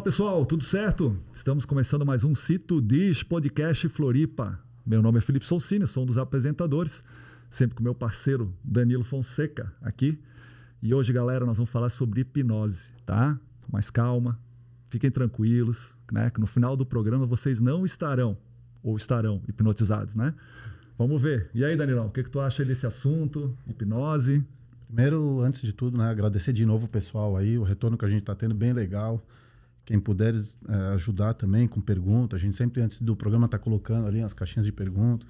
Fala pessoal, tudo certo? Estamos começando mais um Cito Diz Podcast Floripa. Meu nome é Felipe Solcini, sou um dos apresentadores, sempre com meu parceiro Danilo Fonseca aqui. E hoje, galera, nós vamos falar sobre hipnose, tá? Mas calma, fiquem tranquilos, né? Que no final do programa vocês não estarão hipnotizados, né? Vamos ver. E aí, Danilão, o que tu acha desse assunto, hipnose? Primeiro, antes de tudo, né, agradecer de novo o pessoal aí, o retorno que a gente está tendo bem legal. Quem puder ajudar também com perguntas, a gente sempre antes do programa está colocando ali as caixinhas de perguntas,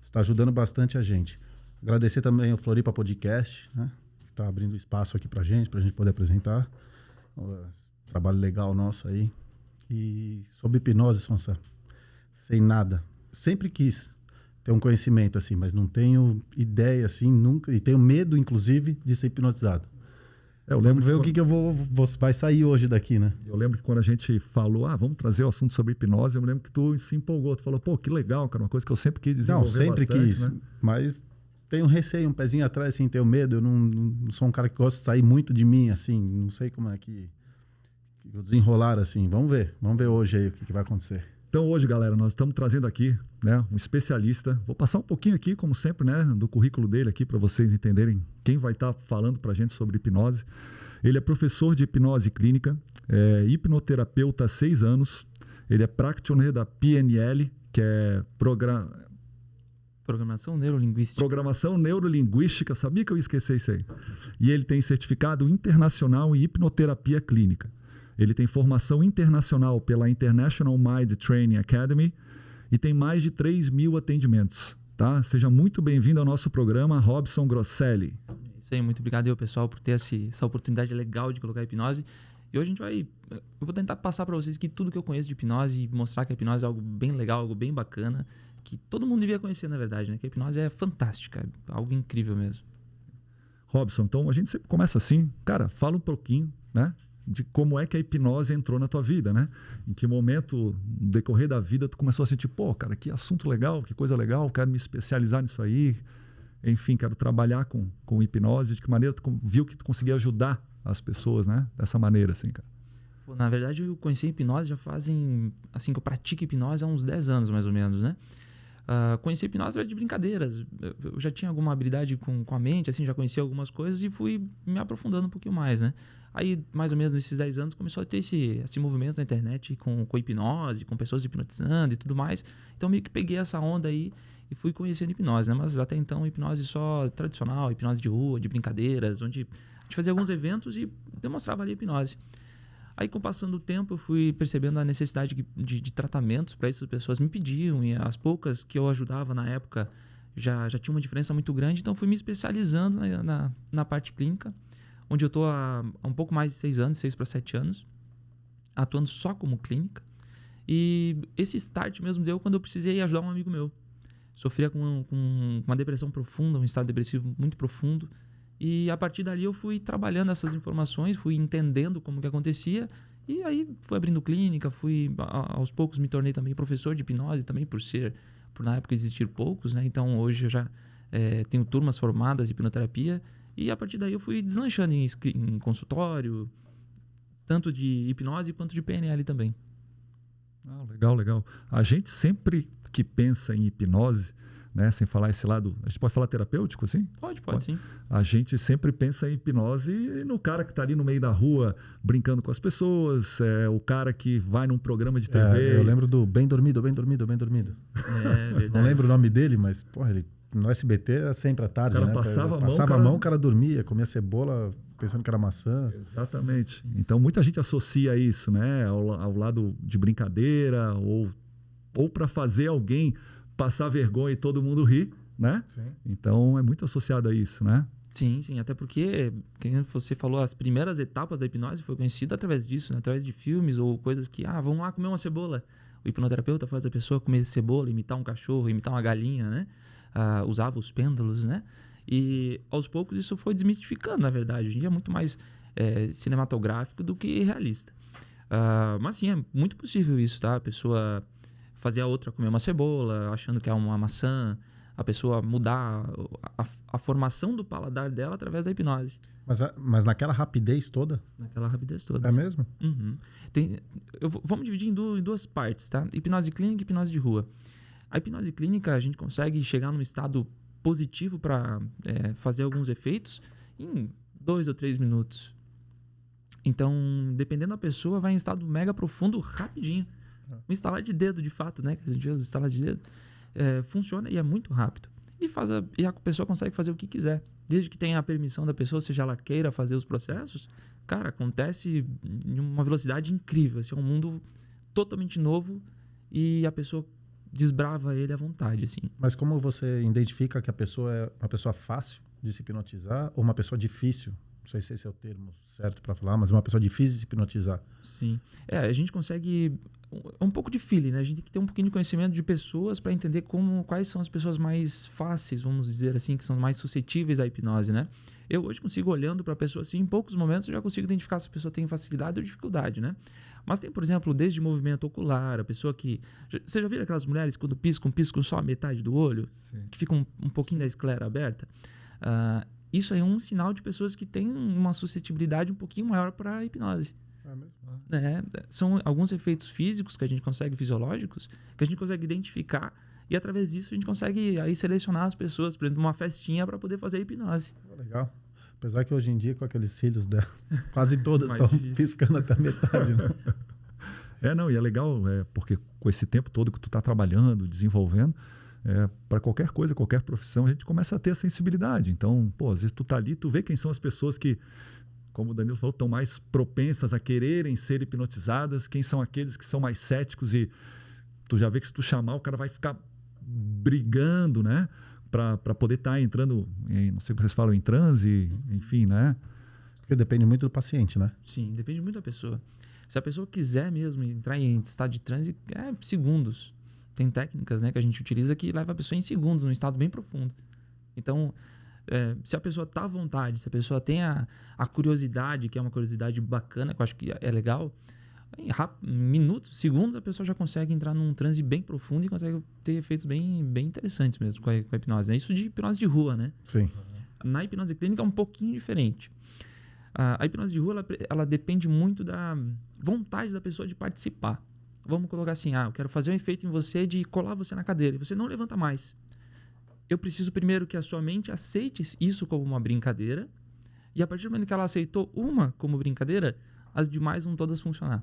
está ajudando bastante a gente. Agradecer também ao Floripa Podcast, né, que está abrindo espaço aqui para a gente poder apresentar. Trabalho legal nosso aí. E sobre hipnose, Sonsa, sem nada. Sempre quis ter um conhecimento assim, mas não tenho ideia assim, nunca, e tenho medo, inclusive, de ser hipnotizado. Eu lembro vamos ver o que vai sair hoje daqui, né? Eu lembro que quando a gente falou, vamos trazer o assunto sobre hipnose, eu me lembro que tu se empolgou, tu falou, pô, que legal, cara, uma coisa que eu sempre quis desenvolver. Não, sempre bastante, quis, né? Mas tenho um receio, um pezinho atrás, assim, tenho medo, eu não sou um cara que gosta de sair muito de mim, assim, não sei como é que eu desenrolar, assim, vamos ver hoje aí o que vai acontecer. Então hoje, galera, nós estamos trazendo aqui, né, um especialista. Vou passar um pouquinho aqui, como sempre, né, do currículo dele aqui para vocês entenderem quem vai estar falando para a gente sobre hipnose. Ele é professor de hipnose clínica, é hipnoterapeuta há 6 anos. Ele é practitioner da PNL, que é Programação Neurolinguística. Programação Neurolinguística, sabia que eu ia esquecer isso aí. E ele tem certificado internacional em hipnoterapia clínica. Ele tem formação internacional pela International Mind Training Academy e tem mais de 3.000 atendimentos. Tá? Seja muito bem-vindo ao nosso programa, Robson Grosselli. Isso aí, muito obrigado aí, pessoal, por ter essa oportunidade legal de colocar hipnose. E hoje eu vou tentar passar para vocês que tudo que eu conheço de hipnose e mostrar que a hipnose é algo bem legal, algo bem bacana, que todo mundo devia conhecer, na verdade, né? Que a hipnose é fantástica, é algo incrível mesmo. Robson, então a gente sempre começa assim, cara, fala um pouquinho, né, de como é que a hipnose entrou na tua vida, né? Em que momento, no decorrer da vida, tu começou a sentir, pô, cara, que assunto legal, que coisa legal, quero me especializar nisso aí, enfim, quero trabalhar com hipnose, de que maneira tu viu que tu conseguia ajudar as pessoas, né? Dessa maneira, assim, cara. Pô, na verdade, eu conheci a hipnose já fazem, assim, que eu pratico hipnose há uns 10 anos, mais ou menos, né? Conheci a hipnose através de brincadeiras. Eu já tinha alguma habilidade com a mente, assim, já conhecia algumas coisas e fui me aprofundando um pouquinho mais, né? Aí, mais ou menos nesses 10 anos, começou a ter esse movimento na internet com hipnose, com pessoas hipnotizando e tudo mais. Então, meio que peguei essa onda aí e fui conhecendo hipnose, né? Mas até então, hipnose só tradicional, hipnose de rua, de brincadeiras, onde a gente fazia alguns eventos e demonstrava ali a hipnose. Aí, com o passar do tempo, eu fui percebendo a necessidade de tratamentos para isso. As pessoas me pediam e as poucas que eu ajudava na época já tinha uma diferença muito grande. Então, fui me especializando na parte clínica, onde eu estou há um pouco mais de 6 para 7 anos, atuando só como clínica. E esse start mesmo deu quando eu precisei ajudar um amigo meu. Sofria com uma depressão profunda, um estado depressivo muito profundo. E a partir dali eu fui trabalhando essas informações, fui entendendo como que acontecia. E aí fui abrindo clínica, aos poucos me tornei também professor de hipnose, também por na época existir poucos, né? Então hoje eu já tenho turmas formadas de hipnoterapia. E a partir daí eu fui deslanchando em consultório, tanto de hipnose quanto de PNL também. Legal. A gente sempre que pensa em hipnose, né, sem falar esse lado, a gente pode falar terapêutico, assim? Pode sim. A gente sempre pensa em hipnose no cara que está ali no meio da rua brincando com as pessoas, o cara que vai num programa de TV. Eu lembro do Bem Dormido. Verdade. Não lembro o nome dele, mas, porra, ele no SBT era sempre à tarde, o cara né? Passava a mão, o cara dormia, comia cebola pensando que era maçã. Exatamente. Então, muita gente associa isso, né, ao lado de brincadeira ou para fazer alguém passar vergonha e todo mundo rir, né? Sim. Então, é muito associado a isso, né? Sim. Até porque, como você falou, as primeiras etapas da hipnose foi conhecida através disso, né? Através de filmes ou coisas que, vamos lá comer uma cebola. O hipnoterapeuta faz a pessoa comer cebola, imitar um cachorro, imitar uma galinha, né? Usava os pêndulos, né? E aos poucos isso foi desmistificando, na verdade. Hoje em dia é muito mais cinematográfico do que realista. Mas sim, é muito possível isso, tá? A pessoa fazer a outra comer uma cebola, achando que é uma maçã. a pessoa mudar a formação do paladar dela através da hipnose. Mas naquela rapidez toda? Naquela rapidez toda. É mesmo? Uhum. Vamos dividir em duas partes, tá? Hipnose clínica e hipnose de rua. A hipnose clínica, a gente consegue chegar num estado positivo para fazer alguns efeitos em 2 ou 3 minutos. Então, dependendo da pessoa, vai em estado mega profundo rapidinho. Um estalar de dedo, de fato, né? Que a gente vê os estalar de dedo. Funciona e é muito rápido. E a pessoa consegue fazer o que quiser. Desde que tenha a permissão da pessoa, seja ela queira fazer os processos, cara, acontece em uma velocidade incrível. Assim, é um mundo totalmente novo e a pessoa desbrava ele à vontade, assim. Mas como você identifica que a pessoa é uma pessoa fácil de se hipnotizar ou uma pessoa difícil? Não sei se esse é o termo certo para falar, mas uma pessoa difícil de se hipnotizar. Sim. A gente consegue... É um pouco de feeling, né? A gente tem que ter um pouquinho de conhecimento de pessoas para entender quais são as pessoas mais fáceis, vamos dizer assim, que são mais suscetíveis à hipnose, né? Eu hoje consigo, olhando para a pessoa assim, em poucos momentos eu já consigo identificar se a pessoa tem facilidade ou dificuldade, né? Mas tem, por exemplo, desde movimento ocular, a pessoa que... Você já viu aquelas mulheres quando piscam só a metade do olho? Sim. Que ficam um pouquinho da esclera aberta? Isso é um sinal de pessoas que têm uma suscetibilidade um pouquinho maior para a hipnose. São alguns efeitos físicos que a gente consegue, fisiológicos, que a gente consegue identificar e através disso a gente consegue aí selecionar as pessoas, por exemplo, uma festinha para poder fazer a hipnose. Legal. Apesar que hoje em dia, com aqueles cílios dela, quase todas estão piscando até a metade, né? E é legal, porque com esse tempo todo que tu está trabalhando, desenvolvendo, para qualquer coisa, qualquer profissão, a gente começa a ter a sensibilidade. Então, às vezes tu tá ali, tu vê quem são as pessoas que, como o Danilo falou, estão mais propensas a quererem ser hipnotizadas, quem são aqueles que são mais céticos e tu já vê que se tu chamar, o cara vai ficar brigando, né? Para poder estar entrando, não sei o que vocês falam, em transe, enfim, né? Porque depende muito do paciente, né? Sim, depende muito da pessoa. Se a pessoa quiser mesmo entrar em estado de transe, segundos. Tem técnicas, né, que a gente utiliza que leva a pessoa em segundos, num estado bem profundo. Então, se a pessoa está à vontade, se a pessoa tem a curiosidade, que é uma curiosidade bacana, que eu acho que é legal, em minutos, segundos, a pessoa já consegue entrar num transe bem profundo e consegue ter efeitos bem interessantes mesmo com a hipnose. Né? Isso de hipnose de rua, né? Sim. Na hipnose clínica é um pouquinho diferente. A hipnose de rua, ela depende muito da vontade da pessoa de participar. Vamos colocar assim, eu quero fazer um efeito em você de colar você na cadeira e você não levanta mais. Eu preciso primeiro que a sua mente aceite isso como uma brincadeira e a partir do momento que ela aceitou uma como brincadeira, as demais vão todas funcionar.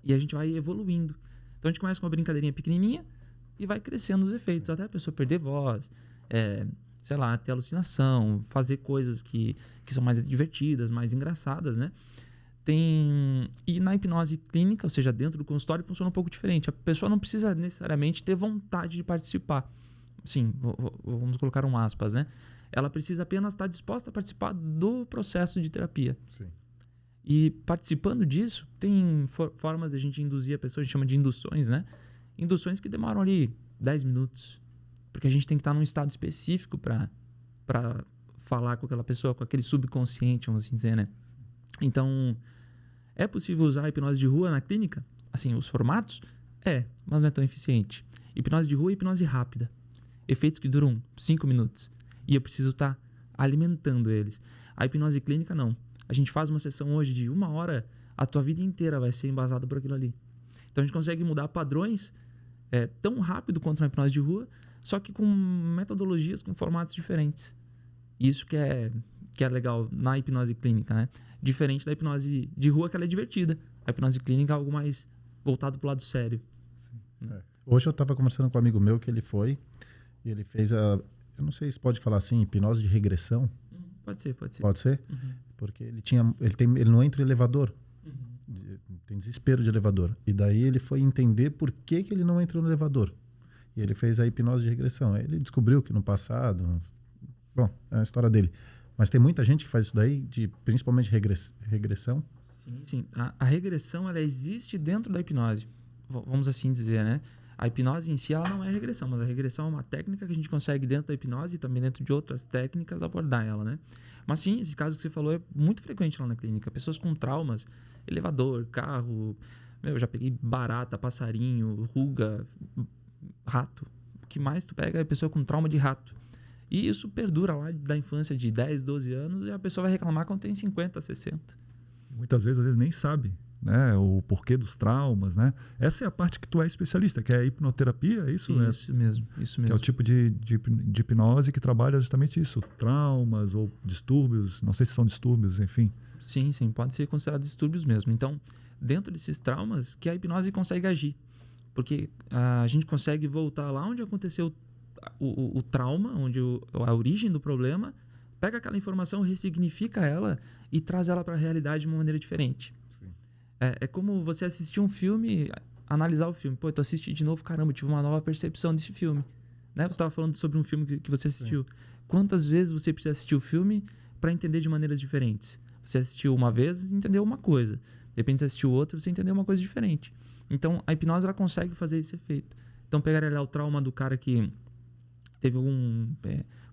E a gente vai evoluindo. Então a gente começa com uma brincadeirinha pequenininha e vai crescendo os efeitos, até a pessoa perder voz, sei lá, ter alucinação, fazer coisas que são mais divertidas, mais engraçadas, né? E na hipnose clínica, ou seja, dentro do consultório, funciona um pouco diferente. A pessoa não precisa necessariamente ter vontade de participar. Sim, vamos colocar um aspas, né? Ela precisa apenas estar disposta a participar do processo de terapia. Sim. E participando disso, tem formas de a gente induzir a pessoa, a gente chama de induções, né? Induções que demoram ali 10 minutos. Porque a gente tem que estar num estado específico para falar com aquela pessoa, com aquele subconsciente, vamos assim dizer, né? Então, é possível usar a hipnose de rua na clínica? Assim, os formatos? Mas não é tão eficiente. Hipnose de rua e hipnose rápida. Efeitos que duram 5 minutos. E eu preciso estar alimentando eles. A hipnose clínica, não. A gente faz uma sessão hoje de 1 hora, a tua vida inteira vai ser embasada por aquilo ali. Então, a gente consegue mudar padrões tão rápido quanto na hipnose de rua, só que com metodologias, com formatos diferentes. Isso que é legal na hipnose clínica, né? Diferente da hipnose de rua, que ela é divertida. A hipnose clínica é algo mais voltado para o lado sério. Sim. Hoje eu estava conversando com um amigo meu que ele foi e ele fez eu não sei se pode falar assim, hipnose de regressão. Pode ser. Pode ser? Uhum. Porque ele não entra em elevador. Uhum. Tem desespero de elevador. E daí ele foi entender por que ele não entrou no elevador. E ele fez a hipnose de regressão. Aí ele descobriu que no passado... Bom, é a história dele. Mas tem muita gente que faz isso daí, principalmente regressão? Sim. A regressão, ela existe dentro da hipnose. Vamos assim dizer, né? A hipnose em si, ela não é regressão, mas a regressão é uma técnica que a gente consegue dentro da hipnose e também dentro de outras técnicas abordar ela, né? Mas sim, esse caso que você falou é muito frequente lá na clínica. Pessoas com traumas, elevador, carro... eu já peguei barata, passarinho, ruga, rato. que mais tu pega é a pessoa com trauma de rato. E isso perdura lá da infância de 10, 12 anos e a pessoa vai reclamar quando tem 50, 60. Muitas vezes, às vezes, nem sabe, né, o porquê dos traumas, né? Essa é a parte que tu é especialista, que é a hipnoterapia, é isso? Isso mesmo, isso mesmo. Que é o tipo de hipnose que trabalha justamente isso, traumas ou distúrbios, não sei se são distúrbios, enfim. Sim, pode ser considerado distúrbios mesmo. Então, dentro desses traumas, que a hipnose consegue agir. Porque a gente consegue voltar lá onde aconteceu o trauma, onde a origem do problema, pega aquela informação, ressignifica ela e traz ela para a realidade de uma maneira diferente. É como você assistir um filme, analisar o filme. Pô, tu assisti de novo, caramba, eu tive uma nova percepção desse filme. Né? Você estava falando sobre um filme que você assistiu. Sim. Quantas vezes você precisa assistir o filme para entender de maneiras diferentes? Você assistiu uma vez e entendeu uma coisa. De repente você assistiu outra e você entendeu uma coisa diferente. Então, a hipnose ela consegue fazer esse efeito. Então, pegar ali o trauma do cara que teve algum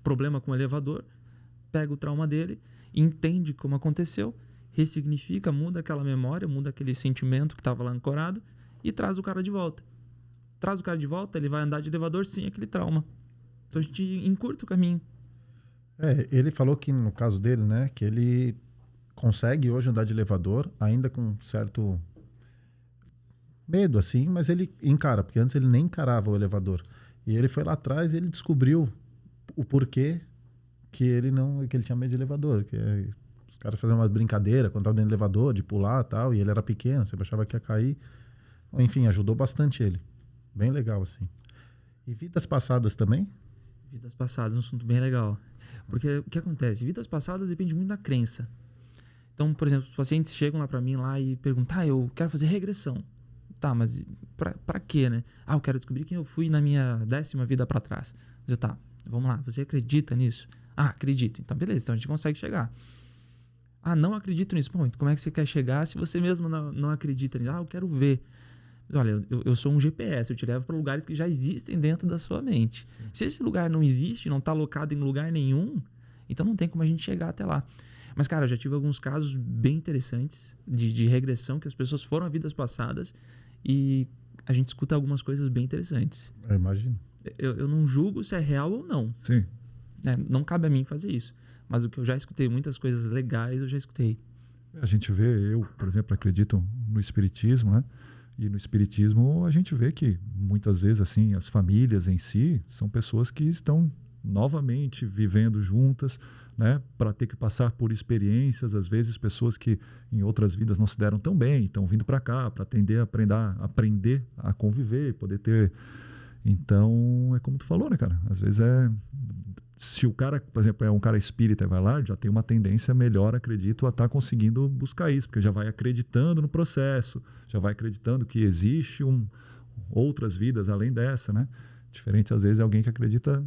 problema com o elevador, pega o trauma dele, entende como aconteceu, ressignifica, muda aquela memória, muda aquele sentimento que estava lá ancorado e traz o cara de volta. Traz o cara de volta, ele vai andar de elevador sem aquele trauma. Então, a gente encurta o caminho. Ele falou que, no caso dele, né, que ele consegue hoje andar de elevador, ainda com certo medo, assim, mas ele encara, porque antes ele nem encarava o elevador. E ele foi lá atrás e ele descobriu o porquê que ele tinha medo de elevador. Que os caras faziam uma brincadeira quando estavam dentro do elevador, de pular e tal, e ele era pequeno, você achava que ia cair. Enfim, ajudou bastante ele. Bem legal, assim. E vidas passadas também? Vidas passadas, um assunto bem legal. Porque o que acontece? Vidas passadas depende muito da crença. Então, por exemplo, os pacientes chegam lá para mim lá e perguntam, eu quero fazer regressão. Tá, mas pra quê, né? Eu quero descobrir quem eu fui na minha 10ª vida para trás. Tá, vamos lá, você acredita nisso? Acredito. Então, beleza, então a gente consegue chegar. Não acredito nisso. Bom, então como é que você quer chegar se você mesmo não acredita nisso? Eu quero ver. Olha, eu sou um GPS, eu te levo para lugares que já existem dentro da sua mente. Sim. Se esse lugar não existe, não está alocado em lugar nenhum, então não tem como a gente chegar até lá. Mas, cara, eu já tive alguns casos bem interessantes de regressão, que as pessoas foram a vidas passadas e a gente escuta algumas coisas bem interessantes. Eu imagino. Eu não julgo se é real ou não. Sim. Não cabe a mim fazer isso. Mas o que eu já escutei, muitas coisas legais, eu já escutei. A gente vê, eu, por exemplo, acredito no espiritismo, né? E no espiritismo a gente vê que muitas vezes assim as famílias em si são pessoas que estão novamente vivendo juntas, né, para ter que passar por experiências, às vezes pessoas que em outras vidas não se deram tão bem, estão vindo para cá para aprender a conviver, poder ter. Então é como tu falou, né, cara? Às vezes se o cara, por exemplo, é um cara espírita e vai lá, já tem uma tendência melhor, acredito, a estar conseguindo buscar isso, porque já vai acreditando no processo, já vai acreditando que existe outras vidas além dessa, né? Diferente, às vezes, é alguém que acredita...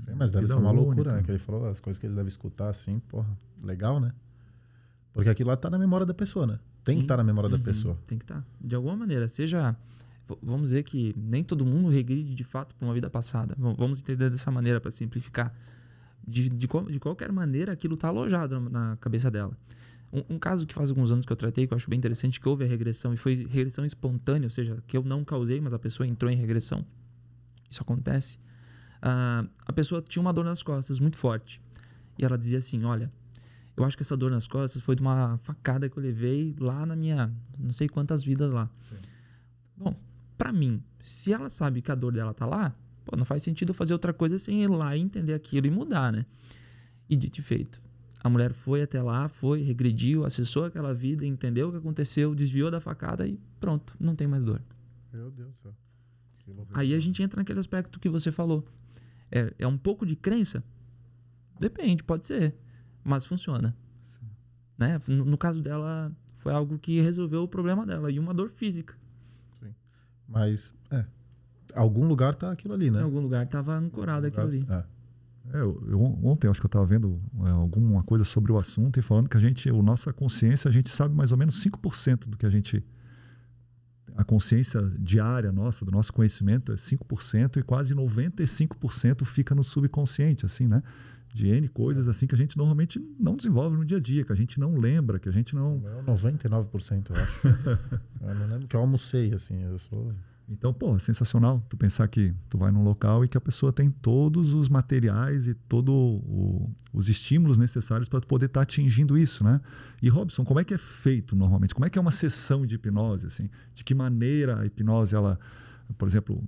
Sim, mas deve ser uma loucura, né? Que ele falou, as coisas que ele deve escutar, assim, porra, legal, né? Porque aquilo lá tá na memória da pessoa, né? Tem que estar na memória da pessoa. Tem que estar. De alguma maneira, seja... Vamos dizer que nem todo mundo regride de fato para uma vida passada. Vamos entender dessa maneira para simplificar. De qualquer maneira, aquilo está alojado na cabeça dela. Um caso que faz alguns anos que eu tratei, que eu acho bem interessante, que houve a regressão, e foi regressão espontânea, ou seja, que eu não causei, mas a pessoa entrou em regressão. Isso acontece. A pessoa tinha uma dor nas costas muito forte. E ela dizia assim, olha, eu acho que essa dor nas costas foi de uma facada que eu levei lá na minha não sei quantas vidas lá. Sim. Bom, pra mim, se ela sabe que a dor dela tá lá, não faz sentido eu fazer outra coisa sem ir lá e entender aquilo e mudar, né? E dito e feito. A mulher foi até lá, regrediu, acessou aquela vida, entendeu o que aconteceu, desviou da facada e pronto, não tem mais dor. Meu Deus do céu. Aí a gente entra naquele aspecto que você falou. É um pouco de crença? Depende, pode ser. Mas funciona. Né? No caso dela, foi algo que resolveu o problema dela e uma dor física. Mas, algum lugar tá aquilo ali, né? Em algum lugar estava ancorado aquilo ali. Ontem, acho que eu estava vendo alguma coisa sobre o assunto e falando que nossa consciência, a gente sabe mais ou menos 5% do que a consciência diária nossa, do nosso conhecimento é 5% e quase 95% fica no subconsciente, assim, né? De N coisas assim que a gente normalmente não desenvolve no dia a dia, que a gente não lembra, que a gente não... É 99%, eu acho. Eu não lembro que eu almocei, assim, eu sou... Então, pô, sensacional tu pensar que tu vai num local e que a pessoa tem todos os materiais e todos os estímulos necessários para poder estar atingindo isso, né? E, Robson, como é que é feito normalmente? Como é que é uma sessão de hipnose, assim? De que maneira a hipnose, ela, por exemplo,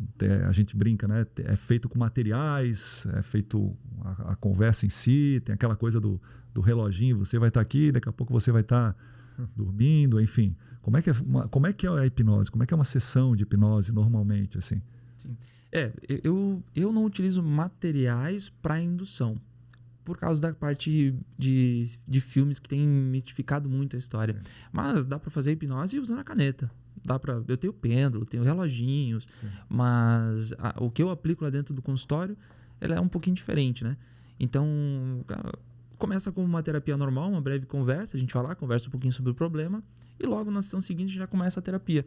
a gente brinca, né? É feito com materiais, é feito a conversa em si, tem aquela coisa do reloginho, você vai estar aqui, daqui a pouco você vai estar dormindo, enfim. Como é que é a hipnose? Como é que é uma sessão de hipnose normalmente, assim? Sim. Eu não utilizo materiais para indução, por causa da parte de filmes que tem mistificado muito a história. Sim. Mas dá para fazer hipnose usando a caneta. Eu tenho pêndulo, tenho reloginhos, sim, mas o que eu aplico lá dentro do consultório, ela é um pouquinho diferente, né? Então, começa com uma terapia normal, uma breve conversa, a gente vai lá, conversa um pouquinho sobre o problema e logo na sessão seguinte já começa a terapia.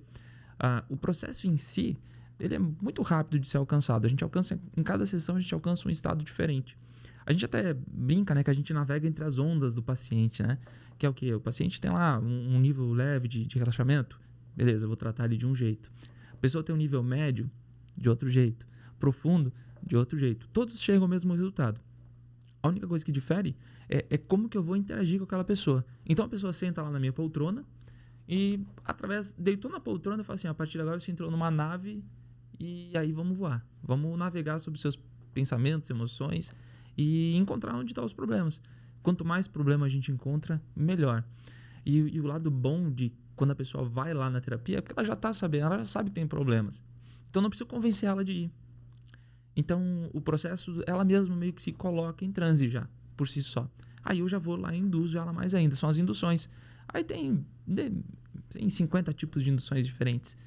O processo em si, ele é muito rápido de ser alcançado. Em cada sessão a gente alcança um estado diferente. A gente até brinca, né, que a gente navega entre as ondas do paciente, né? Que é o quê? O paciente tem lá um nível leve de relaxamento, beleza, eu vou tratar ele de um jeito. A pessoa tem um nível médio, de outro jeito. Profundo, de outro jeito. Todos chegam ao mesmo resultado. A única coisa que difere é como que eu vou interagir com aquela pessoa. Então a pessoa senta lá na minha poltrona e deitou na poltrona e fala assim, a partir de agora você entrou numa nave e aí vamos voar. Vamos navegar sobre seus pensamentos, emoções e encontrar onde estão os problemas. Quanto mais problema a gente encontra, melhor. E o lado bom de quando a pessoa vai lá na terapia é porque ela já está sabendo, ela já sabe que tem problemas. Então não preciso convencer ela de ir. Então o processo, ela mesma meio que se coloca em transe já, por si só. Aí eu já vou lá e induzo ela mais ainda, são as induções. Aí tem 50 tipos de induções diferentes.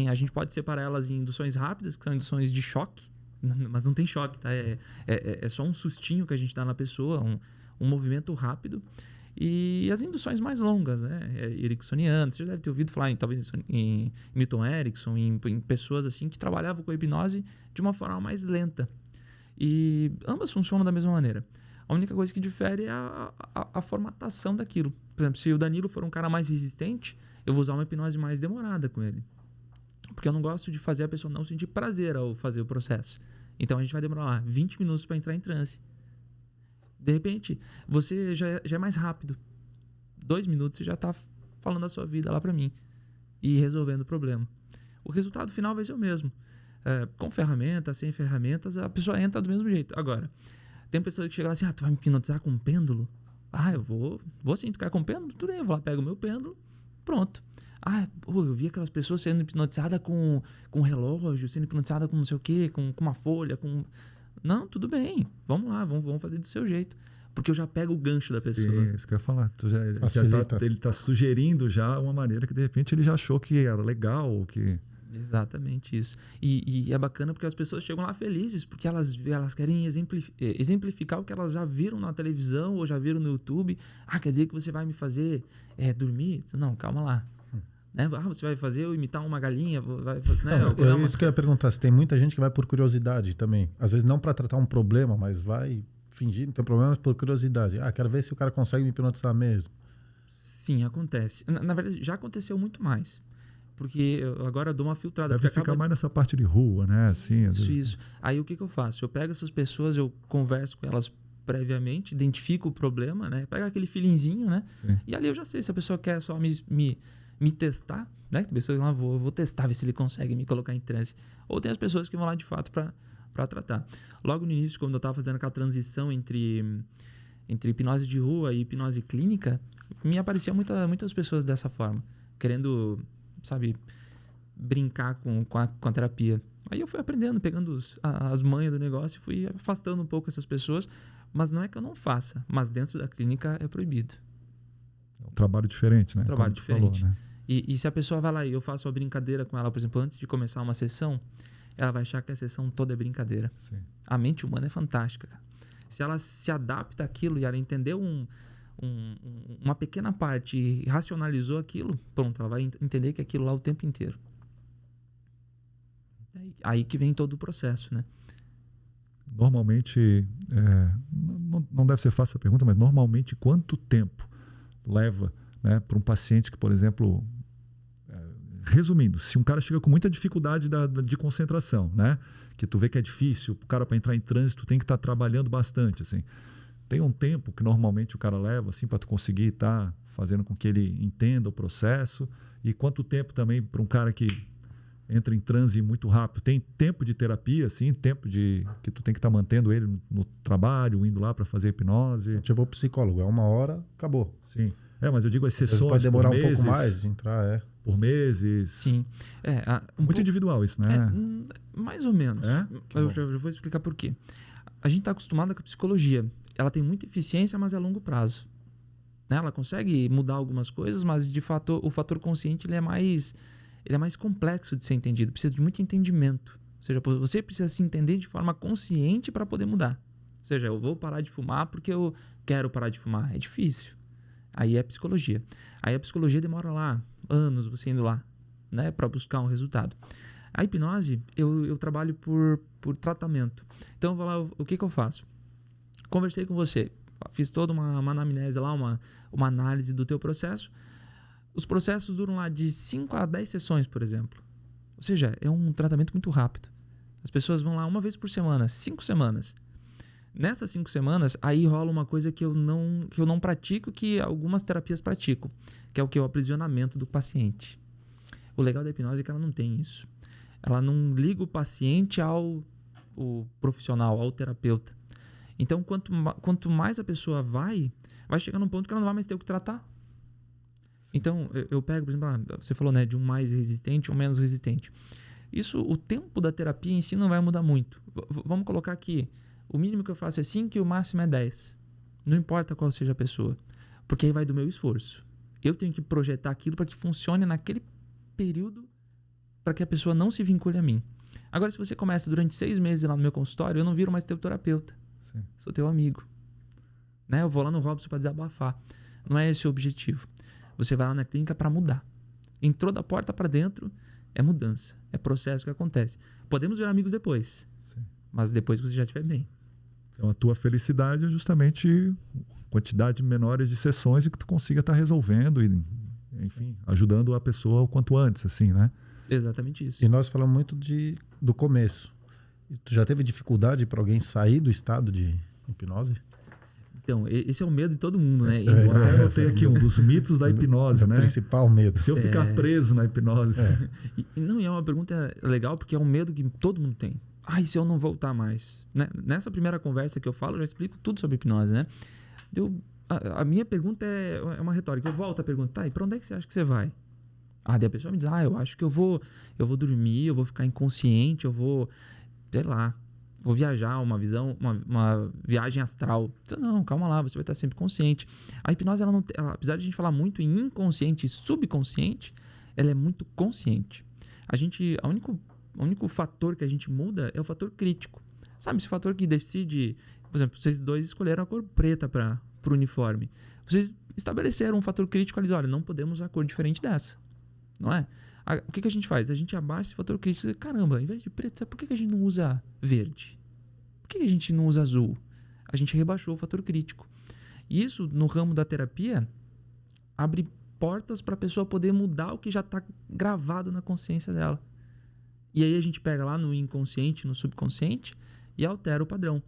A gente pode separar elas em induções rápidas, que são induções de choque, mas não tem choque, tá? É só um sustinho que a gente dá na pessoa, um movimento rápido. E as induções mais longas, né? Ericksonianas, você já deve ter ouvido falar talvez em Milton Erickson, em pessoas assim que trabalhavam com a hipnose de uma forma mais lenta. E ambas funcionam da mesma maneira. A única coisa que difere é a formatação daquilo. Por exemplo, se o Danilo for um cara mais resistente, eu vou usar uma hipnose mais demorada com ele. Porque eu não gosto de fazer a pessoa não sentir prazer ao fazer o processo. Então a gente vai demorar lá 20 minutos para entrar em transe. De repente, você já é mais rápido. 2 minutos você já está falando da sua vida lá para mim e resolvendo o problema. O resultado final vai ser o mesmo. Com ferramentas, sem ferramentas, a pessoa entra do mesmo jeito. Agora, tem pessoas que chegam lá assim, tu vai me hipnotizar com um pêndulo? Eu vou sim, tu quer com pêndulo? Tudo bem, eu vou lá, pego o meu pêndulo, pronto. Eu vi aquelas pessoas sendo hipnotizadas com relógio, sendo hipnotizadas com não sei o quê, com uma folha, Não, tudo bem, vamos lá, vamos fazer do seu jeito. Porque eu já pego o gancho da pessoa. Sim, isso que eu ia falar. Ele está sugerindo já uma maneira que de repente ele já achou que era legal, que... Exatamente isso. E é bacana porque as pessoas chegam lá felizes, porque elas querem exemplificar o que elas já viram na televisão ou já viram no YouTube. Quer dizer que você vai me fazer dormir? Não, calma lá. Né? Você vai fazer eu imitar uma galinha? Isso que eu ia perguntar, se tem muita gente que vai por curiosidade também. Às vezes não para tratar um problema, mas vai fingir não tem problema, mas por curiosidade. Quero ver se o cara consegue me hipnotizar mesmo. Sim, acontece. Na verdade, já aconteceu muito mais. Porque agora eu dou uma filtrada. Deve ficar mais nessa parte de rua, né? Assim, isso. Aí o que eu faço? Eu pego essas pessoas, eu converso com elas previamente, identifico o problema, né? Pego aquele feelingzinho, né? Sim. E ali eu já sei se a pessoa quer só me testar, né? Tem pessoas que lá vou testar, ver se ele consegue me colocar em transe. Ou tem as pessoas que vão lá de fato para tratar. Logo no início, quando eu estava fazendo aquela transição entre hipnose de rua e hipnose clínica, me apareciam muitas pessoas dessa forma, querendo, sabe, brincar com a terapia. Aí eu fui aprendendo, pegando as manhas do negócio e fui afastando um pouco essas pessoas. Mas não é que eu não faça, mas dentro da clínica é proibido. É um trabalho diferente, né? Trabalho diferente. Falou, né? E se a pessoa vai lá e eu faço uma brincadeira com ela, por exemplo, antes de começar uma sessão, ela vai achar que a sessão toda é brincadeira. Sim. A mente humana é fantástica, cara. Se ela se adapta àquilo e ela entendeu uma pequena parte e racionalizou aquilo, pronto, ela vai entender que é aquilo lá o tempo inteiro. Aí que vem todo o processo, né? Normalmente, não deve ser fácil a pergunta, mas normalmente quanto tempo leva, né, para um paciente que, por exemplo, resumindo, se um cara chega com muita dificuldade de concentração, né? Que tu vê que é difícil, o cara para entrar em trânsito tem que estar trabalhando bastante, assim. Tem um tempo que normalmente o cara leva, assim, para tu conseguir estar fazendo com que ele entenda o processo. E quanto tempo também para um cara que entra em transe muito rápido? Tem tempo de terapia, assim, tempo de que tu tem que estar mantendo ele no trabalho, indo lá para fazer hipnose? Tipo o psicólogo, é 1 hora, acabou. Sim. Mas eu digo as Às vezes sessões pode demorar por um meses, pouco mais de entrar, por meses. Sim. Muito individual isso, né? Mais ou menos. Eu já vou explicar por quê. A gente está acostumado com a psicologia. Ela tem muita eficiência, mas é a longo prazo. Né? Ela consegue mudar algumas coisas, mas de fato o fator consciente ele é mais complexo de ser entendido. Precisa de muito entendimento. Ou seja, você precisa se entender de forma consciente para poder mudar. Ou seja, eu vou parar de fumar porque eu quero parar de fumar. É difícil. Aí é psicologia. Aí a psicologia demora lá anos você indo lá, né, para buscar um resultado. A hipnose, eu trabalho por tratamento. Então, eu vou lá, o que eu faço? Conversei com você, fiz toda uma anamnese lá, uma análise do teu processo. Os processos duram lá de 5 a 10 sessões, por exemplo. Ou seja, é um tratamento muito rápido. As pessoas vão lá 1 vez por semana, 5 semanas. Nessas 5 semanas, aí rola uma coisa que eu não pratico, que algumas terapias praticam, que é o aprisionamento do paciente. O legal da hipnose é que ela não tem isso. Ela não liga o paciente ao profissional, ao terapeuta. Então, quanto mais a pessoa vai chegar num ponto que ela não vai mais ter o que tratar. Sim. Então, eu pego, por exemplo, você falou, né, de um mais resistente ou menos resistente. Isso, o tempo da terapia em si não vai mudar muito. Vamos colocar aqui, o mínimo que eu faço é 5 e o máximo é 10. Não importa qual seja a pessoa. Porque aí vai do meu esforço. Eu tenho que projetar aquilo para que funcione naquele período, para que a pessoa não se vincule a mim. Agora, se você começa durante 6 meses lá no meu consultório, eu não viro mais teu terapeuta. Sim. Sou teu amigo. Né? Eu vou lá no Robson para desabafar. Não é esse o objetivo. Você vai lá na clínica para mudar. Entrou da porta para dentro, é mudança. É processo que acontece. Podemos virar amigos depois. Sim. Mas depois que você já estiver bem. Então, a tua felicidade é justamente quantidade menores de sessões e que tu consiga estar resolvendo e, enfim, ajudando a pessoa o quanto antes, assim, né? Exatamente isso. E nós falamos muito do começo. Tu já teve dificuldade para alguém sair do estado de hipnose? Então, esse é o medo de todo mundo, né? Eu até anotei aqui um dos mitos da hipnose, né? O principal medo. Se eu ficar preso na hipnose. Não, e é uma pergunta legal, porque é um medo que todo mundo tem. E se eu não voltar mais? Né? Nessa primeira conversa que eu falo, eu já explico tudo sobre hipnose, né? A minha pergunta é uma retórica. Eu volto a perguntar, e para onde é que você acha que você vai? Daí a pessoa me diz, eu acho que eu vou dormir, eu vou ficar inconsciente, eu vou, sei lá, vou viajar, uma viagem astral. Não, calma lá, você vai estar sempre consciente. A hipnose, apesar de a gente falar muito em inconsciente e subconsciente, ela é muito consciente. O único fator que a gente muda é o fator crítico. Sabe, esse fator que decide, por exemplo, vocês dois escolheram a cor preta para o uniforme. Vocês estabeleceram um fator crítico ali, olha, não podemos usar cor diferente dessa. Não é? O que a gente faz? A gente abaixa esse fator crítico e diz, caramba, ao invés de preto, sabe por que a gente não usa verde? Por que a gente não usa azul? A gente rebaixou o fator crítico. E isso, no ramo da terapia, abre portas para a pessoa poder mudar o que já está gravado na consciência dela. E aí a gente pega lá no inconsciente, no subconsciente e altera o padrão.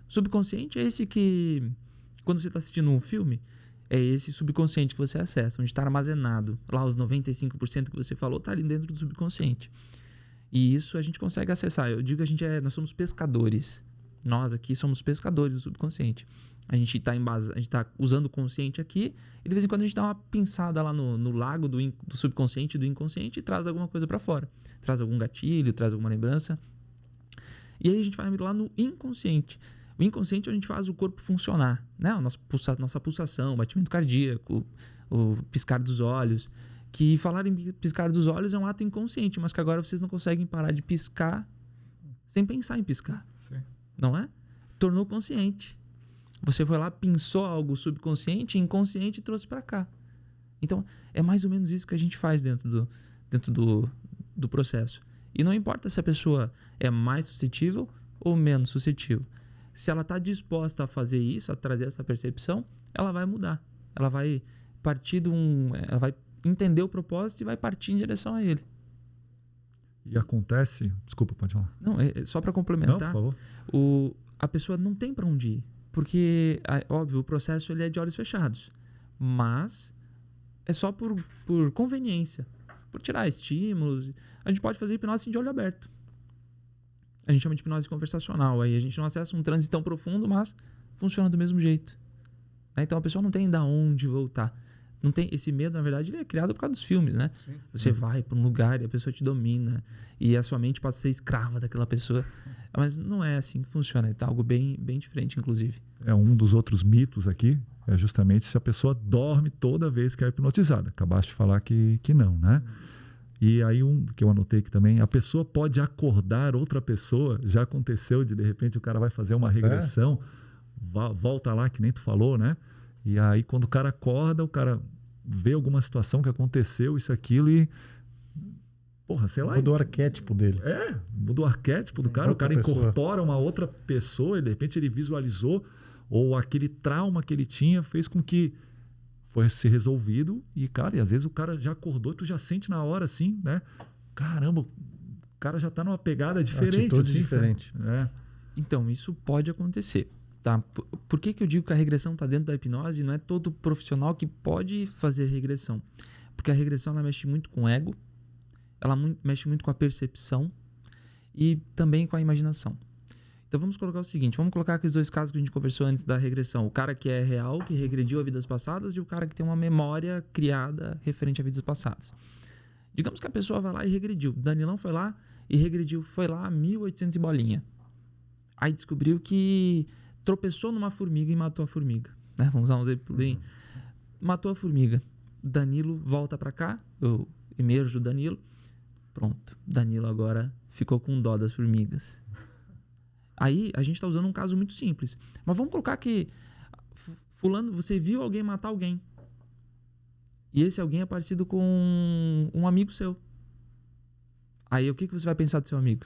O subconsciente é esse que, quando você está assistindo um filme, é esse subconsciente que você acessa, onde está armazenado. Lá os 95% que você falou está ali dentro do subconsciente. E isso a gente consegue acessar. Eu digo que nós somos pescadores. Nós aqui somos pescadores do subconsciente. A gente está usando o consciente aqui e de vez em quando a gente dá uma pinçada lá no lago do subconsciente e do inconsciente e traz alguma coisa para fora. Traz algum gatilho, traz alguma lembrança. E aí a gente vai lá no inconsciente. O inconsciente é onde a gente faz o corpo funcionar, né? Nossa pulsação, o batimento cardíaco, o piscar dos olhos. Que falar em piscar dos olhos é um ato inconsciente, mas que agora vocês não conseguem parar de piscar sem pensar em piscar. Sim. Não é? Tornou consciente. Você foi lá, pinçou algo subconsciente, inconsciente e trouxe para cá. Então, é mais ou menos isso que a gente faz dentro do processo. E não importa se a pessoa é mais suscetível ou menos suscetível. Se ela está disposta a fazer isso, a trazer essa percepção, ela vai mudar. Ela vai partir ela vai entender o propósito e vai partir em direção a ele. E acontece... Desculpa, pode falar. Não, só para Não, complementar, por favor. a pessoa não tem para onde ir. Porque, óbvio, o processo ele é de olhos fechados. Mas é só por conveniência. Por tirar estímulos. A gente pode fazer hipnose assim, de olho aberto. A gente chama de hipnose conversacional. Aí a gente não acessa um transe tão profundo, mas funciona do mesmo jeito. Então a pessoa não tem da onde voltar. Não tem esse medo, na verdade, ele é criado por causa dos filmes, né? Sim. Você vai para um lugar e a pessoa te domina e a sua mente pode ser escrava daquela pessoa. Mas não é assim que funciona. É algo bem, bem diferente, inclusive. Um dos outros mitos aqui é justamente se a pessoa dorme toda vez que é hipnotizada. Acabaste de falar que não, né? E aí que eu anotei aqui também, a pessoa pode acordar outra pessoa. Já aconteceu de repente o cara vai fazer uma regressão, volta lá que nem tu falou, né? E aí quando o cara acorda, o cara vê alguma situação que aconteceu, isso, aquilo e... Porra, sei lá. Mudou o arquétipo dele. Mudou o arquétipo do cara. O cara incorpora uma outra pessoa e de repente ele visualizou ou aquele trauma que ele tinha fez com que fosse resolvido e, cara, e às vezes o cara já acordou, tu já sente na hora assim, né? Caramba, o cara já tá numa pegada diferente. Atitude assim, diferente. Então, isso pode acontecer. Tá? Por que eu digo que a regressão está dentro da hipnose e não é todo profissional que pode fazer regressão? Porque a regressão ela mexe muito com o ego, ela mexe muito com a percepção e também com a imaginação. Então vamos colocar o seguinte, vamos colocar aqueles dois casos que a gente conversou antes da regressão. O cara que é real, que regrediu a vidas passadas e o cara que tem uma memória criada referente a vidas passadas. Digamos que a pessoa vai lá e regrediu. Danilão foi lá e regrediu, foi lá 1800 e bolinha. Aí descobriu que tropeçou numa formiga e matou a formiga. Né? Vamos usar um exemplo bem... Matou a formiga. Danilo volta pra cá, eu emerjo o Danilo. Pronto, Danilo agora ficou com dó das formigas. Aí a gente está usando um caso muito simples. Mas vamos colocar que fulano, você viu alguém matar alguém. E esse alguém é parecido com um amigo seu. Aí o que você vai pensar do seu amigo?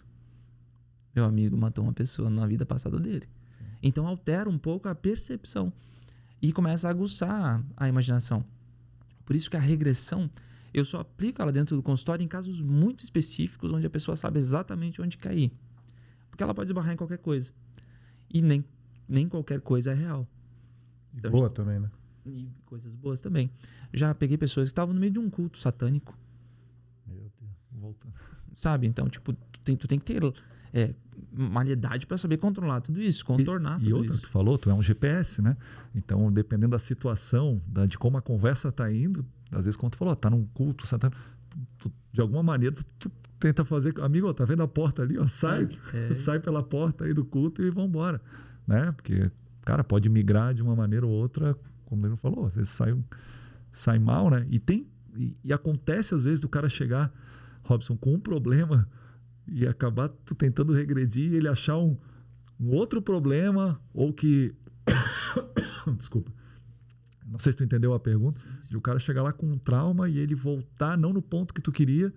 Meu amigo matou uma pessoa na vida passada dele. Sim. Então altera um pouco a percepção e começa a aguçar a imaginação. Por isso que a regressão, eu só aplico ela dentro do consultório em casos muito específicos onde a pessoa sabe exatamente onde cair. Porque ela pode esbarrar em qualquer coisa. E nem qualquer coisa é real. Então, boa também, né? E coisas boas também. Já peguei pessoas que estavam no meio de um culto satânico. Meu Deus. Voltando. Sabe? Então, tipo, tu tem que ter malhadade para saber controlar tudo isso, contornar tudo isso. E outra, tu falou, tu é um GPS, né? Então, dependendo da situação, de como a conversa tá indo, às vezes quando tu falou, tá num culto satânico, de alguma maneira tu tenta fazer, amigo, tá vendo a porta ali, ó, sai pela porta aí do culto e vambora, né? Porque, cara, pode migrar de uma maneira ou outra, como ele falou, às vezes sai mal, né? E acontece às vezes do cara chegar, Robson, com um problema e acabar tu tentando regredir e ele achar um outro problema ou que... Desculpa. Não sei se tu entendeu a pergunta. Sim. De o cara chegar lá com um trauma e ele voltar não no ponto que tu queria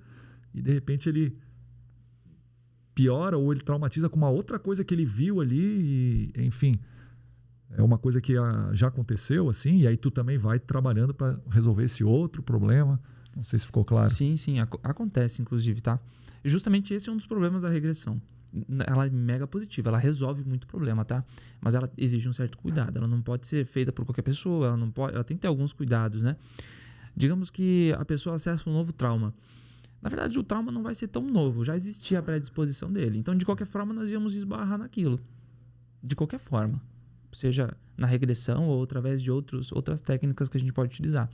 e de repente ele piora ou ele traumatiza com uma outra coisa que ele viu ali e, enfim, é uma coisa que já aconteceu assim e aí tu também vai trabalhando para resolver esse outro problema. Não sei se ficou claro. Sim, acontece inclusive, tá? E justamente esse é um dos problemas da regressão. Ela é mega positiva, ela resolve muito problema, tá? Mas ela exige um certo cuidado, ela não pode ser feita por qualquer pessoa, ela tem que ter alguns cuidados, né? Digamos que a pessoa acessa um novo trauma. Na verdade, o trauma não vai ser tão novo, já existia a predisposição dele. Então, de qualquer forma, nós íamos esbarrar naquilo. De qualquer forma. Seja na regressão ou através de outras técnicas que a gente pode utilizar.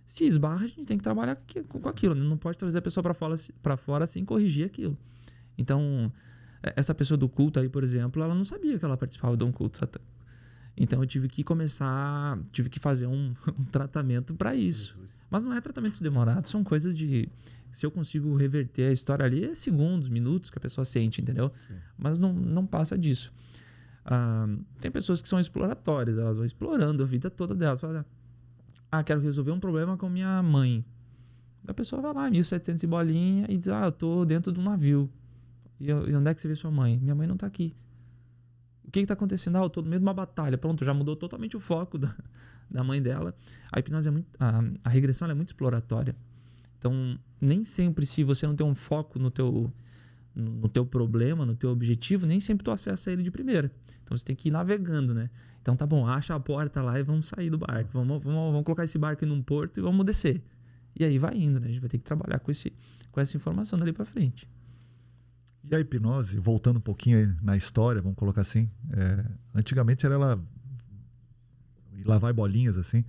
Se esbarra, a gente tem que trabalhar com aquilo. Não pode trazer a pessoa para fora sem corrigir aquilo. Então, essa pessoa do culto aí, por exemplo, ela não sabia que ela participava de um culto satânico. Então, eu tive que fazer um tratamento para isso. Jesus. Mas não é tratamento demorado, são coisas de... Se eu consigo reverter a história ali, é segundos, minutos que a pessoa sente, entendeu? Sim. Mas não passa disso. Tem pessoas que são exploratórias, elas vão explorando a vida toda delas. Falam, quero resolver um problema com minha mãe. A pessoa vai lá, 1700 e bolinha, e diz, eu tô dentro de um navio. E onde é que você vê sua mãe? Minha mãe não tá aqui. O que está acontecendo? Eu tô no meio de uma batalha. Pronto, já mudou totalmente o foco da mãe dela. A hipnose a regressão ela é muito exploratória. Então, nem sempre, se você não tem um foco no teu problema, no teu objetivo, nem sempre tu acessa ele de primeira. Então, você tem que ir navegando, né? Então, tá bom, acha a porta lá e vamos sair do barco. Vamos colocar esse barco em um porto e vamos descer. E aí vai indo, né? A gente vai ter que trabalhar com essa informação dali para frente. E a hipnose, voltando um pouquinho aí na história, vamos colocar assim, antigamente era ela... E lá vai bolinhas, assim.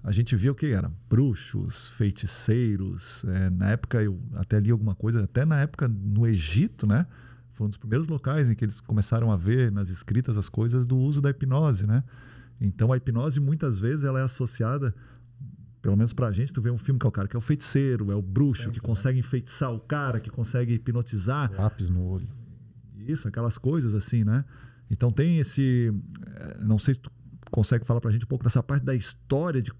A gente via o que era? Bruxos, feiticeiros. Na época, eu até li alguma coisa, até na época no Egito, né? Foi um dos primeiros locais em que eles começaram a ver nas escritas as coisas do uso da hipnose, né? Então, a hipnose, muitas vezes, ela é associada, pelo menos pra gente, tu vê um filme que é o cara que é o feiticeiro, é o bruxo, sempre, que consegue enfeitiçar o cara, que consegue hipnotizar. Lápis no olho. Isso, aquelas coisas assim, né? Então, tem esse... Não sei se tu consegue falar pra gente um pouco dessa parte da história, de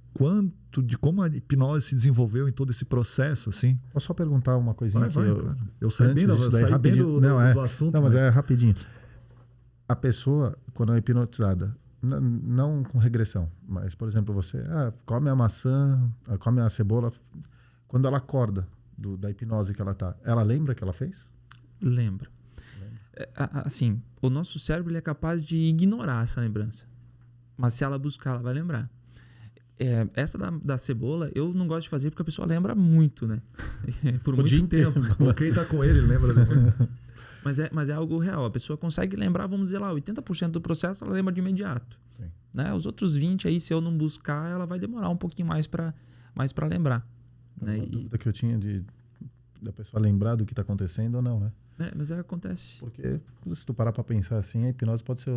como a hipnose se desenvolveu em todo esse processo, assim. Posso só perguntar uma coisinha aqui? Eu saí bem do assunto. Não, mas é rapidinho. A pessoa, quando é hipnotizada, não com regressão, mas, por exemplo, você come a maçã, come a cebola, quando ela acorda da hipnose que ela tá, ela lembra que ela fez? Lembra. Assim, o nosso cérebro ele é capaz de ignorar essa lembrança. Mas se ela buscar, ela vai lembrar. Essa da cebola, eu não gosto de fazer porque a pessoa lembra muito, né? Por muito tempo. Quem tá com ele lembra. Mas é algo real. A pessoa consegue lembrar, vamos dizer lá, 80% do processo ela lembra de imediato. Né? Os outros 20% aí, se eu não buscar, ela vai demorar um pouquinho mais para lembrar. Né? Uma dúvida que eu tinha da pessoa lembrar do que está acontecendo ou não, né? Mas acontece. Porque se tu parar para pensar assim, a hipnose pode ser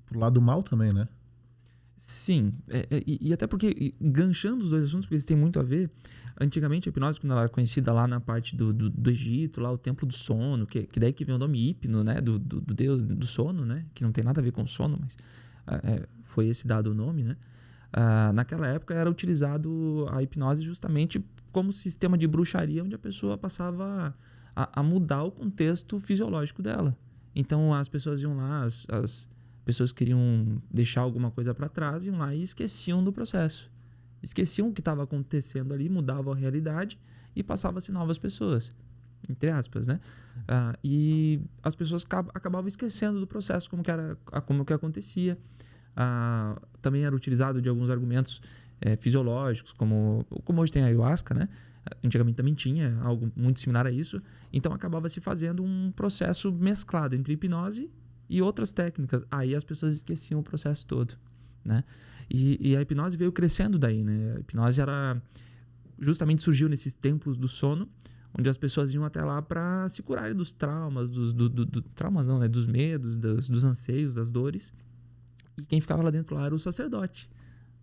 pro lado mal também, né? Sim, e até porque, ganchando os dois assuntos, porque eles têm muito a ver, antigamente a hipnose, quando ela era conhecida lá na parte do Egito, lá o templo do sono, que daí que vem o nome hipno, né, do deus do sono, né, que não tem nada a ver com sono, mas foi esse dado o nome, né, naquela época era utilizado a hipnose justamente como sistema de bruxaria, onde a pessoa passava a mudar o contexto fisiológico dela. Então as pessoas iam lá, as pessoas queriam deixar alguma coisa para trás, iam lá e esqueciam do processo. Esqueciam o que estava acontecendo ali, mudavam a realidade e passavam-se novas pessoas, entre aspas, né? E as pessoas acabavam esquecendo do processo, como que acontecia. Também era utilizado de alguns argumentos fisiológicos, como hoje tem a ayahuasca, né? Antigamente também tinha algo muito similar a isso. Então acabava se fazendo um processo mesclado entre hipnose e outras técnicas. Aí as pessoas esqueciam o processo todo, né? E a hipnose veio crescendo daí, né? A hipnose justamente surgiu nesses tempos do sono, onde as pessoas iam até lá para se curarem dos traumas, traumas não, né? Dos medos, dos anseios, das dores. E quem ficava lá dentro lá era o sacerdote,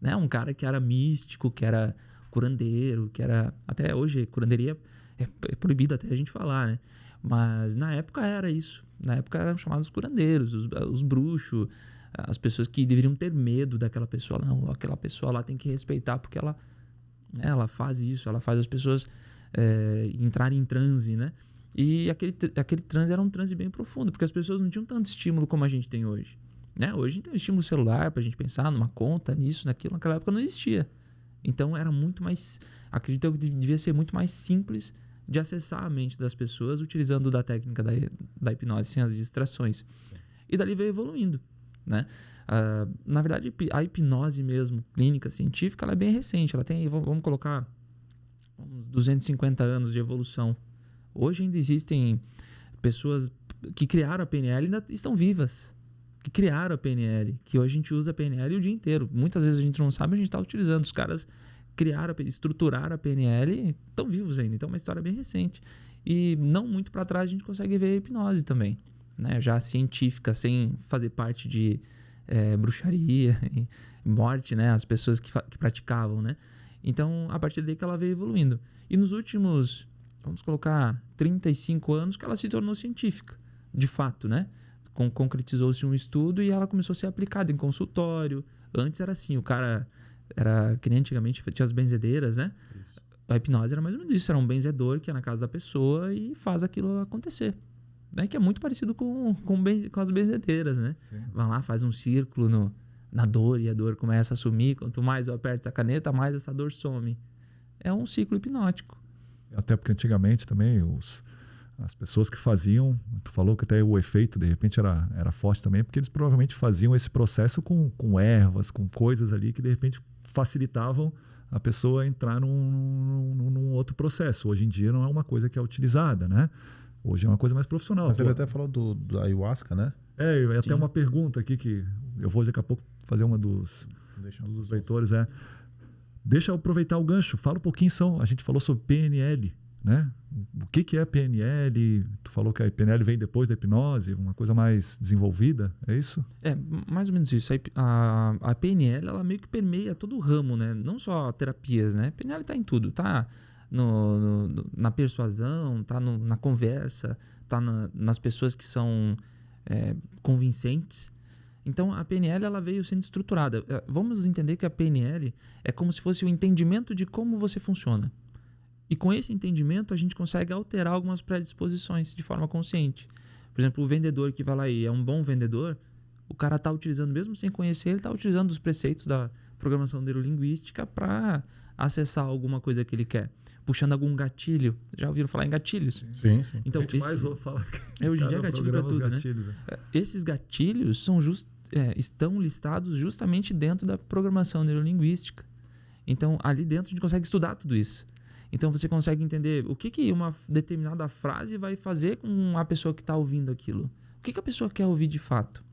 né? Um cara que era místico, que era curandeiro, que era... Até hoje, curanderia é proibido até a gente falar, né? Mas na época era isso. Na época eram chamados curandeiros, os bruxos, as pessoas que deveriam ter medo daquela pessoa. Não, aquela pessoa lá tem que respeitar porque ela faz isso, ela faz as pessoas entrarem em transe, né? E aquele transe era um transe bem profundo, porque as pessoas não tinham tanto estímulo como a gente tem hoje. Né? Hoje a gente tem um estímulo celular pra gente pensar numa conta, nisso, naquilo. Naquela época não existia. Então era muito mais... Acredito que devia ser muito mais simples de acessar a mente das pessoas utilizando da técnica da hipnose, sem as distrações. Sim. E dali veio evoluindo, né? Na verdade, a hipnose mesmo, clínica, científica, ela é bem recente. Ela tem, vamos colocar, uns 250 anos de evolução. Hoje ainda existem pessoas que criaram a PNL e ainda estão vivas. Que criaram a PNL, que hoje a gente usa a PNL o dia inteiro. Muitas vezes a gente não sabe, a gente está utilizando. Os caras estruturaram a PNL e estão vivos ainda. Então é uma história bem recente. E não muito para trás a gente consegue ver a hipnose também, né? Já científica, sem fazer parte de bruxaria e morte, né? As pessoas que praticavam, né? Então, a partir daí que ela veio evoluindo. E nos últimos, vamos colocar, 35 anos que ela se tornou científica, de fato, né? Concretizou-se um estudo e ela começou a ser aplicada em consultório. Antes era assim, o cara... Era que nem antigamente tinha as benzedeiras, né? Isso. A hipnose era mais ou menos isso. Era um benzedor que ia na casa da pessoa e faz aquilo acontecer, né? Que é muito parecido com as benzedeiras, né? Sim. Vai lá, faz um círculo na dor e a dor começa a sumir. Quanto mais eu aperto essa caneta, mais essa dor some. É um ciclo hipnótico. Até porque antigamente também as pessoas que faziam, tu falou que até o efeito de repente era forte também, porque eles provavelmente faziam esse processo com ervas, com coisas ali que de repente facilitavam a pessoa entrar num outro processo. Hoje em dia não é uma coisa que é utilizada, né? Hoje é uma coisa mais profissional. Mas ele até falou do ayahuasca, né? Até uma pergunta aqui que eu vou daqui a pouco fazer uma dos leitores. Deixa eu aproveitar o gancho. Fala um pouquinho, a gente falou sobre PNL, né? O que é PNL? Tu falou que a PNL vem depois da hipnose, uma coisa mais desenvolvida, é isso? É, mais ou menos isso. A PNL, ela meio que permeia todo o ramo, né? Não só terapias, né? A PNL tá em tudo, tá na persuasão, tá na conversa, tá nas pessoas que são convincentes. Então, a PNL ela veio sendo estruturada. Vamos entender que a PNL é como se fosse o entendimento de como você funciona. E com esse entendimento, a gente consegue alterar algumas predisposições de forma consciente. Por exemplo, o vendedor que vai lá e é um bom vendedor, o cara está utilizando, mesmo sem conhecer, ele está utilizando os preceitos da programação neurolinguística para acessar alguma coisa que ele quer. Puxando algum gatilho. Já ouviram falar em gatilhos? Sim. Então, mais ouve falar que hoje em dia é gatilho para tudo, gatilhos, né? Esses gatilhos estão listados justamente dentro da programação neurolinguística. Então, ali dentro a gente consegue estudar tudo isso. Então, você consegue entender o que uma determinada frase vai fazer com a pessoa que está ouvindo aquilo. O que a pessoa quer ouvir de fato.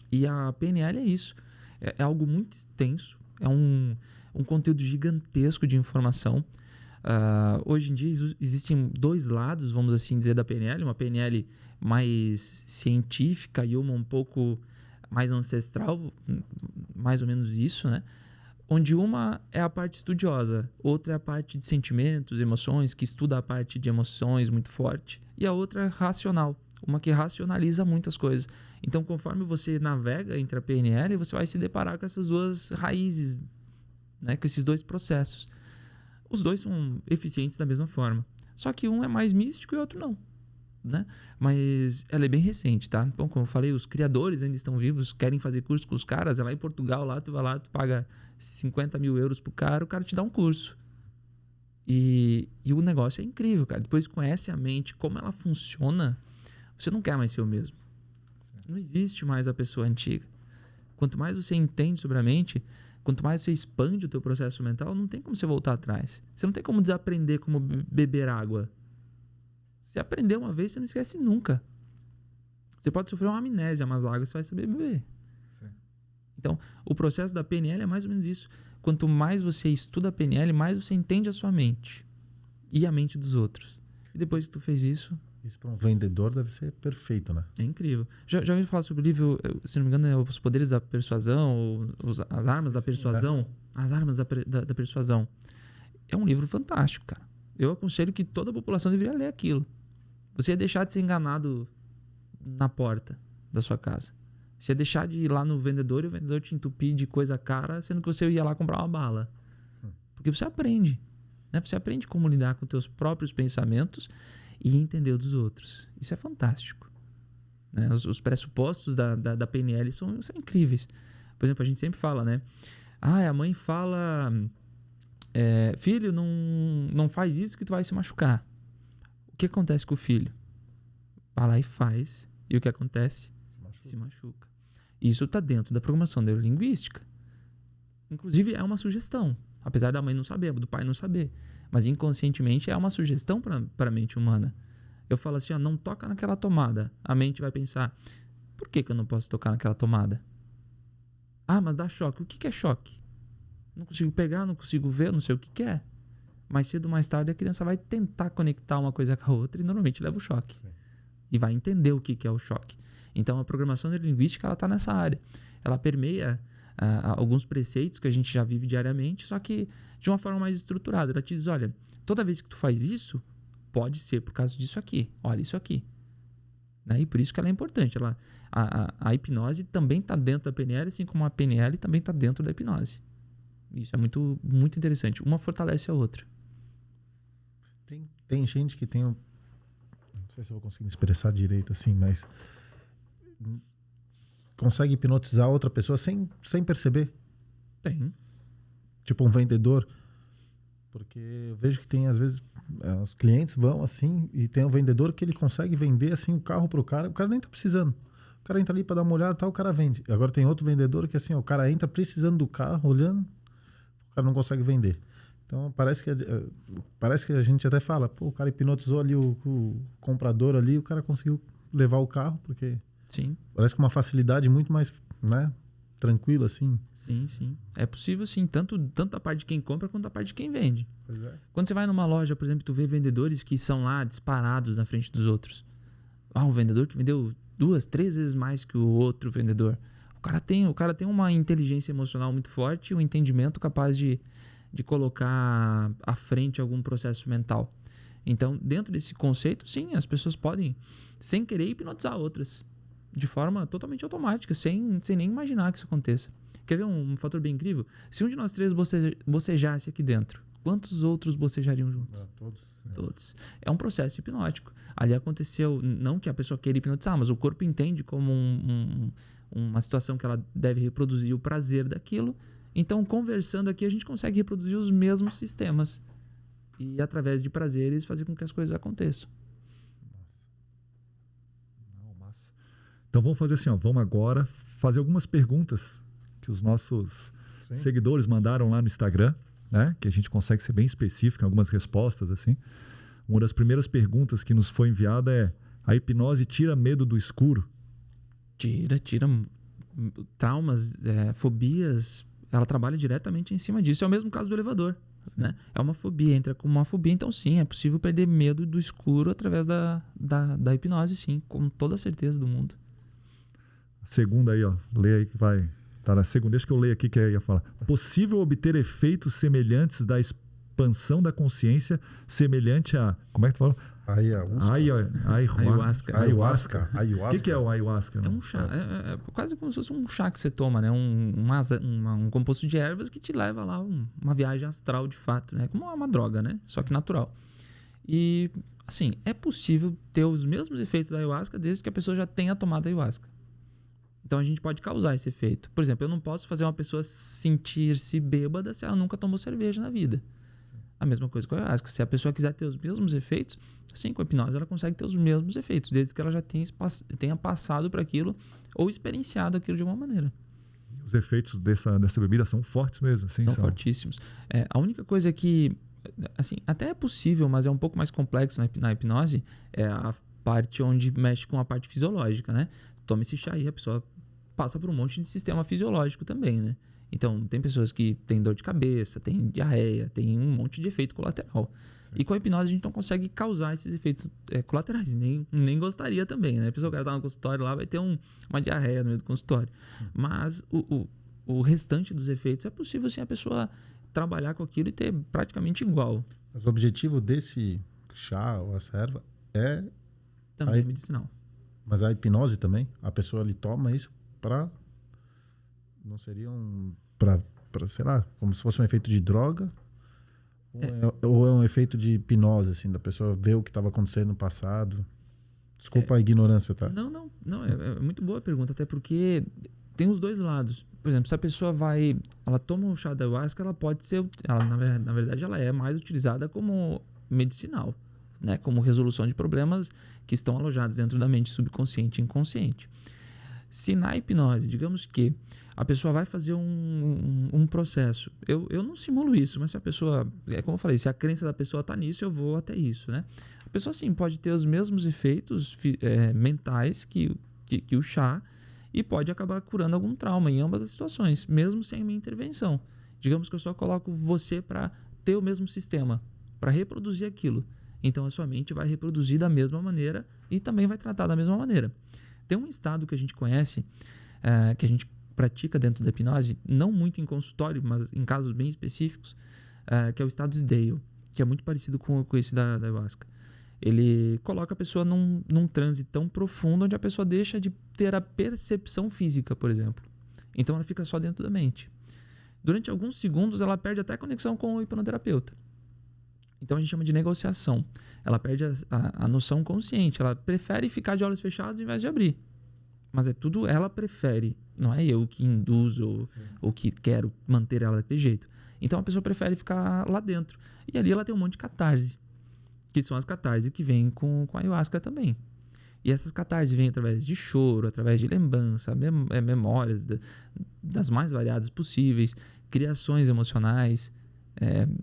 E a PNL é isso. É algo muito extenso. É um conteúdo gigantesco de informação. Hoje em dia existem dois lados, vamos assim dizer, da PNL. Uma PNL mais científica e uma um pouco mais ancestral, mais ou menos isso, né? Onde uma é a parte estudiosa, outra é a parte de sentimentos, emoções, que estuda a parte de emoções muito forte, e a outra é racional, uma que racionaliza muitas coisas. Então, conforme você navega entre a PNL, você vai se deparar com essas duas raízes, né? Com esses dois processos. Os dois são eficientes da mesma forma, só que um é mais místico e o outro não, né? Mas ela é bem recente, tá? Bom, como eu falei, os criadores ainda estão vivos, querem fazer curso com os caras. É lá em Portugal, tu vai lá, tu paga 50 mil euros pro cara, o cara te dá um curso. E o negócio é incrível, cara. Depois conhece a mente, como ela funciona, você não quer mais ser o mesmo. Não existe mais a pessoa antiga. Quanto mais você entende sobre a mente, quanto mais você expande o teu processo mental, não tem como você voltar atrás. Você não tem como desaprender como beber água. Se aprender uma vez, você não esquece nunca. Você pode sofrer uma amnésia, mas água você vai saber beber. Sim. Então, o processo da PNL é mais ou menos isso. Quanto mais você estuda a PNL, mais você entende a sua mente e a mente dos outros. E depois que tu fez isso... Isso para um vendedor deve ser perfeito, né? É incrível. Já ouviu falar sobre o livro, se não me engano, é Os Poderes da Persuasão, ou As Armas da Persuasão? As Armas da Persuasão. É um livro fantástico, cara. Eu aconselho que toda a população deveria ler aquilo. Você ia deixar de ser enganado na porta da sua casa. Você ia deixar de ir lá no vendedor e o vendedor te entupir de coisa cara, sendo que você ia lá comprar uma bala. Porque você aprende, né? Você aprende como lidar com os teus próprios pensamentos e entender os dos outros. Isso é fantástico, né? Os pressupostos da PNL são incríveis. Por exemplo, a gente sempre fala, né? A mãe fala... filho, não faz isso que tu vai se machucar. O que acontece com o filho? Vai lá e faz. E o que acontece? Se machuca. Isso está dentro da programação neurolinguística. Inclusive, é uma sugestão. Apesar da mãe não saber, do pai não saber. Mas inconscientemente é uma sugestão para a mente humana. Eu falo assim, não toca naquela tomada. A mente vai pensar, por que eu não posso tocar naquela tomada? Mas dá choque. O que é choque? Não consigo pegar, não consigo ver, não sei o que é. Mais cedo ou mais tarde a criança vai tentar conectar uma coisa com a outra e normalmente leva o choque. Sim. E vai entender o que é o choque. Então a programação neurolinguística ela está nessa área. Ela permeia alguns preceitos que a gente já vive diariamente, só que de uma forma mais estruturada. Ela te diz, olha, toda vez que tu faz isso, pode ser por causa disso aqui. Olha isso aqui. Né? E por isso que ela é importante. A hipnose também está dentro da PNL, assim como a PNL também está dentro da hipnose. Isso é muito, muito interessante. Uma fortalece a outra. Tem gente que tem sei se eu vou conseguir me expressar direito assim, mas consegue hipnotizar outra pessoa sem perceber. Tem. Tipo um vendedor. Porque eu vejo que tem, às vezes, os clientes vão assim e tem um vendedor que ele consegue vender assim o carro pro cara. O cara nem tá precisando. O cara entra ali para dar uma olhada e tal, o cara vende. Agora tem outro vendedor que assim, ó, o cara entra precisando do carro, olhando, o cara não consegue vender. Então parece que a gente até fala, pô, o cara hipnotizou ali o comprador ali, o cara conseguiu levar o carro, porque Sim. parece com uma facilidade muito mais, né, tranquila assim. Sim, sim. É possível, sim. Tanto da parte de quem compra quanto da parte de quem vende. Pois é. Quando você vai numa loja, por exemplo, tu vê vendedores que são lá disparados na frente dos outros. Ah, um vendedor que vendeu 2, 3 vezes mais que o outro vendedor. O cara tem uma inteligência emocional muito forte, um entendimento capaz de colocar à frente algum processo mental. Então, dentro desse conceito, sim, as pessoas podem, sem querer, hipnotizar outras. De forma totalmente automática, sem nem imaginar que isso aconteça. Quer ver um fator bem incrível? Se um de nós três bocejasse aqui dentro, quantos outros bocejariam juntos? Todos. Todos. É um processo hipnótico. Ali aconteceu, não que a pessoa queira hipnotizar, mas o corpo entende como uma situação que ela deve reproduzir o prazer daquilo. Então, conversando aqui, a gente consegue reproduzir os mesmos sistemas. E, através de prazeres, fazer com que as coisas aconteçam. Massa. Então, vamos fazer assim, ó, vamos agora fazer algumas perguntas que os nossos seguidores mandaram lá no Instagram, né? Que a gente consegue ser bem específico em algumas respostas, assim. Uma das primeiras perguntas que nos foi enviada é: a hipnose tira medo do escuro? Tira traumas, fobias. Ela trabalha diretamente em cima disso. É o mesmo caso do elevador, né? É uma fobia, entra como uma fobia. Então, sim, é possível perder medo do escuro através da hipnose, sim, com toda a certeza do mundo. A segunda aí, ó. Lê aí que vai... Tá na segunda, deixa que eu leio aqui que eu ia falar. Possível obter efeitos semelhantes da expansão da consciência, semelhante a... Como é que tu falou? Ayahuasca. O que é o ayahuasca? É um chá. É quase como se fosse um chá que você toma, né? Um composto de ervas que te leva lá uma viagem astral de fato, né? Como uma droga, né? Só que natural. E, assim, é possível ter os mesmos efeitos da ayahuasca desde que a pessoa já tenha tomado ayahuasca. Então a gente pode causar esse efeito. Por exemplo, eu não posso fazer uma pessoa sentir-se bêbada se ela nunca tomou cerveja na vida. A mesma coisa com a ayahuasca. Se a pessoa quiser ter os mesmos efeitos, assim, com a hipnose ela consegue ter os mesmos efeitos, desde que ela já tenha passado por aquilo ou experienciado aquilo de alguma maneira. Os efeitos dessa bebida são fortes mesmo. Assim, são fortíssimos. A única coisa que, assim, até é possível, mas é um pouco mais complexo na hipnose, é a parte onde mexe com a parte fisiológica, né? Toma esse chá e a pessoa passa por um monte de sistema fisiológico também, né? Então, tem pessoas que têm dor de cabeça, tem diarreia, tem um monte de efeito colateral. Sim. E com a hipnose a gente não consegue causar esses efeitos colaterais. Nem gostaria também, né? A pessoa que está no consultório lá vai ter uma diarreia no meio do consultório. Mas o restante dos efeitos é possível, sim, a pessoa trabalhar com aquilo e ter praticamente igual. Mas o objetivo desse chá ou essa erva é... Também medicinal. Mas a hipnose também? A pessoa ali toma isso para... Não seria para, sei lá, como se fosse um efeito de droga? Ou é um efeito de hipnose, assim, da pessoa ver o que estava acontecendo no passado? Desculpa a ignorância, tá? Não. É muito boa a pergunta, até porque tem os dois lados. Por exemplo, se a pessoa ela toma um chá da ayahuasca, ela pode ser... na verdade, ela é mais utilizada como medicinal, né? Como resolução de problemas que estão alojados dentro da mente subconsciente e inconsciente. Se na hipnose, digamos que a pessoa vai fazer um processo, eu não simulo isso, mas se a pessoa, como eu falei, se a crença da pessoa está nisso, eu vou até isso, né? A pessoa sim pode ter os mesmos efeitos mentais que o chá e pode acabar curando algum trauma em ambas as situações, mesmo sem minha intervenção. Digamos que eu só coloco você para ter o mesmo sistema, para reproduzir aquilo. Então a sua mente vai reproduzir da mesma maneira e também vai tratar da mesma maneira. Tem um estado que a gente conhece, que a gente pratica dentro da hipnose, não muito em consultório, mas em casos bem específicos, que é o estado de Dale, que é muito parecido com esse da ayahuasca. Ele coloca a pessoa num transe tão profundo onde a pessoa deixa de ter a percepção física, por exemplo. Então ela fica só dentro da mente. Durante alguns segundos ela perde até a conexão com o hipnoterapeuta. Então a gente chama de negociação. Ela perde a noção consciente. Ela prefere ficar de olhos fechados ao invés de abrir. Mas é tudo ela prefere. Não é eu que induzo ou que quero manter ela daquele jeito. Então a pessoa prefere ficar lá dentro. E ali ela tem um monte de catarse. Que são as catarses que vêm com a ayahuasca também. E essas catarses vêm através de choro, através de lembrança, memórias das mais variadas possíveis, criações emocionais,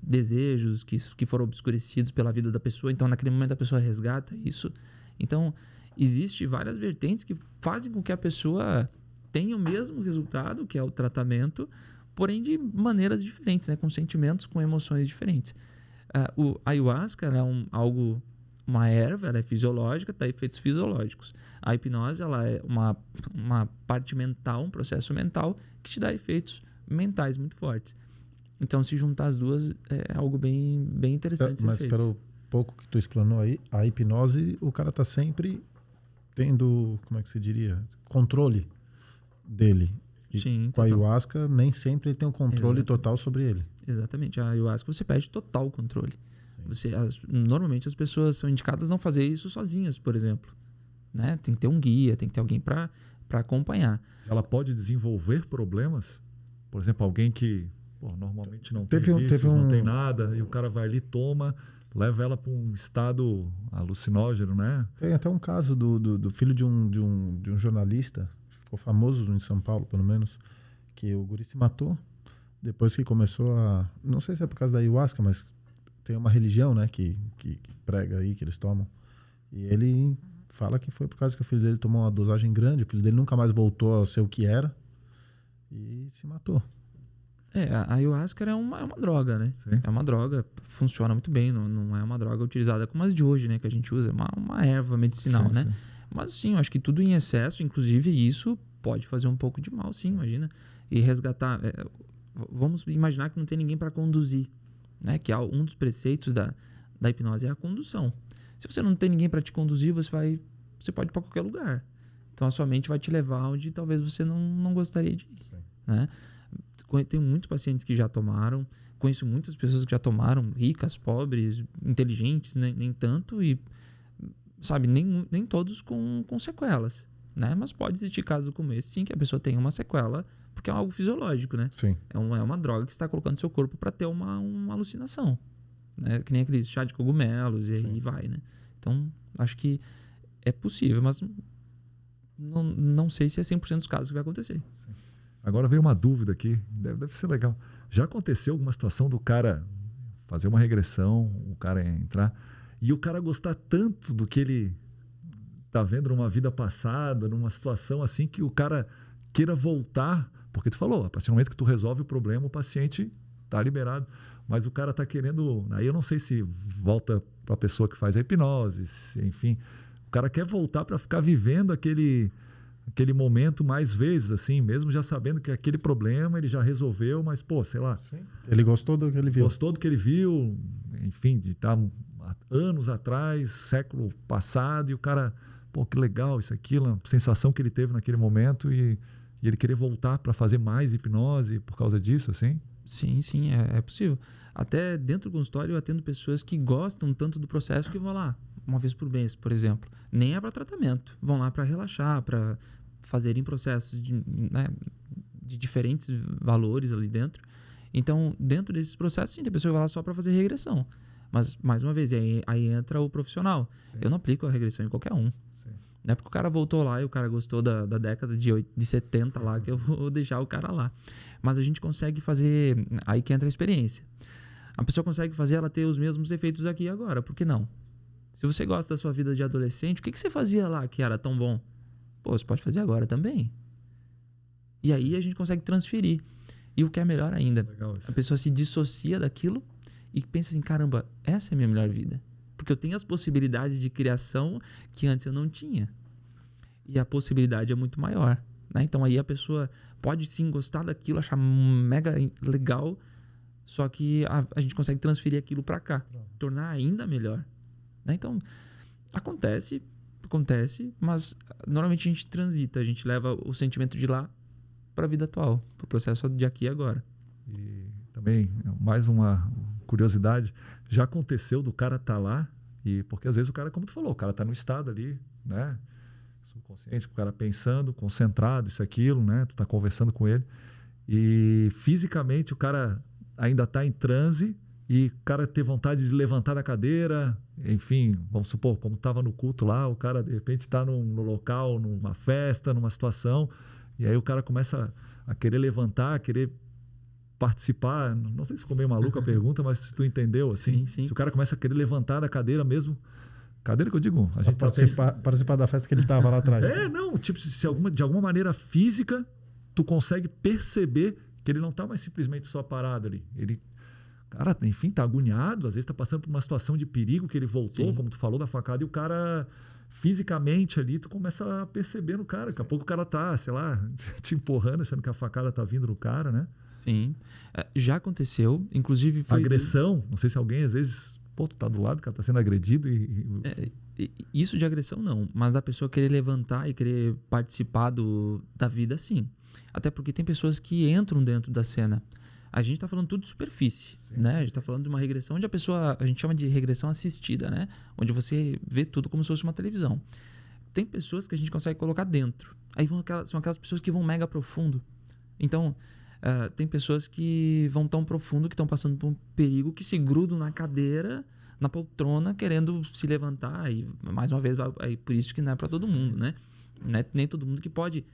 desejos que foram obscurecidos pela vida da pessoa. Então, naquele momento, a pessoa resgata isso. Então, existem várias vertentes que fazem com que a pessoa tenha o mesmo resultado, que é o tratamento, porém de maneiras diferentes, né? Com sentimentos, com emoções diferentes. A ayahuasca ela é uma erva, ela é fisiológica, dá efeitos fisiológicos. A hipnose ela é uma parte mental, um processo mental que te dá efeitos mentais muito fortes. Então, se juntar as duas é algo bem interessante. Mas pelo pouco que tu explanou aí, a hipnose, o cara tá sempre tendo, como é que se diria, controle dele. E sim, com a ayahuasca, nem sempre ele tem um controle total sobre ele. Exatamente. A ayahuasca você perde total controle. Normalmente as pessoas são indicadas a não fazer isso sozinhas, por exemplo. Né? Tem que ter um guia, tem que ter alguém para acompanhar. Ela pode desenvolver problemas? Por exemplo, alguém que normalmente não tem vícios, não tem nada, e o cara vai ali, toma, leva ela para um estado alucinógeno, né? Tem até um caso do filho de um jornalista, ficou famoso em São Paulo, pelo menos, que o guri se matou depois que começou a... Não sei se é por causa da ayahuasca, mas tem uma religião, né, que prega aí, que eles tomam. E ele fala que foi por causa que o filho dele tomou uma dosagem grande, o filho dele nunca mais voltou a ser o que era e se matou. A ayahuasca é uma droga, né? Sim. É uma droga, funciona muito bem, não é uma droga utilizada como as de hoje, né? Que a gente usa, é uma erva medicinal, sim, né? Sim. Mas sim, eu acho que tudo em excesso, inclusive isso, pode fazer um pouco de mal, sim, imagina. E resgatar... vamos imaginar que não tem ninguém para conduzir, né? Que um dos preceitos da hipnose é a condução. Se você não tem ninguém para te conduzir, você pode ir para qualquer lugar. Então a sua mente vai te levar onde talvez você não gostaria de ir, né? Tenho muitos pacientes que já tomaram, conheço muitas pessoas que já tomaram, ricas, pobres, inteligentes, nem tanto, e sabe, nem todos com sequelas, né? Mas pode existir casos como esse, sim, que a pessoa tem uma sequela, porque é algo fisiológico, né? Sim. É uma droga que você está colocando no seu corpo para ter uma alucinação, né? Que nem aquele chá de cogumelos e aí vai, né? Então, acho que é possível, mas não sei se é 100% dos casos que vai acontecer. Sim. Agora veio uma dúvida aqui, deve ser legal. Já aconteceu alguma situação do cara fazer uma regressão, o cara entrar, e o cara gostar tanto do que ele tá vendo numa vida passada, numa situação assim, que o cara queira voltar, porque tu falou, a partir do momento que tu resolve o problema, o paciente tá liberado, mas o cara tá querendo, aí eu não sei se volta para a pessoa que faz a hipnose, enfim, o cara quer voltar para ficar vivendo aquele momento mais vezes, assim, mesmo já sabendo que aquele problema ele já resolveu, mas, sei lá. Sim. Ele gostou do que ele viu. Gostou do que ele viu, enfim, de estar anos atrás, século passado, e o cara, que legal isso, aquilo, a sensação que ele teve naquele momento e ele querer voltar para fazer mais hipnose por causa disso, assim? Sim, é possível. Até dentro do consultório eu atendo pessoas que gostam tanto do processo que vão lá uma vez por mês, por exemplo. Nem é para tratamento. Vão lá para relaxar, para fazerem processos de diferentes valores ali dentro. Então, dentro desses processos, sim, tem pessoa que vai lá só para fazer regressão. Mas, mais uma vez, aí entra o profissional. Sim. Eu não aplico a regressão em qualquer um. Sim. Não é porque o cara voltou lá e o cara gostou da década de 70 lá que eu vou deixar o cara lá. Mas a gente consegue fazer... Aí que entra a experiência. A pessoa consegue fazer ela ter os mesmos efeitos aqui e agora. Por que não? Se você gosta da sua vida de adolescente, o que você fazia lá que era tão bom? Você pode fazer agora também. E aí a gente consegue transferir. E o que é melhor ainda, a pessoa se dissocia daquilo e pensa assim, caramba, essa é a minha melhor vida. Porque eu tenho as possibilidades de criação que antes eu não tinha. E a possibilidade é muito maior, né? Então aí a pessoa pode sim gostar daquilo, achar mega legal, só que a gente consegue transferir aquilo para cá, tornar ainda melhor, né? Então acontece, mas normalmente a gente transita, a gente leva o sentimento de lá para a vida atual, para o processo de aqui e agora. E também mais curiosidade, já aconteceu do cara estar lá, porque às vezes o cara, como tu falou, o cara está no estado ali, né? Subconsciente, o cara pensando, concentrado, isso, aquilo, né? Tu tá conversando com ele e fisicamente o cara ainda está em transe e o cara ter vontade de levantar da cadeira, enfim, vamos supor, como estava no culto lá, o cara de repente está no local, numa festa, numa situação, e aí o cara começa a querer levantar, a querer participar, não sei se ficou meio maluco a pergunta, mas se tu entendeu, assim, Sim. se o cara começa a querer levantar da cadeira mesmo, cadeira que eu digo, a gente participar da festa que ele estava lá atrás. Não, tipo, se de alguma maneira física, tu consegue perceber que ele não está mais simplesmente só parado ali, ele, cara, enfim, tá agoniado, às vezes tá passando por uma situação de perigo que ele voltou, Sim. como tu falou da facada, e o cara fisicamente ali, tu começa a perceber no cara, daqui a pouco o cara tá, sei lá, te empurrando, achando que a facada tá vindo no cara, né? Sim. Já aconteceu, inclusive foi... Agressão, não sei se alguém às vezes, pô, tu tá do lado, o cara tá sendo agredido Isso de agressão não, mas da pessoa querer levantar e querer participar da vida, sim. Até porque tem pessoas que entram dentro da cena. A gente está falando tudo de superfície, né? A gente está falando de uma regressão onde a gente chama de regressão assistida, né? Onde você vê tudo como se fosse uma televisão. Tem pessoas que a gente consegue colocar dentro. Aí são aquelas pessoas que vão mega profundo. Então, tem pessoas que vão tão profundo, que estão passando por um perigo, que se grudam na cadeira, na poltrona, querendo se levantar. E, mais uma vez, por isso que não é para todo mundo, né? Não é nem todo mundo que pode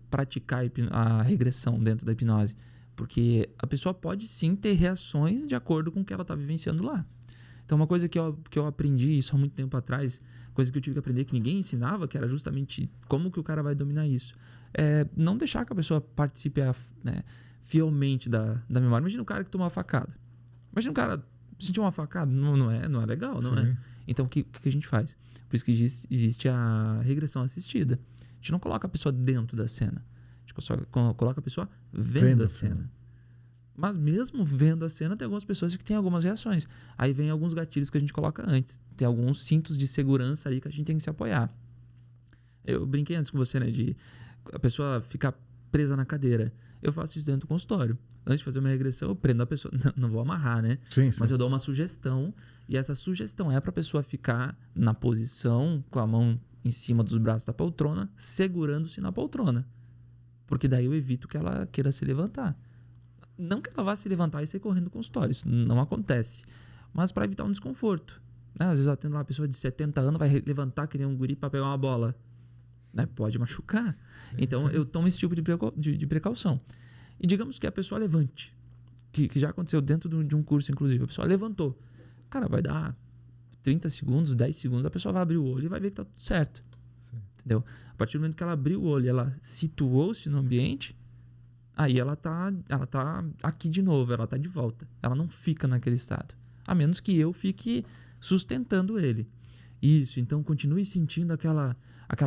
praticar a regressão dentro da hipnose. Porque a pessoa pode sim ter reações de acordo com o que ela está vivenciando lá. Então, uma coisa que eu aprendi isso há muito tempo atrás, coisa que eu tive que aprender que ninguém ensinava, que era justamente como que o cara vai dominar isso. É não deixar que a pessoa participe fielmente da memória. Imagina o cara que toma uma facada. Imagina o cara sentir uma facada. Não é legal, não é? Então, o que a gente faz? Por isso que existe a regressão assistida. A gente não coloca a pessoa dentro da cena. A gente só coloca a pessoa vendo a cena. Mas mesmo vendo a cena, tem algumas pessoas que têm algumas reações. Aí vem alguns gatilhos que a gente coloca antes. Tem alguns cintos de segurança aí que a gente tem que se apoiar. Eu brinquei antes com você, né? De a pessoa ficar presa na cadeira. Eu faço isso dentro do consultório. Antes de fazer uma regressão, eu prendo a pessoa. Não vou amarrar, né? Sim. Mas eu dou uma sugestão. E essa sugestão é para a pessoa ficar na posição, com a mão em cima dos braços da poltrona, segurando-se na poltrona. Porque daí eu evito que ela queira se levantar. Não que ela vá se levantar e sair correndo do consultório. Isso não acontece. Mas para evitar um desconforto. Né? Às vezes eu atendo uma pessoa de 70 anos, vai levantar que nem um guri para pegar uma bola. Né? Pode machucar. Então eu tomo esse tipo de precaução. E digamos que a pessoa levante. Que já aconteceu dentro de um curso, inclusive. A pessoa levantou. Cara, vai dar 30 segundos, 10 segundos, a pessoa vai abrir o olho e vai ver que tá tudo certo. Entendeu? A partir do momento que ela abriu o olho e ela situou-se no ambiente, aí ela tá aqui de novo, ela tá de volta. Ela não fica naquele estado. A menos que eu fique sustentando ele. Isso, então continue sentindo aquela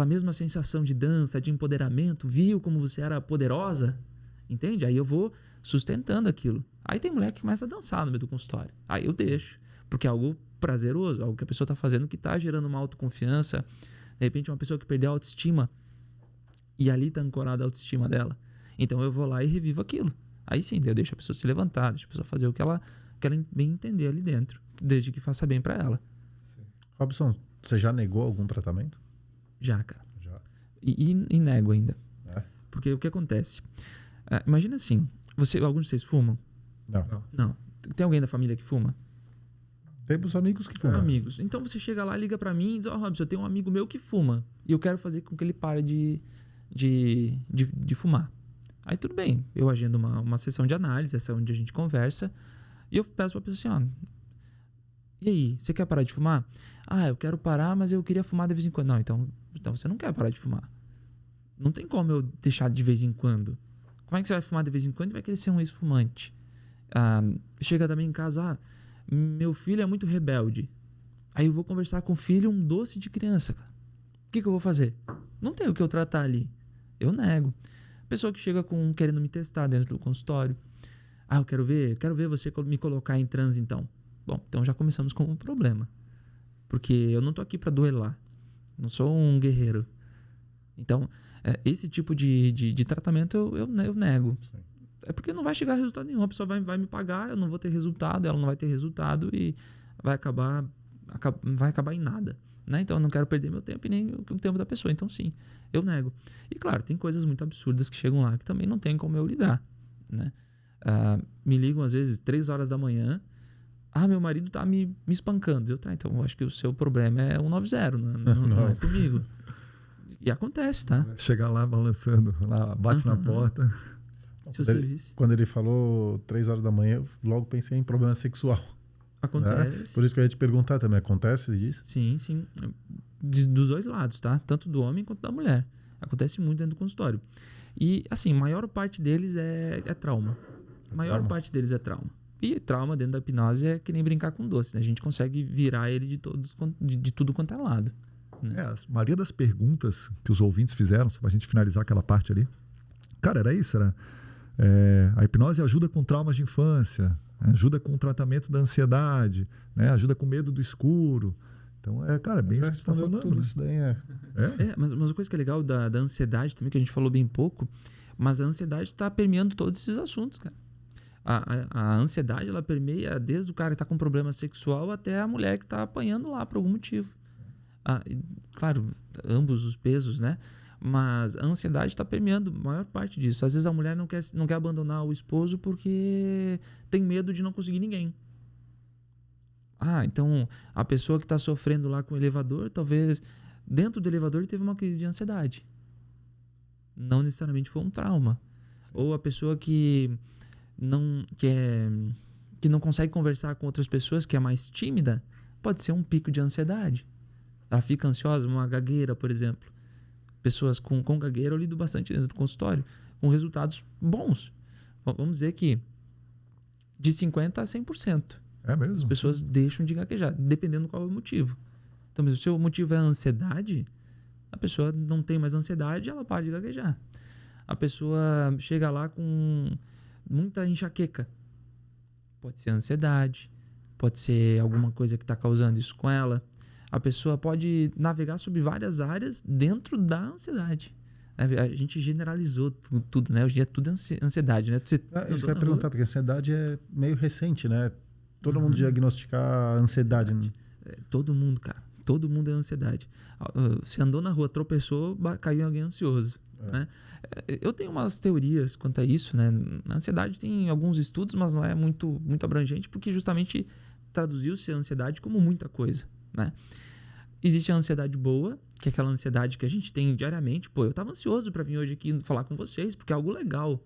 mesma sensação de dança, de empoderamento. Viu como você era poderosa? Entende? Aí eu vou sustentando aquilo. Aí tem mulher que começa a dançar no meio do consultório. Aí eu deixo, porque é algo prazeroso, algo que a pessoa está fazendo que está gerando uma autoconfiança. De repente, uma pessoa que perdeu a autoestima e ali está ancorada a autoestima dela. Então, eu vou lá e revivo aquilo. Aí sim, eu deixo a pessoa se levantar, deixo a pessoa fazer o que ela bem entender ali dentro, desde que faça bem para ela. Sim. Robson, você já negou algum tratamento? Já, cara. Já. E nego ainda. É? Porque o que acontece? Imagina assim, alguns de vocês fumam? Não. Tem alguém da família que fuma? Temos amigos que fumam. Amigos. Então você chega lá, liga pra mim e diz: Robson, eu tenho um amigo meu que fuma e eu quero fazer com que ele pare de fumar. Aí tudo bem, eu agendo uma sessão de análise, essa é onde a gente conversa, e eu peço pra pessoa assim: e aí, você quer parar de fumar? Eu quero parar, mas eu queria fumar de vez em quando. Não, então você não quer parar de fumar. Não tem como eu deixar de vez em quando. Como é que você vai fumar de vez em quando e vai querer ser um ex-fumante? Chega também em casa: meu filho é muito rebelde. Aí eu vou conversar com o filho, um doce de criança, cara. O que eu vou fazer? Não tem o que eu tratar ali. Eu nego. Pessoa que chega querendo me testar dentro do consultório. Eu quero ver você me colocar em transe então. Bom, então já começamos com um problema. Porque eu não tô aqui para duelar. Não sou um guerreiro. Então, esse tipo de tratamento eu nego. Sim. É porque não vai chegar a resultado nenhum. A pessoa vai me pagar, eu não vou ter resultado, ela não vai ter resultado e vai acabar em nada. Né? Então eu não quero perder meu tempo e nem o tempo da pessoa. Então sim, eu nego. E claro, tem coisas muito absurdas que chegam lá que também não tem como eu lidar. Né? Me ligam às vezes 3 horas da manhã. Meu marido tá me espancando. Então eu acho que o seu problema é 190, não é comigo. E acontece, tá? Chegar lá balançando, lá bate na porta. Quando ele falou 3 horas da manhã, eu logo pensei em problema sexual. Acontece. Né? Por isso que eu ia te perguntar também, acontece isso? Sim. Dos dois lados, tá? Tanto do homem quanto da mulher. Acontece muito dentro do consultório. E, assim, a maior parte deles é trauma. A maior parte deles é trauma. E trauma dentro da hipnose é que nem brincar com doce, né? A gente consegue virar ele de tudo quanto é lado. Né? A maioria das perguntas que os ouvintes fizeram, só pra gente finalizar aquela parte ali, cara, era isso, a hipnose ajuda com traumas de infância, ajuda com o tratamento da ansiedade, né? Ajuda com medo do escuro. Então, cara, é bem isso que você está falando. Tudo isso daí mas uma coisa que é legal da ansiedade também, que a gente falou bem pouco, mas a ansiedade está permeando todos esses assuntos, cara. A ansiedade, ela permeia desde o cara que está com problema sexual até a mulher que está apanhando lá por algum motivo. Claro, ambos os pesos, né? Mas a ansiedade está permeando a maior parte disso. Às vezes a mulher não quer abandonar o esposo porque tem medo de não conseguir ninguém. Então a pessoa que está sofrendo lá com o elevador, talvez dentro do elevador teve uma crise de ansiedade. Não necessariamente foi um trauma. Ou a pessoa que não consegue conversar com outras pessoas, que é mais tímida, pode ser um pico de ansiedade. Ela fica ansiosa, uma gagueira, por exemplo. Pessoas com gagueira eu lido bastante dentro do consultório, com resultados bons. Vamos dizer que de 50% a 100%. É mesmo? As pessoas deixam de gaguejar, dependendo qual é o motivo. Então, se o seu motivo é a ansiedade, a pessoa não tem mais ansiedade, ela para de gaguejar. A pessoa chega lá com muita enxaqueca. Pode ser ansiedade, pode ser alguma coisa que está causando isso com ela. A pessoa pode navegar sobre várias áreas dentro da ansiedade. A gente generalizou tudo, né? Hoje em dia é tudo ansiedade, né? Isso que eu ia perguntar, porque a ansiedade é meio recente, né? Todo mundo diagnosticar ansiedade. Né? Todo mundo, cara. Todo mundo é ansiedade. Você andou na rua, tropeçou, caiu em alguém ansioso. Né? Eu tenho umas teorias quanto a isso, né? A ansiedade tem alguns estudos, mas não é muito abrangente, porque justamente traduziu-se a ansiedade como muita coisa, né? Existe a ansiedade boa, que é aquela ansiedade que a gente tem diariamente. Eu estava ansioso para vir hoje aqui falar com vocês, porque é algo legal.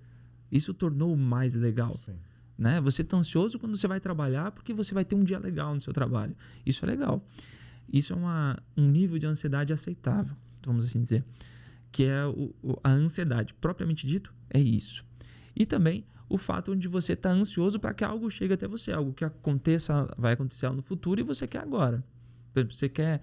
Isso tornou mais legal. Sim. Né? Você está ansioso quando você vai trabalhar, porque você vai ter um dia legal no seu trabalho. Isso é legal. Isso é um nível de ansiedade aceitável, vamos assim dizer. Que é a ansiedade, propriamente dito, é isso. E também o fato de você estar ansioso para que algo chegue até você, algo que vai acontecer no futuro e você quer agora. Por exemplo, você quer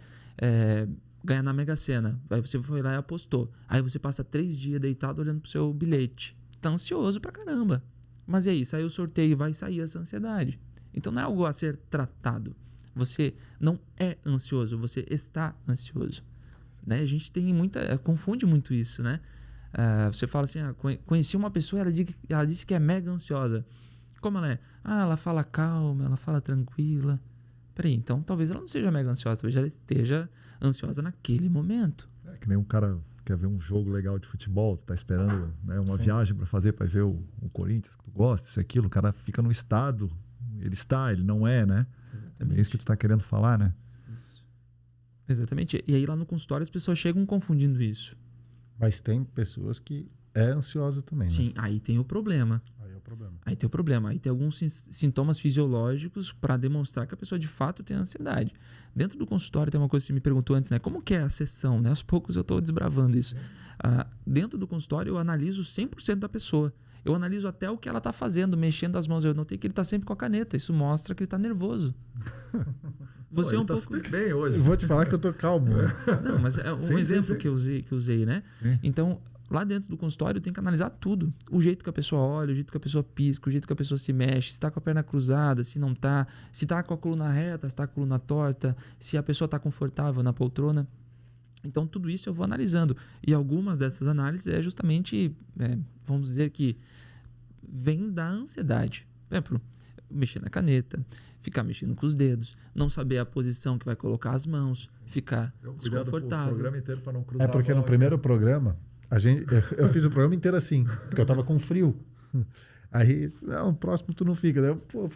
ganhar na Mega Sena, aí você foi lá e apostou. Aí você passa 3 dias deitado olhando pro seu bilhete. Está ansioso pra caramba. Mas e aí, saiu o sorteio e vai sair essa ansiedade. Então não é algo a ser tratado. Você não é ansioso, você está ansioso. Né? A gente tem confunde muito isso, né? Você fala assim, conheci uma pessoa, ela disse que é mega ansiosa. Como ela é? Ela fala calma, ela fala tranquila. Peraí, então talvez ela não seja mega ansiosa, talvez ela esteja ansiosa naquele momento. É que nem um cara quer ver um jogo legal de futebol, tu tá esperando, né, uma viagem para fazer, para ver o Corinthians, que tu gosta, isso e aquilo, o cara fica no estado, ele não é, né? É isso que tu tá querendo falar, né? Isso. Exatamente. E aí lá no consultório as pessoas chegam confundindo isso. Mas tem pessoas que é ansiosa também, né? Sim, aí tem o problema. Aí tem o problema. Aí tem alguns sintomas fisiológicos para demonstrar que a pessoa de fato tem ansiedade. Dentro do consultório tem uma coisa que você me perguntou antes, né? Como que é a sessão? Né? Aos poucos eu estou desbravando isso. Dentro do consultório eu analiso 100% da pessoa. Eu analiso até o que ela está fazendo, mexendo as mãos. Eu notei que ele está sempre com a caneta. Isso mostra que ele está nervoso. Você ele tá super bem hoje. Eu vou te falar que eu tô calmo. Não, mas é um exemplo que eu usei, né? Sim. Então, lá dentro do consultório tem que analisar tudo. O jeito que a pessoa olha, o jeito que a pessoa pisca, o jeito que a pessoa se mexe, se está com a perna cruzada, se não está, se está com a coluna reta, se está com a coluna torta, se a pessoa está confortável na poltrona. Então, tudo isso eu vou analisando. E algumas dessas análises é justamente, vamos dizer que vem da ansiedade. Por exemplo, mexer na caneta, ficar mexendo com os dedos, não saber a posição que vai colocar as mãos, ficar desconfortável. O programa inteiro para não cruzar. É porque no primeiro programa, eu fiz o programa inteiro assim, porque eu tava com frio. Aí, não, o próximo tu não fica. Daí eu, pô,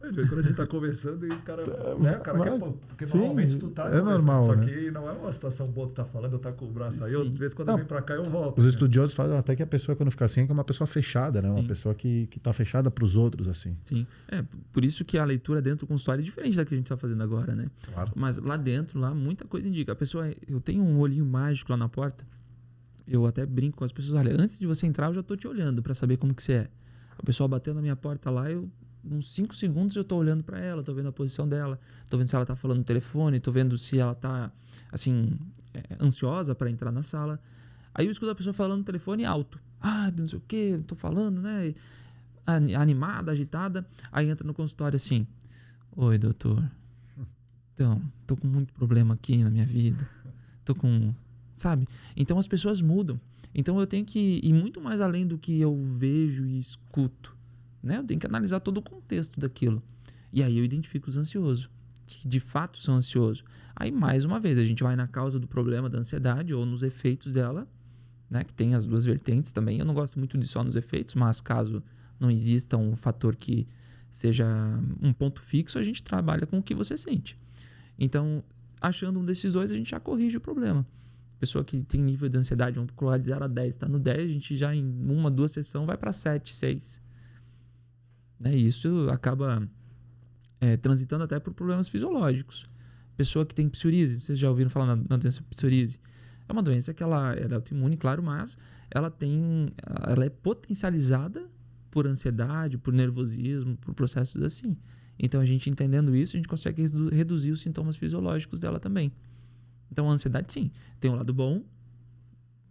quando a gente tá conversando e o cara, né, o cara quer, porque sim, normalmente tu tá normal, só né? que não é uma situação boa tu tá falando, eu tá com o braço aí, de vez em quando eu venho pra cá eu volto. Os estudiosos falam até que a pessoa quando fica assim é uma pessoa fechada, né? Sim. Uma pessoa que tá fechada pros outros, assim. Sim, por isso que a leitura dentro do consultório é diferente da que a gente tá fazendo agora, né? Claro. Mas lá dentro, muita coisa indica. A pessoa, eu tenho um olhinho mágico lá na porta, eu até brinco com as pessoas, olha, antes de você entrar eu já tô te olhando pra saber como que você é. A pessoa bateu na minha porta lá, uns 5 segundos eu tô olhando para ela, tô vendo a posição dela, tô vendo se ela tá falando no telefone, tô vendo se ela tá, assim, ansiosa para entrar na sala. Aí eu escuto a pessoa falando no telefone alto. Não sei o que, tô falando, né? Animada, agitada. Aí entra no consultório assim. Oi, doutor. Então, tô com muito problema aqui na minha vida. Tô com... Sabe? Então as pessoas mudam. Então eu tenho que ir muito mais além do que eu vejo e escuto. Né? Eu tenho que analisar todo o contexto daquilo. E aí eu identifico os ansiosos, que de fato são ansiosos. Aí, mais uma vez, a gente vai na causa do problema da ansiedade ou nos efeitos dela, né? Que tem as duas vertentes também. Eu não gosto muito de só nos efeitos, mas caso não exista um fator que seja um ponto fixo, a gente trabalha com o que você sente. Então, achando um desses dois, a gente já corrige o problema. Pessoa que tem nível de ansiedade, vamos colocar de 0 a 10, está no 10, a gente já em 1, 2 sessões vai para 7, 6. Né? E isso acaba transitando até por problemas fisiológicos. Pessoa que tem psoríase, vocês já ouviram falar na doença psoríase? É uma doença que ela é autoimune, claro, mas ela é potencializada por ansiedade, por nervosismo, por processos assim. Então, a gente entendendo isso, a gente consegue reduzir os sintomas fisiológicos dela também. Então, a ansiedade, sim, tem um lado bom,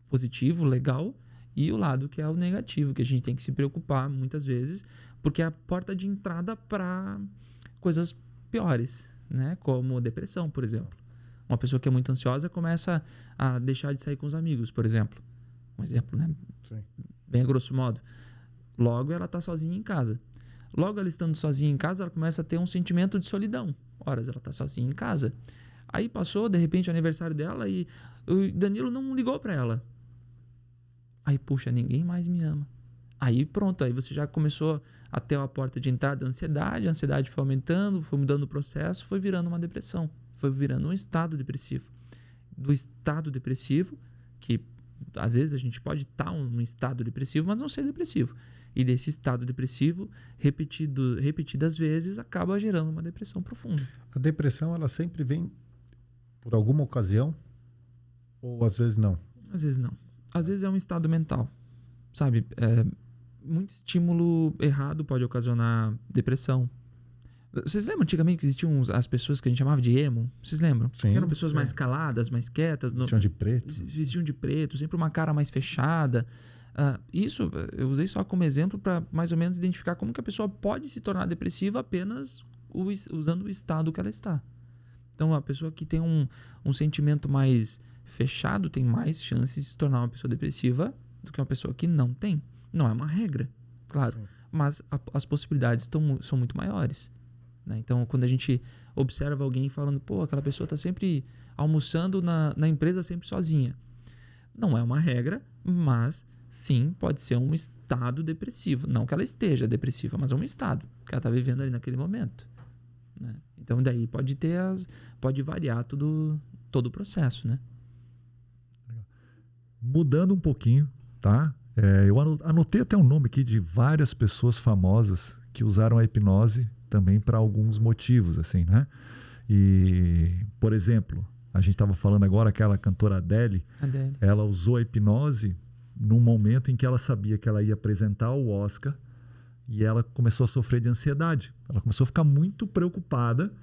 positivo, legal, e o lado que é o negativo, que a gente tem que se preocupar muitas vezes, porque é a porta de entrada para coisas piores, né? Como depressão, por exemplo. Uma pessoa que é muito ansiosa começa a deixar de sair com os amigos, por exemplo. Um exemplo, né? Sim. Bem a grosso modo. Logo, ela está sozinha em casa. Logo, ela estando sozinha em casa, ela começa a ter um sentimento de solidão. Horas ela está sozinha em casa. Aí passou, de repente, o aniversário dela e o Danilo não ligou para ela. Aí, puxa, ninguém mais me ama. Aí pronto, aí você já começou a ter a porta de entrada da ansiedade, a ansiedade foi aumentando, foi mudando o processo, foi virando uma depressão, foi virando um estado depressivo. Do estado depressivo, que às vezes a gente pode estar num estado depressivo, mas não ser depressivo. E desse estado depressivo, repetidas vezes, acaba gerando uma depressão profunda. A depressão, ela sempre vem por alguma ocasião? Ou às vezes não? Às vezes não. Às vezes é um estado mental, sabe? Muito estímulo errado pode ocasionar depressão. Vocês lembram antigamente que existiam as pessoas que a gente chamava de emo? Vocês lembram? Sim, que eram pessoas sim. mais caladas, mais quietas. Vestiam de preto. Vestiam de preto, sempre uma cara mais fechada. Isso eu usei só como exemplo para mais ou menos identificar como que a pessoa pode se tornar depressiva apenas usando o estado que ela está. Então, a pessoa que tem um sentimento mais fechado tem mais chances de se tornar uma pessoa depressiva do que uma pessoa que não tem. Não é uma regra, claro, sim, mas as possibilidades são muito maiores. Né? Então, quando a gente observa alguém falando, pô, aquela pessoa está sempre almoçando na empresa sempre sozinha. Não é uma regra, mas sim, pode ser um estado depressivo. Não que ela esteja depressiva, mas é um estado que ela está vivendo ali naquele momento. Né? Então, daí pode variar todo o processo, né? Mudando um pouquinho, tá? Eu anotei até um nome aqui de várias pessoas famosas que usaram a hipnose também para alguns motivos, assim, né? E, por exemplo, a gente estava falando agora, aquela cantora Adele, ela usou a hipnose num momento em que ela sabia que ela ia apresentar o Oscar e ela começou a sofrer de ansiedade. Ela começou a ficar muito preocupada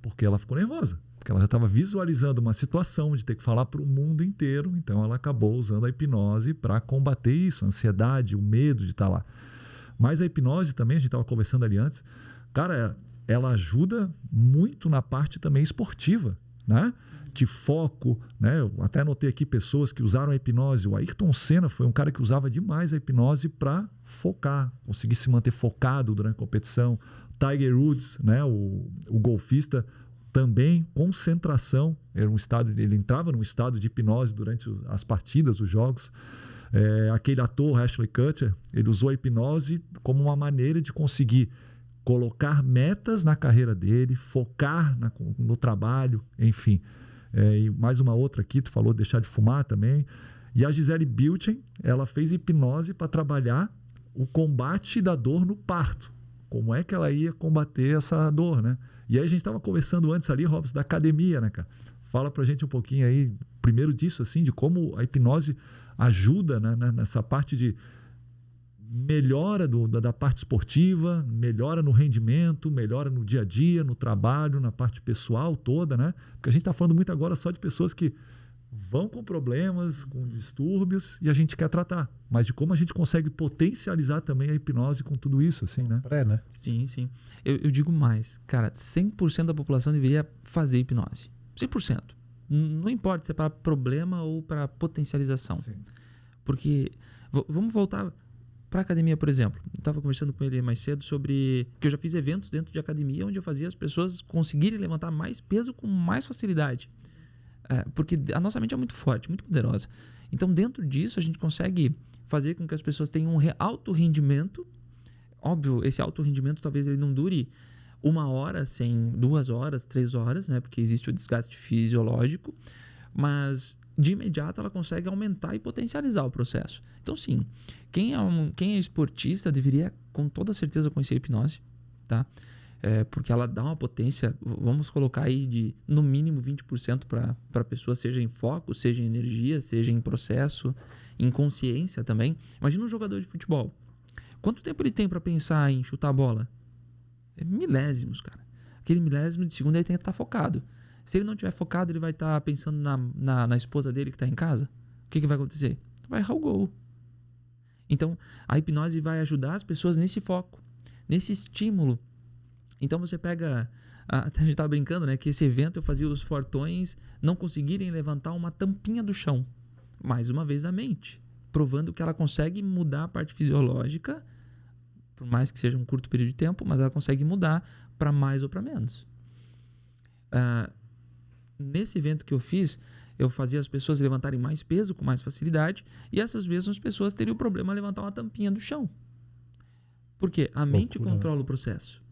porque ela ficou nervosa. Porque ela já estava visualizando uma situação de ter que falar para o mundo inteiro. Então, ela acabou usando a hipnose para combater isso, a ansiedade, o medo de estar lá. Mas a hipnose também, a gente estava conversando ali antes, cara, ela ajuda muito na parte também esportiva, né? de foco, né? Eu até anotei aqui pessoas que usaram a hipnose. O Ayrton Senna foi um cara que usava demais a hipnose para focar, conseguir se manter focado durante a competição. Tiger Woods, né? O golfista, também concentração. Ele entrava num estado de hipnose durante as partidas, os jogos. Aquele ator, Ashton Kutcher, ele usou a hipnose como uma maneira de conseguir colocar metas na carreira dele, focar no trabalho, enfim. E mais uma outra aqui, tu falou deixar de fumar também. E a Gisele Bündchen, ela fez hipnose para trabalhar o combate da dor no parto. Como é que ela ia combater essa dor, né? E aí a gente estava conversando antes ali, Robson, da academia, né, cara? Fala pra gente um pouquinho aí, primeiro disso, assim, de como a hipnose ajuda, né, nessa parte de melhora da parte esportiva, melhora no rendimento, melhora no dia a dia, no trabalho, na parte pessoal toda, né? Porque a gente está falando muito agora só de pessoas que vão com problemas, com distúrbios, e a gente quer tratar. Mas de como a gente consegue potencializar também a hipnose com tudo isso, assim, né? Né? Sim, sim. Eu digo mais. Cara, 100% da população deveria fazer hipnose. 100%. Não importa se é para problema ou para potencialização. Sim. Porque, vamos voltar para academia, por exemplo. Eu estava conversando com ele mais cedo sobre que eu já fiz eventos dentro de academia onde eu fazia as pessoas conseguirem levantar mais peso com mais facilidade. Porque a nossa mente é muito forte, muito poderosa. Então, dentro disso, a gente consegue fazer com que as pessoas tenham um alto rendimento. Óbvio, esse alto rendimento talvez ele não dure 1 hora, 2 horas, 3 horas, né? Porque existe o desgaste fisiológico. Mas, de imediato, ela consegue aumentar e potencializar o processo. Então, sim, quem é esportista deveria, com toda certeza, conhecer a hipnose, tá? Porque ela dá uma potência, vamos colocar aí de no mínimo 20% para a pessoa, seja em foco, seja em energia, seja em processo, em consciência também. Imagina um jogador de futebol. Quanto tempo ele tem para pensar em chutar a bola? Milésimos, cara. Aquele milésimo de segundo ele tem que estar focado. Se ele não estiver focado, ele vai estar pensando na esposa dele que está em casa. O que vai acontecer? Vai errar o gol. Então, a hipnose vai ajudar as pessoas nesse foco, nesse estímulo. Então você pega, até a gente estava brincando, né, que esse evento eu fazia os fortões não conseguirem levantar uma tampinha do chão. Mais uma vez a mente, provando que ela consegue mudar a parte fisiológica, por mais que seja um curto período de tempo, mas ela consegue mudar para mais ou para menos. Nesse evento que eu fiz, eu fazia as pessoas levantarem mais peso com mais facilidade e essas mesmas pessoas teriam o problema de levantar uma tampinha do chão. Porque a mente controla o processo.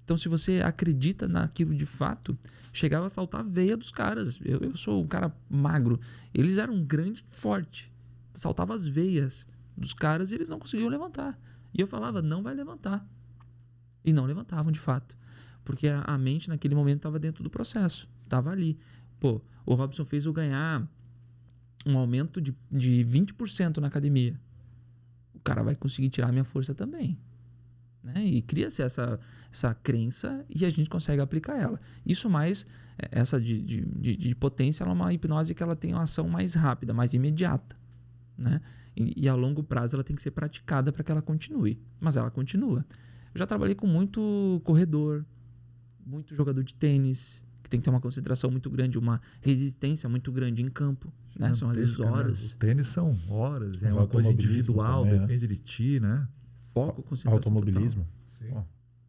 Então, se você acredita naquilo de fato, chegava a saltar a veia dos caras. Eu sou um cara magro. Eles eram grande e forte. Saltava as veias dos caras e eles não conseguiam levantar. E eu falava, não vai levantar. E não levantavam, de fato. Porque a mente, naquele momento, estava dentro do processo. Estava ali. Pô, o Robson fez eu ganhar um aumento de 20% na academia. O cara vai conseguir tirar a minha força também. Né? E cria-se essa crença e a gente consegue aplicar ela. Isso mais, essa de potência, ela é uma hipnose que ela tem uma ação mais rápida, mais imediata. Né? E a longo prazo ela tem que ser praticada para que ela continue. Mas ela continua. Eu já trabalhei com muito corredor, muito jogador de tênis, que tem que ter uma concentração muito grande, uma resistência muito grande em campo. Né? São às vezes horas. Né? O tênis são horas, é uma coisa individual, também, depende de ti, né? Foco, concentração automobilismo.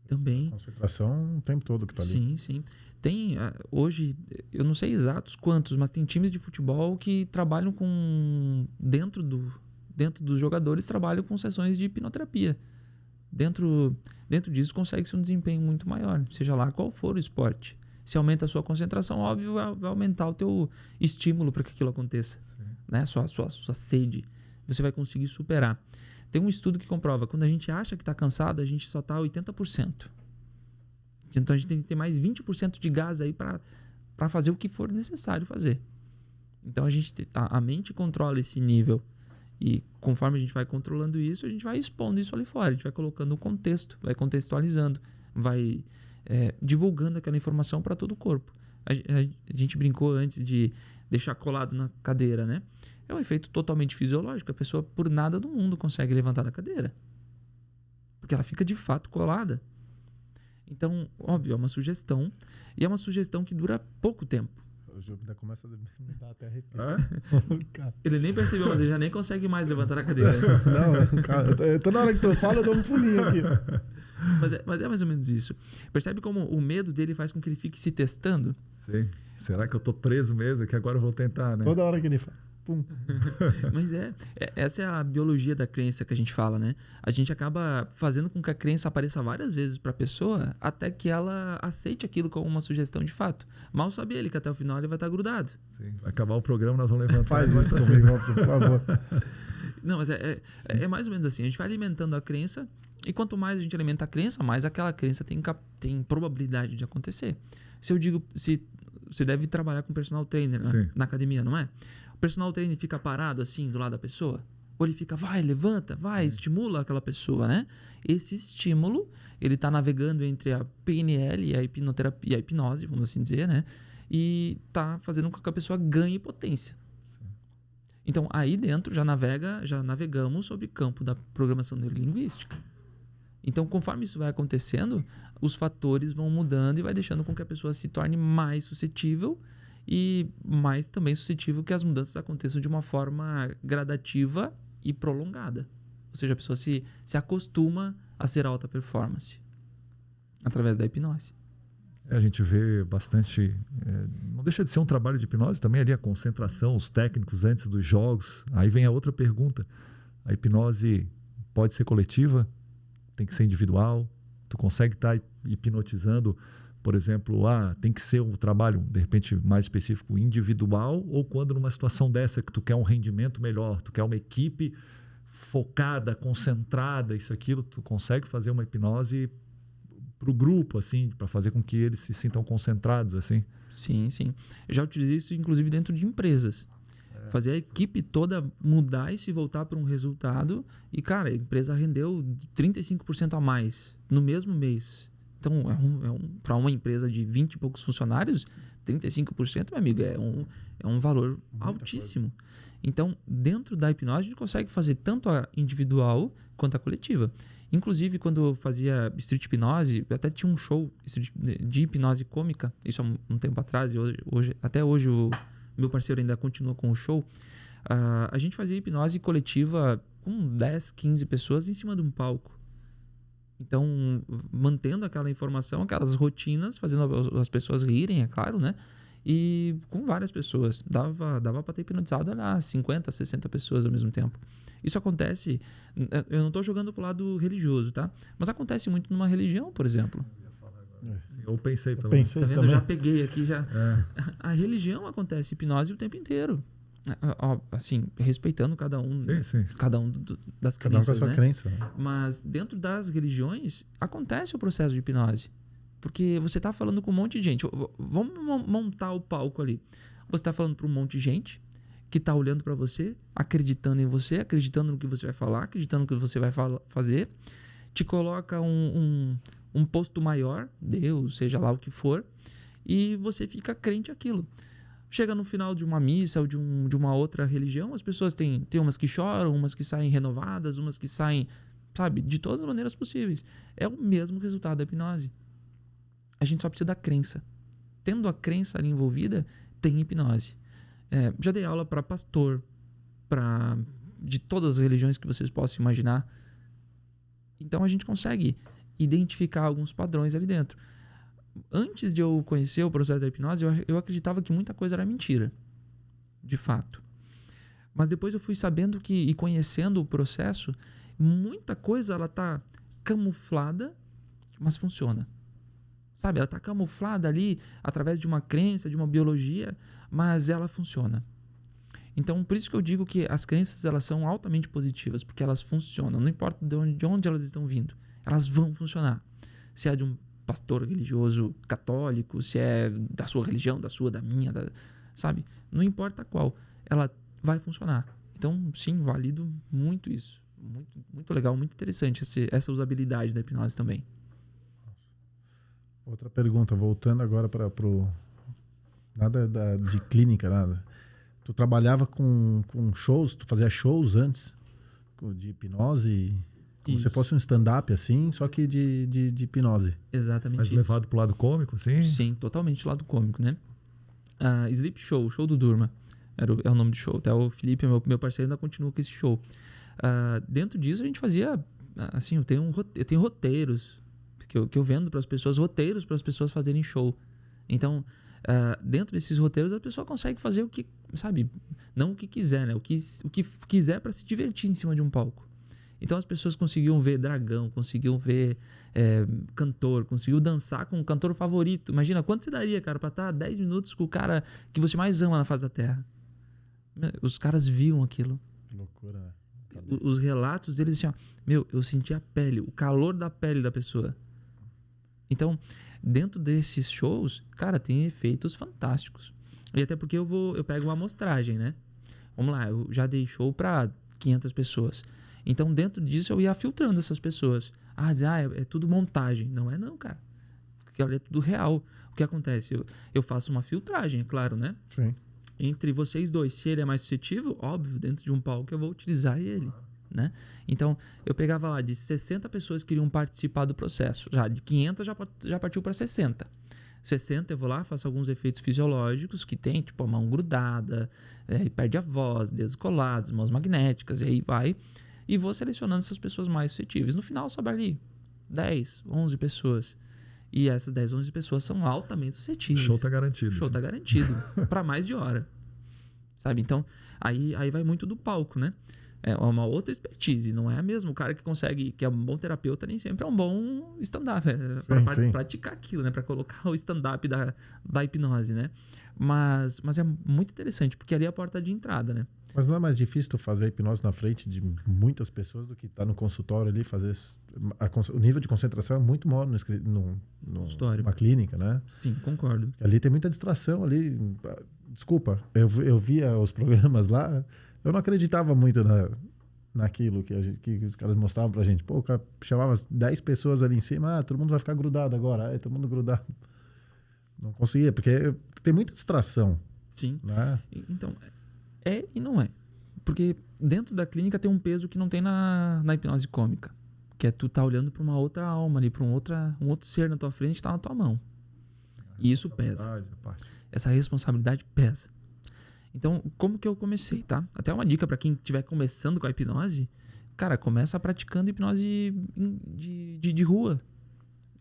Também. Concentração o tempo todo que tá ali. Sim. Tem, hoje, eu não sei exatos quantos, mas tem times de futebol que trabalham com... Dentro dos jogadores, trabalham com sessões de hipnoterapia. Dentro disso, consegue-se um desempenho muito maior, seja lá qual for o esporte. Se aumenta a sua concentração, óbvio, vai aumentar o teu estímulo para que aquilo aconteça. Né? Sua sede. Você vai conseguir superar. Tem um estudo que comprova, quando a gente acha que está cansado, a gente só está 80%. Então a gente tem que ter mais 20% de gás aí para fazer o que for necessário fazer. Então a mente controla esse nível. E conforme a gente vai controlando isso, a gente vai expondo isso ali fora. A gente vai colocando o contexto, vai contextualizando, vai divulgando aquela informação para todo o corpo. A gente brincou antes de deixar colado na cadeira, né? É um efeito totalmente fisiológico. A pessoa, por nada do mundo, consegue levantar da cadeira. Porque ela fica, de fato, colada. Então, óbvio, é uma sugestão. E é uma sugestão que dura pouco tempo. O jogo ainda começa a me dar até arrepio. É? Ele nem percebeu, mas ele já nem consegue mais levantar a cadeira. Não, cara, toda hora que tu fala, eu dou um pulinho aqui. Mas é mais ou menos isso. Percebe como o medo dele faz com que ele fique se testando? Sim. Será que eu tô preso mesmo? Que agora eu vou tentar, né? Toda hora que ele fala. Pum. Mas essa é a biologia da crença que a gente fala, né? A gente acaba fazendo com que a crença apareça várias vezes para a pessoa até que ela aceite aquilo como uma sugestão de fato. Mal sabe ele que até o final ele vai estar grudado. Sim. Vai acabar o programa, nós vamos levantar. Faz isso comigo, por favor. Não, mas é mais ou menos assim. A gente vai alimentando a crença e quanto mais a gente alimenta a crença, mais aquela crença tem probabilidade de acontecer. Se eu digo, se você deve trabalhar com personal trainer, né? Na academia, não é? O personal trainer fica parado assim do lado da pessoa? Ou ele fica, vai, levanta, vai, estimula aquela pessoa, né? Esse estímulo, ele está navegando entre a PNL e a hipnoterapia, a hipnose, vamos assim dizer, né? E está fazendo com que a pessoa ganhe potência. Sim. Então, aí dentro já navegamos sobre o campo da programação neurolinguística. Então, conforme isso vai acontecendo, os fatores vão mudando e vai deixando com que a pessoa se torne mais suscetível e mais também suscetível que as mudanças aconteçam de uma forma gradativa e prolongada. Ou seja, a pessoa se acostuma a ser alta performance através da hipnose. A gente vê bastante... não deixa de ser um trabalho de hipnose também ali, a concentração, os técnicos antes dos jogos. Aí vem a outra pergunta. A hipnose pode ser coletiva? Tem que ser individual? Tu consegue estar hipnotizando... Por exemplo, tem que ser um trabalho, de repente, mais específico, individual, ou quando numa situação dessa que tu quer um rendimento melhor, tu quer uma equipe focada, concentrada, isso, aquilo, tu consegue fazer uma hipnose para o grupo, assim, para fazer com que eles se sintam concentrados, assim? Sim, sim. Eu já utilizei isso, inclusive, dentro de empresas. Fazer a equipe toda mudar e se voltar para um resultado. E, cara, a empresa rendeu 35% a mais no mesmo mês. Então, para uma empresa de 20 e poucos funcionários, 35%, meu amigo, é um valor altíssimo. Então, dentro da hipnose, a gente consegue fazer tanto a individual quanto a coletiva. Inclusive, quando eu fazia street hipnose, eu até tinha um show de hipnose cômica, isso há um tempo atrás, e até hoje o meu parceiro ainda continua com o show. A gente fazia hipnose coletiva com 10, 15 pessoas em cima de um palco. Então, mantendo aquela informação, aquelas rotinas, fazendo as pessoas rirem, é claro, né? E com várias pessoas. Dava para ter hipnotizado lá 50, 60 pessoas ao mesmo tempo. Isso acontece... Eu não estou jogando pro lado religioso, tá? Mas acontece muito numa religião, por exemplo. Eu pensei tá vendo? Também. Eu já peguei aqui já. A religião acontece hipnose o tempo inteiro. Assim, respeitando cada um, cada um das crenças, cada um com a sua crença, né? Mas dentro das religiões acontece o processo de hipnose, porque você está falando com um monte de gente. Vamos montar o palco ali. Você está falando para um monte de gente que está olhando para você, acreditando em você, acreditando no que você vai falar, acreditando no que você vai fazer, te coloca um posto maior, Deus, seja lá o que for, e você fica crente àquilo. Chega no final de uma missa ou de uma outra religião, as pessoas tem umas que choram, umas que saem renovadas, umas que saem, sabe, de todas as maneiras possíveis. É o mesmo resultado da hipnose. A gente só precisa da crença. Tendo a crença ali envolvida, tem hipnose. Já dei aula para pastor, de todas as religiões que vocês possam imaginar. Então a gente consegue identificar alguns padrões ali dentro. Antes de eu conhecer o processo da hipnose, eu acreditava que muita coisa era mentira, de fato. Mas depois eu fui sabendo e conhecendo o processo, muita coisa ela está camuflada, mas funciona. Sabe, ela está camuflada ali através de uma crença, de uma biologia, mas ela funciona. Então, por isso que eu digo que as crenças elas são altamente positivas, porque elas funcionam, não importa de onde elas estão vindo, elas vão funcionar. Se é de um pastor religioso católico, se é da sua religião, da sua, da minha, sabe? Não importa qual, ela vai funcionar. Então, sim, valido muito isso. Muito, muito legal, muito interessante essa usabilidade da hipnose também. Outra pergunta, voltando agora para nada de clínica, nada. Tu trabalhava com shows, tu fazia shows antes de hipnose... Como se fosse um stand-up, assim, só que de hipnose. Exatamente. Mas isso. Levado pro lado cômico, assim? Sim, totalmente lado cômico, né? Sleep Show, show do Durma. É o nome do show. Até o Felipe, meu parceiro, ainda continua com esse show. Dentro disso, a gente fazia... Assim, eu tenho roteiros que eu vendo para as pessoas, roteiros para as pessoas fazerem show. Então, dentro desses roteiros, a pessoa consegue fazer o que, sabe, não o que quiser, né? O que quiser para se divertir em cima de um palco. Então, as pessoas conseguiam ver dragão, conseguiam ver cantor, conseguiu dançar com o cantor favorito. Imagina, quanto você daria, cara, para estar 10 minutos com o cara que você mais ama na face da Terra? Os caras viam aquilo. Que loucura, né? Os relatos deles, assim, ó, eu senti a pele, o calor da pele da pessoa. Então, dentro desses shows, cara, tem efeitos fantásticos. E até porque eu pego uma amostragem, né? Vamos lá, eu já dei show para 500 pessoas. Então, dentro disso, eu ia filtrando essas pessoas. É tudo montagem. Não é não, cara. Porque é tudo real. O que acontece? Eu faço uma filtragem, é claro, né? Sim. Entre vocês dois, se ele é mais suscetível, óbvio, dentro de um palco eu vou utilizar ele, né? Então, eu pegava lá de 60 pessoas que queriam participar do processo. Já de 500 já partiu para 60. 60 eu vou lá, faço alguns efeitos fisiológicos que tem, tipo a mão grudada, perde a voz, dedos colados, mãos magnéticas, e aí vai. E vou selecionando essas pessoas mais suscetíveis. No final, sobra ali 10, 11 pessoas. E essas 10, 11 pessoas são altamente suscetíveis. Show tá garantido. Show tá garantido. Para mais de hora. Sabe? Então, aí vai muito do palco, né? É uma outra expertise. Não é mesmo o cara que consegue, que é um bom terapeuta, nem sempre é um bom stand-up. Para praticar aquilo, né? Para colocar o stand-up da hipnose, né? Mas é muito interessante, porque ali é a porta de entrada, né? Mas não é mais difícil tu fazer a hipnose na frente de muitas pessoas do que estar no consultório ali, fazer... O nível de concentração é muito maior numa clínica, né? Sim, concordo. Ali tem muita distração ali. Desculpa, eu via os programas lá, eu não acreditava muito naquilo que os caras mostravam pra gente. Pô, o cara chamava 10 pessoas ali em cima, todo mundo vai ficar grudado agora, todo mundo grudado. Não conseguia, porque tem muita distração. Sim. Né? Então, e não é. Porque dentro da clínica tem um peso que não tem na hipnose cômica. Que é tu tá olhando para uma outra alma ali, para um outro ser na tua frente, tá na tua mão. E isso pesa. Essa responsabilidade pesa. Então, como que eu comecei, tá? Até uma dica para quem estiver começando com a hipnose. Cara, começa praticando hipnose de rua.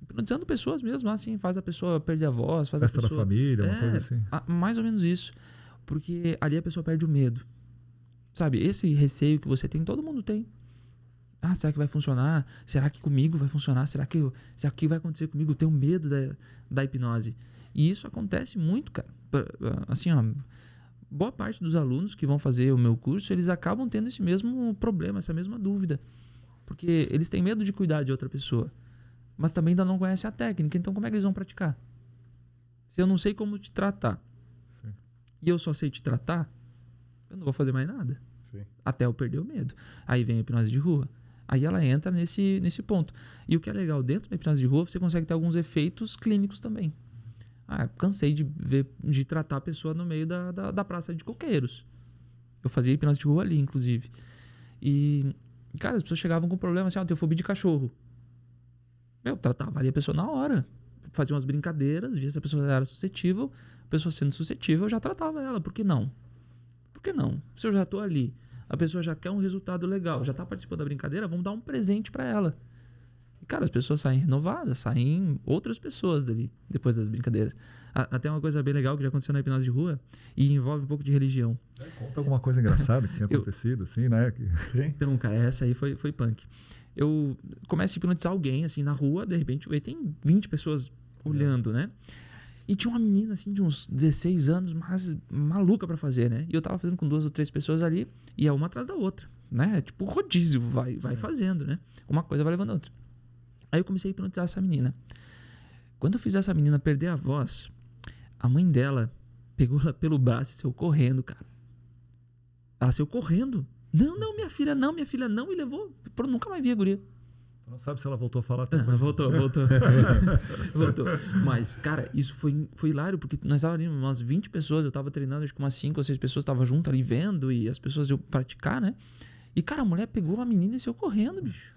Hipnotizando pessoas mesmo, assim, faz a pessoa perder a voz, faz festa a pessoa... da família, uma coisa assim. Mais ou menos isso. Porque ali a pessoa perde o medo. Sabe, esse receio que você tem, todo mundo tem. Será que vai funcionar? Será que comigo vai funcionar? Será que vai acontecer comigo? Eu tenho medo da hipnose. E isso acontece muito, cara. Assim, ó, boa parte dos alunos que vão fazer o meu curso, eles acabam tendo esse mesmo problema, essa mesma dúvida. Porque eles têm medo de cuidar de outra pessoa. Mas também ainda não conhecem a técnica. Então, como é que eles vão praticar? Se eu não sei como te tratar, sim, e eu só sei te tratar, eu não vou fazer mais nada. Sim. Até eu perder o medo. Aí vem a hipnose de rua. Aí ela entra nesse ponto. E o que é legal, dentro da hipnose de rua, você consegue ter alguns efeitos clínicos também. Cansei de tratar a pessoa no meio da praça de coqueiros. Eu fazia hipnose de rua ali, inclusive. E, cara, as pessoas chegavam com problema assim, eu tenho fobia de cachorro. Eu tratava ali a pessoa na hora. Fazia umas brincadeiras, via se a pessoa era suscetível. A pessoa sendo suscetível, eu já tratava ela. Por que não? Por que não? Se eu já estou ali, a pessoa já quer um resultado legal, já está participando da brincadeira, vamos dar um presente para ela. E, cara, as pessoas saem renovadas, saem outras pessoas dali, depois das brincadeiras. Até uma coisa bem legal que já aconteceu na hipnose de rua e envolve um pouco de religião. Conta alguma coisa engraçada que tenha acontecido, assim, né? Sim. Então, cara, essa aí foi punk. Eu começo a hipnotizar alguém, assim, na rua, de repente, tem 20 pessoas olhando, né? E tinha uma menina, assim, de uns 16 anos, mas maluca pra fazer, né? E eu tava fazendo com 2 ou 3 pessoas ali, e é uma atrás da outra, né? Tipo rodízio, vai fazendo, né? Uma coisa vai levando a outra. Aí eu comecei a hipnotizar essa menina. Quando eu fiz essa menina perder a voz, a mãe dela pegou ela pelo braço e saiu correndo, cara. Ela saiu correndo. Não, minha filha não, e levou. Nunca mais vi a guria. Tu não sabe se ela voltou a falar também. Voltou. Voltou. Mas, cara, isso foi hilário, porque nós estávamos ali umas 20 pessoas, eu estava treinando, acho que umas 5 ou 6 pessoas estavam junto ali vendo, e as pessoas iam praticar, né? E, cara, a mulher pegou uma menina e saiu correndo, bicho.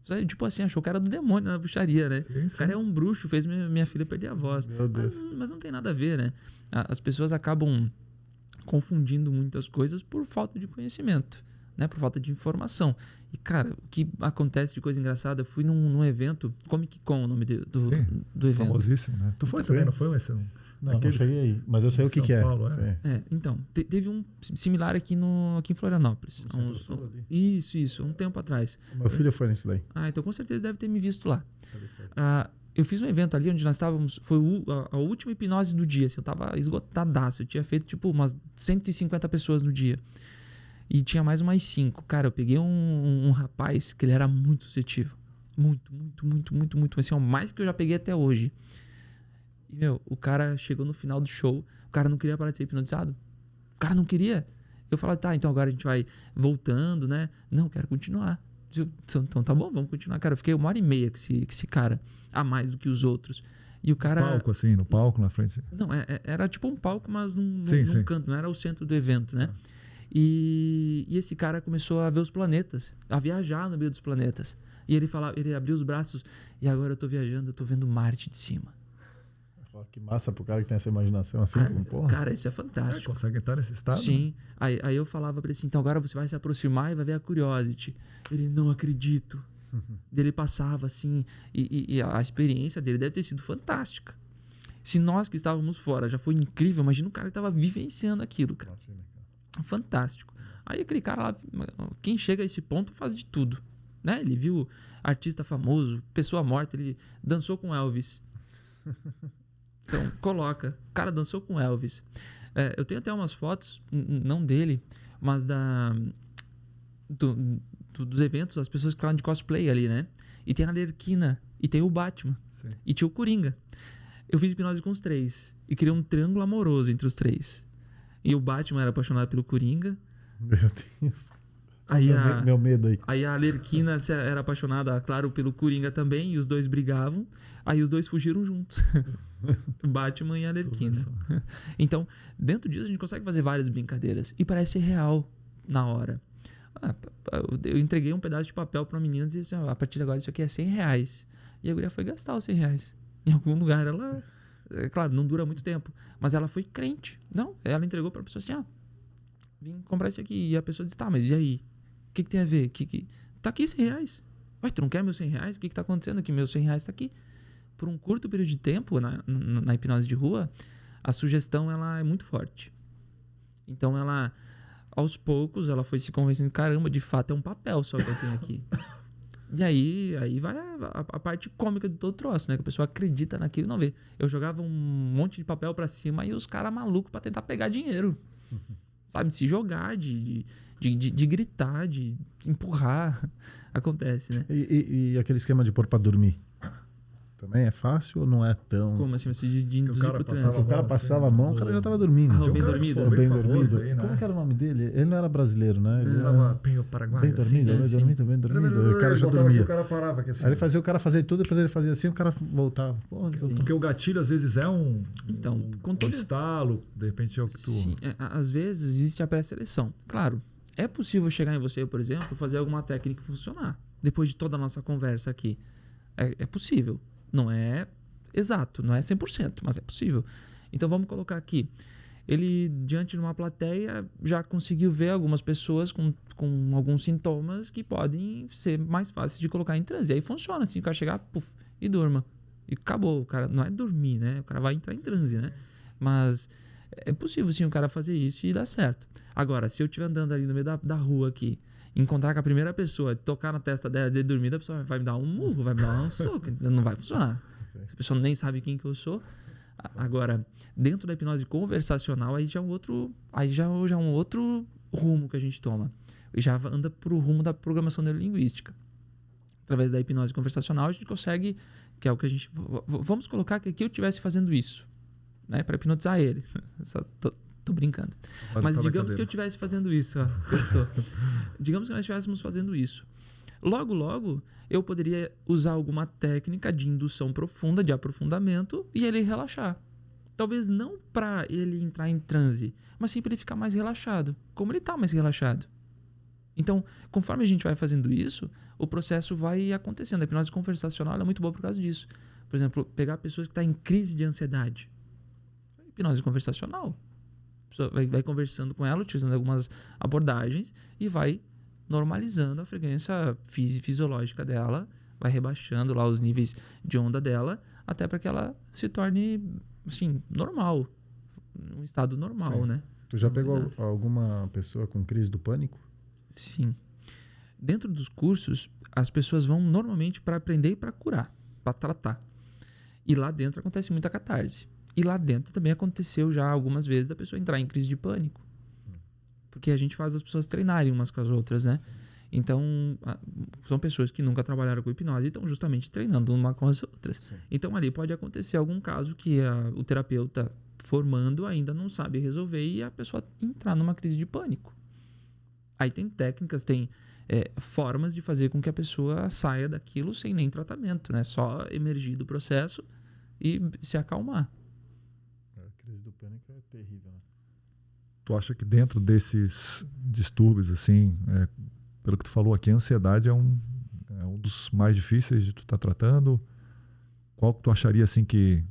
Sabe? Tipo assim, achou que era do demônio na bruxaria, né? Sim, sim. O cara é um bruxo, fez minha filha perder a voz. Meu Deus. Mas não tem nada a ver, né? As pessoas acabam confundindo muitas coisas por falta de conhecimento, né? Por falta de informação. E, cara, o que acontece de coisa engraçada, eu fui num evento, Comic Con, o nome do evento. Famosíssimo, né? Tu foi também, não foi? Esse, Não cheguei aí, mas eu sei o que é. Paulo, Sei. Então, teve um similar aqui em Florianópolis. No Centro-Sul ali? Isso, um tempo atrás. Meu filho foi nesse daí. Então com certeza deve ter me visto lá. Eu fiz um evento ali onde nós estávamos, foi a última hipnose do dia, assim, eu tava esgotadaço, eu tinha feito tipo umas 150 pessoas no dia. E tinha mais umas 5. Cara, eu peguei um rapaz que ele era muito suscetível. Muito, assim, o mais que eu já peguei até hoje. E, meu, o cara chegou no final do show, o cara não queria parar de ser hipnotizado. O cara não queria. Eu falei, tá, então agora a gente vai voltando, né? Não, eu quero continuar. Então tá bom, vamos continuar. Cara, eu fiquei 1h30 com esse cara, a mais do que os outros. E o cara... No palco, na frente. Não, era tipo um palco, mas num sim. canto, não era o centro do evento, né? E esse cara começou a ver os planetas, a viajar no meio dos planetas. E ele abriu os braços, e agora eu tô viajando, eu tô vendo Marte de cima. Que massa pro cara que tem essa imaginação assim, porra. Cara, isso é fantástico. Consegue entrar nesse estado? Sim. Né? Aí eu falava pra ele assim, então agora você vai se aproximar e vai ver a Curiosity. Ele, não acredito. Ele passava assim, e a experiência dele deve ter sido fantástica. Se nós que estávamos fora já foi incrível, imagina o cara que estava vivenciando aquilo, cara. Fantástico. Aí aquele cara lá, quem chega a esse ponto faz de tudo, né? Ele viu artista famoso, pessoa morta, ele dançou com Elvis. Então, coloca. O cara dançou com Elvis. Eu tenho até umas fotos, não dele, mas dos eventos, as pessoas que ficavam de cosplay ali, né? E tem a Arlequina, e tem o Batman, Sim. e tinha o Coringa. Eu fiz hipnose com os 3 e criei um triângulo amoroso entre os 3. E o Batman era apaixonado pelo Coringa. Meu Deus. Aí meu medo aí. Aí a Arlequina era apaixonada, claro, pelo Coringa também, e os dois brigavam. Aí os dois fugiram juntos. O Batman e a Arlequina. Então, dentro disso a gente consegue fazer várias brincadeiras. E parece real na hora. Eu entreguei um pedaço de papel pra uma menina e disse assim, a partir de agora isso aqui é R$100. E a guria foi gastar os R$100. Em algum lugar ela... claro, não dura muito tempo. Mas ela foi crente. Não, ela entregou pra pessoa assim, vim comprar isso aqui. E a pessoa disse, tá, mas e aí? O que tem a ver? Tá aqui R$100. Ué, tu não quer meus R$100? O que tá acontecendo aqui? Meus R$100 tá aqui. Por um curto período de tempo, na hipnose de rua, a sugestão ela é muito forte. Então ela, aos poucos, ela foi se convencendo, caramba, de fato é um papel só que eu tenho aqui. E aí vai a parte cômica de todo o troço, né? Que a pessoa acredita naquilo e não vê. Eu jogava um monte de papel pra cima e os caras malucos pra tentar pegar dinheiro. Sabe? Se jogar, de gritar, de empurrar. Acontece, né? E aquele esquema de pôr pra dormir? Também é fácil ou não é tão... Como assim? Você diz de induzir pro trânsito? O cara passava a mão, o cara já tava dormindo. O bem dormido? Bem famoso dormido. aí, né? Como que era o nome dele? Ele não era brasileiro, né? Ele Era Penho Paraguai. bem dormido, bem dormido. O cara já dormia. O cara parava aqui assim. Aí ele fazia o cara fazer tudo, depois ele fazia assim, o cara voltava. Porque o gatilho às vezes é um estalo, de repente é o que tu... Sim, às vezes existe a pré-seleção. Claro, é possível chegar em você, por exemplo, fazer alguma técnica funcionar. Depois de toda a nossa conversa aqui. É possível. Não é exato, não é 100%, mas é possível. Então vamos colocar aqui. Ele, diante de uma plateia, já conseguiu ver algumas pessoas com alguns sintomas que podem ser mais fáceis de colocar em transe. E aí funciona assim, o cara chegar, puf, e durma. E acabou. O cara não é dormir, né? O cara vai entrar em transe, né? Mas é possível sim o cara fazer isso e dar certo. Agora, se eu estiver andando ali no meio da rua aqui, encontrar com a primeira pessoa, tocar na testa dela, dizer dormir, a pessoa vai me dar um murro, vai me dar um soco, não vai funcionar. A pessoa nem sabe quem que eu sou. Agora, dentro da hipnose conversacional, aí já é um outro rumo que a gente toma. E já anda pro rumo da programação neurolinguística. Através da hipnose conversacional, a gente consegue, que é o que a gente... Vamos colocar que aqui eu estivesse fazendo isso, né, para hipnotizar ele. Só tô brincando. Mas digamos que eu estivesse fazendo isso. Digamos que nós estivéssemos fazendo isso. Logo, eu poderia usar alguma técnica de indução profunda, de aprofundamento, e ele relaxar. Talvez não para ele entrar em transe, mas sim para ele ficar mais relaxado. Como ele está mais relaxado. Então, conforme a gente vai fazendo isso, o processo vai acontecendo. A hipnose conversacional é muito boa por causa disso. Por exemplo, pegar pessoas que estão em crise de ansiedade. Hipnose conversacional. A pessoa vai conversando com ela, utilizando algumas abordagens e vai normalizando a frequência fisiológica dela, vai rebaixando lá os níveis de onda dela, até para que ela se torne, assim, normal. Um estado normal, né? Tu já pegou alguma pessoa com crise do pânico? Sim. Dentro dos cursos, as pessoas vão normalmente para aprender e para curar, para tratar. E lá dentro acontece muita catarse. E lá dentro também aconteceu já algumas vezes da pessoa entrar em crise de pânico. Porque a gente faz as pessoas treinarem umas com as outras, né? Então, são pessoas que nunca trabalharam com hipnose e estão justamente treinando uma com as outras. Sim. Então, ali pode acontecer algum caso que o terapeuta formando ainda não sabe resolver e a pessoa entrar numa crise de pânico. Aí tem técnicas, tem formas de fazer com que a pessoa saia daquilo sem nem tratamento, né? Só emergir do processo e se acalmar. A crise do pânico é terrível, né? Tu acha que dentro desses distúrbios, assim, pelo que tu falou aqui, a ansiedade é um dos mais difíceis de tu estar tratando? Qual que tu acharia, assim, que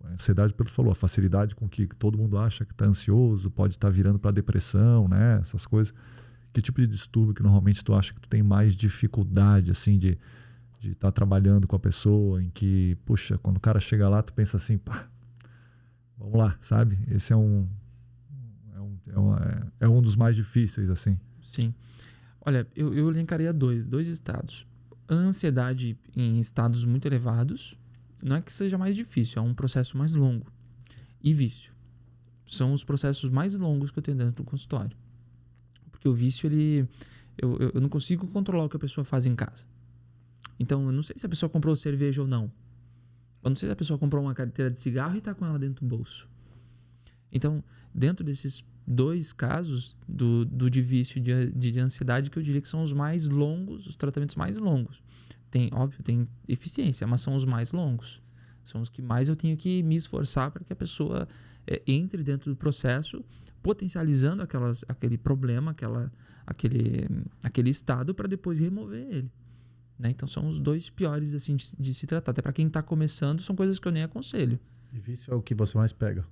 a ansiedade, pelo que tu falou, a facilidade com que todo mundo acha que está ansioso, pode estar virando para depressão, né? Essas coisas. Que tipo de distúrbio que normalmente tu acha que tu tem mais dificuldade, assim, de estar trabalhando com a pessoa, em que, puxa, quando o cara chega lá, tu pensa assim, pá, vamos lá, sabe? Esse é um dos mais difíceis, assim. Sim. Olha, eu elencaria dois estados. A ansiedade em estados muito elevados, não é que seja mais difícil, é um processo mais longo. E vício. São os processos mais longos que eu tenho dentro do consultório. Porque o vício, eu não consigo controlar o que a pessoa faz em casa. Então, eu não sei se a pessoa comprou cerveja ou não. Eu não sei se a pessoa comprou uma carteira de cigarro e está com ela dentro do bolso. Então, dentro desses dois casos de vício de ansiedade, que eu diria que são os mais longos, os tratamentos mais longos. Óbvio, tem eficiência, mas são os mais longos. São os que mais eu tenho que me esforçar para que a pessoa entre dentro do processo, potencializando aquele problema, aquele estado, para depois remover ele. Né? Então, são os dois piores assim, de se tratar. Até para quem está começando, são coisas que eu nem aconselho. E vício é o que você mais pega?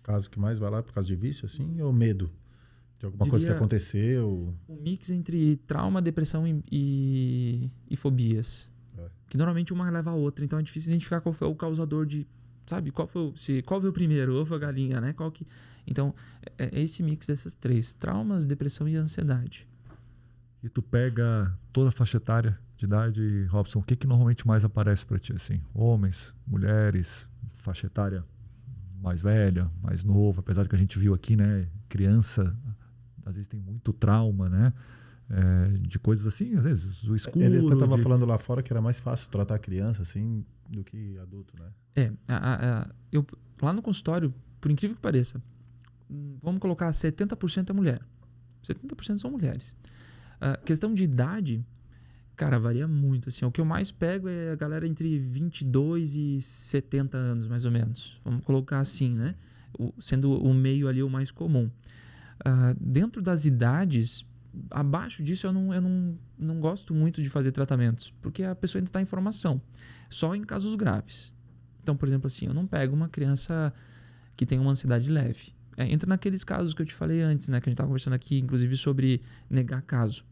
Caso que mais vai lá por causa de vício, assim, ou medo de alguma coisa que aconteceu? Um mix entre trauma, depressão e fobias. Que normalmente uma leva a outra, então é difícil identificar qual foi o causador de... Sabe, qual veio primeiro, ovo ou a galinha, né? Então, é esse mix dessas três: traumas, depressão e ansiedade. E tu pega toda a faixa etária de idade, Robson, o que normalmente mais aparece para ti, assim? Homens, mulheres, faixa etária mais velha, mais nova, apesar de que a gente viu aqui, né, criança, às vezes tem muito trauma, né, de coisas assim, às vezes, o escuro. Ele até estava falando lá fora que era mais fácil tratar criança, assim, do que adulto, né? Eu, lá no consultório, por incrível que pareça, vamos colocar 70% é mulher. 70% são mulheres. Questão de idade, cara, varia muito. Assim, o que eu mais pego é a galera entre 22 e 70 anos, mais ou menos. Vamos colocar assim, né? Sendo o meio ali o mais comum. Dentro das idades, abaixo disso eu não gosto muito de fazer tratamentos, porque a pessoa ainda está em formação. Só em casos graves. Então, por exemplo, assim, eu não pego uma criança que tem uma ansiedade leve. Entra naqueles casos que eu te falei antes, né? Que a gente estava conversando aqui, inclusive, sobre negar caso.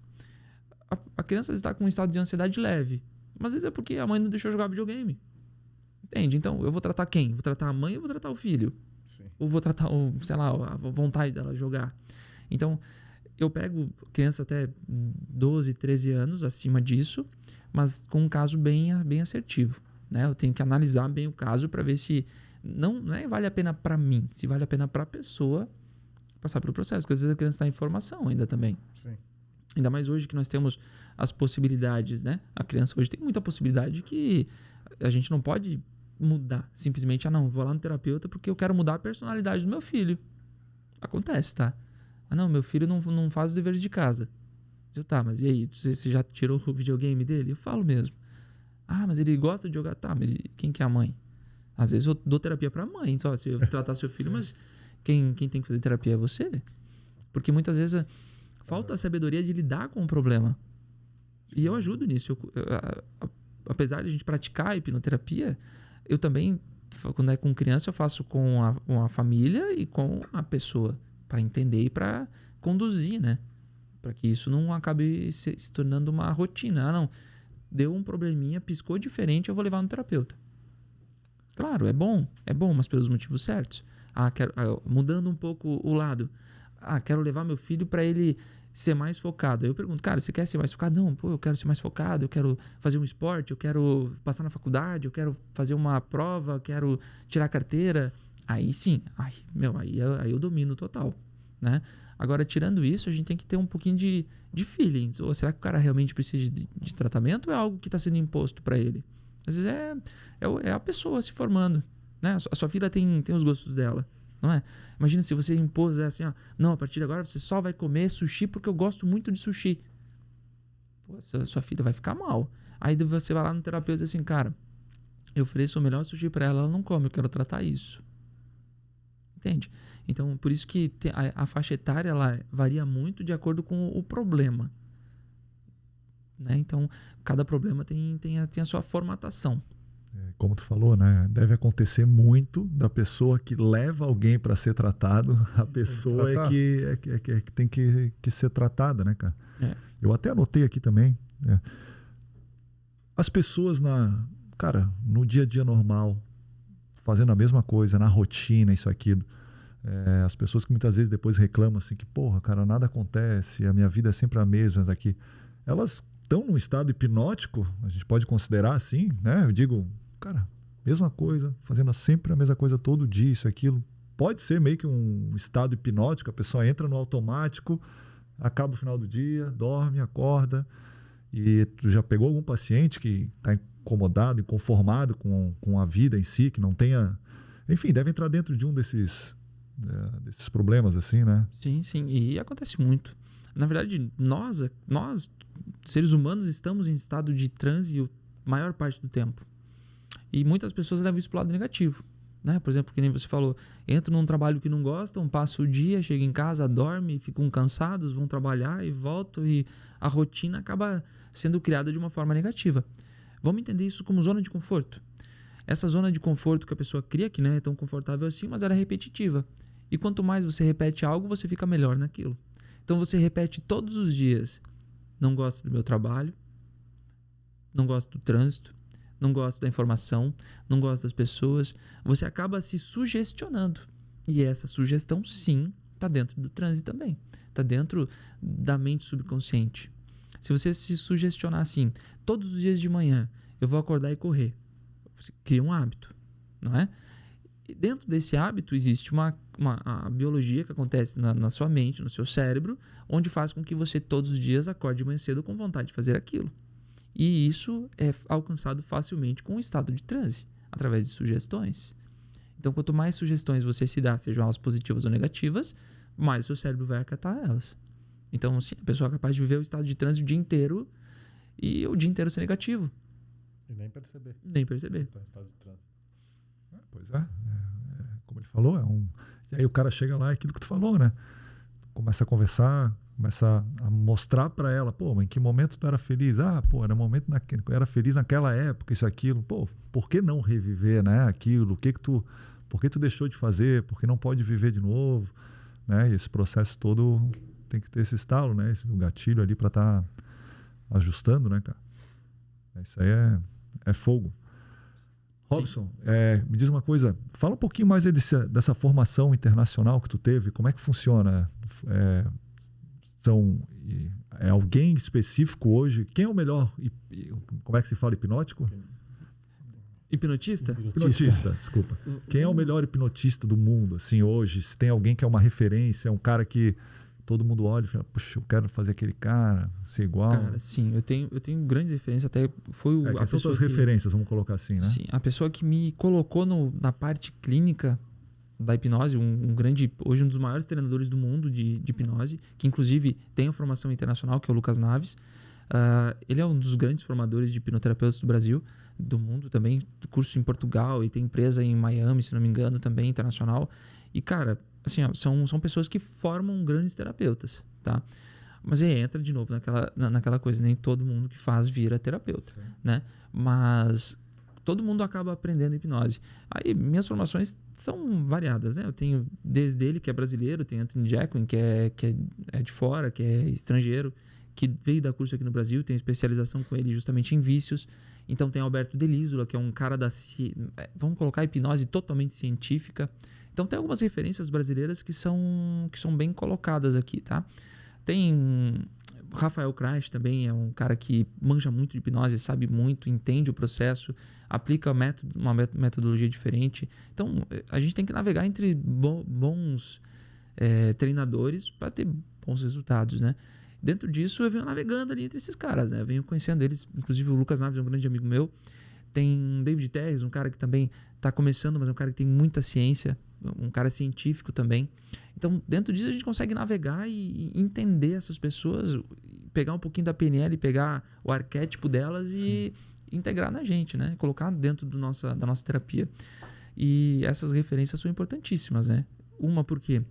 A criança está com um estado de ansiedade leve, mas às vezes é porque a mãe não deixou jogar videogame. Entende? Então, eu vou tratar quem? Vou tratar a mãe ou vou tratar o filho? Sim. Ou vou tratar, sei lá, a vontade dela jogar? Então, eu pego criança até 12, 13 anos, acima disso, mas com um caso bem assertivo. Né? Eu tenho que analisar bem o caso para ver se não vale a pena para mim, se vale a pena para a pessoa passar pelo processo, porque às vezes a criança está em formação ainda também. Sim. Ainda mais hoje que nós temos as possibilidades, né? A criança hoje tem muita possibilidade que a gente não pode mudar. Simplesmente, não, vou lá no terapeuta porque eu quero mudar a personalidade do meu filho. Acontece, tá? Não, meu filho não faz os deveres de casa. Tá, mas e aí? Você já tirou o videogame dele? Eu falo mesmo. Mas ele gosta de jogar? Tá, mas quem que é a mãe? Às vezes eu dou terapia pra mãe. Só se eu tratar seu filho, mas quem tem que fazer terapia é você. Porque muitas vezes Falta a sabedoria de lidar com o problema. E eu ajudo nisso. Apesar de a gente praticar a hipnoterapia, eu também, quando é com criança, eu faço com a família e com a pessoa, para entender e para conduzir, né? Para que isso não acabe se tornando uma rotina. Não, deu um probleminha, piscou diferente, eu vou levar no terapeuta. Claro, é bom, mas pelos motivos certos. Mudando um pouco o lado. Quero levar meu filho para ele ser mais focado. Aí eu pergunto, cara, você quer ser mais focado? Não, eu quero ser mais focado, eu quero fazer um esporte, eu quero passar na faculdade, eu quero fazer uma prova, eu quero tirar a carteira. Aí sim, aí eu domino total, né? Agora, tirando isso, a gente tem que ter um pouquinho de feelings. Ou será que o cara realmente precisa de tratamento ou é algo que está sendo imposto para ele? Às vezes é a pessoa se formando, né? A sua filha tem os gostos dela, não é? Imagina se você impôs assim, não, a partir de agora você só vai comer sushi porque eu gosto muito de sushi. Pô, sua filha vai ficar mal. Aí você vai lá no terapeuta e diz assim, cara, eu ofereço o melhor sushi para ela não come, eu quero tratar isso. Entende? Então, por isso que a faixa etária ela varia muito de acordo com o problema. Né? Então, cada problema tem a sua formatação. Como tu falou, né? Deve acontecer muito da pessoa que leva alguém para ser tratado, a pessoa que tem que ser tratada, né, cara? Eu até anotei aqui também. As pessoas no dia a dia normal, fazendo a mesma coisa, na rotina, isso, aquilo. As pessoas que muitas vezes depois reclamam assim que, porra, cara, nada acontece, a minha vida é sempre a mesma daqui. Elas estão num estado hipnótico, a gente pode considerar assim, né? Eu digo, cara, mesma coisa, fazendo sempre a mesma coisa todo dia, isso, aquilo. Pode ser meio que um estado hipnótico, a pessoa entra no automático, acaba o final do dia, dorme, acorda. E tu já pegou algum paciente que está incomodado, inconformado com a vida em si, que não tenha... Enfim, deve entrar dentro de um desses problemas assim, né? Sim, e acontece muito. Na verdade, nós, seres humanos, estamos em estado de transe a maior parte do tempo. E muitas pessoas levam isso para o lado negativo, né? Por exemplo, que nem você falou, entram num trabalho que não gostam, passa o dia, chega em casa, dorme, ficam cansados, vão trabalhar e voltam, e a rotina acaba sendo criada de uma forma negativa. Vamos entender isso como zona de conforto. Essa zona de conforto que a pessoa cria, que não é tão confortável assim, mas ela é repetitiva. E quanto mais você repete algo, você fica melhor naquilo. Então você repete todos os dias, não gosto do meu trabalho, não gosto do trânsito, não gosto da informação, não gosto das pessoas. Você acaba se sugestionando. E essa sugestão, sim, está dentro do transe também. Está dentro da mente subconsciente. Se você se sugestionar assim, todos os dias de manhã, eu vou acordar e correr. Você cria um hábito, não é? E dentro desse hábito existe a biologia que acontece na sua mente, no seu cérebro, onde faz com que você todos os dias acorde de manhã cedo com vontade de fazer aquilo. E isso é alcançado facilmente com o estado de transe, através de sugestões. Então, quanto mais sugestões você se dá, sejam elas positivas ou negativas, mais o seu cérebro vai acatar elas. Então, sim, a pessoa é capaz de viver o estado de transe o dia inteiro e o dia inteiro ser negativo. E nem perceber. Tá em estado de transe. Pois é. Como ele falou, E aí o cara chega lá, é aquilo que tu falou, né? Começa a conversar, começa a mostrar para ela, pô, mas em que momento tu era feliz? Era momento eu era feliz naquela época, isso, aquilo. Pô, por que não reviver, né, aquilo? Por que tu deixou de fazer? Por que não pode viver de novo? Né? E esse processo todo tem que ter esse estalo, né? O gatilho ali para estar ajustando, né, cara? Isso aí é fogo. Robson, me diz uma coisa, fala um pouquinho mais dessa formação internacional que tu teve, como é que funciona? É alguém específico hoje? Quem é o melhor, como é que se fala, hipnótico? Hipnotista? Hipnotista, desculpa. Quem é o melhor hipnotista do mundo, assim, hoje? Se tem alguém que é uma referência, um cara que todo mundo olha e fala, puxa, eu quero fazer aquele cara, ser igual. Cara, sim, eu tenho grandes referências, até foi são tuas referências, vamos colocar assim, né? Sim, a pessoa que me colocou na parte clínica da hipnose, hoje um dos maiores treinadores do mundo de hipnose, que inclusive tem a formação internacional, que é o Lucas Naves. Ele é um dos grandes formadores de hipnoterapeutas do Brasil, do mundo também, curso em Portugal, e tem empresa em Miami, se não me engano, também internacional. E, cara, assim, são pessoas que formam grandes terapeutas, tá? Mas aí entra de novo naquela coisa, nem todo mundo que faz vira terapeuta, né? Mas todo mundo acaba aprendendo hipnose. Aí minhas formações são variadas, né? Eu tenho desde ele, que é brasileiro, tem Anthony Jacquin, que é de fora, que é estrangeiro, que veio dar curso aqui no Brasil, tem especialização com ele justamente em vícios. Então tem Alberto Delísula, que é um cara vamos colocar hipnose totalmente científica. Então tem algumas referências brasileiras que são bem colocadas aqui, tá? Tem Rafael Crash também, é um cara que manja muito de hipnose, sabe muito, entende o processo, aplica uma metodologia diferente. Então a gente tem que navegar entre bons treinadores para ter bons resultados, né? Dentro disso, eu venho navegando ali entre esses caras, né? Eu venho conhecendo eles, inclusive o Lucas Naves é um grande amigo meu. Tem David Terres, um cara que também está começando, mas é um cara que tem muita ciência, um cara científico também. Então, dentro disso, a gente consegue navegar e entender essas pessoas, pegar um pouquinho da PNL, pegar o arquétipo delas e integrar na gente, né? Colocar dentro da nossa terapia. E essas referências são importantíssimas, né? Uma porque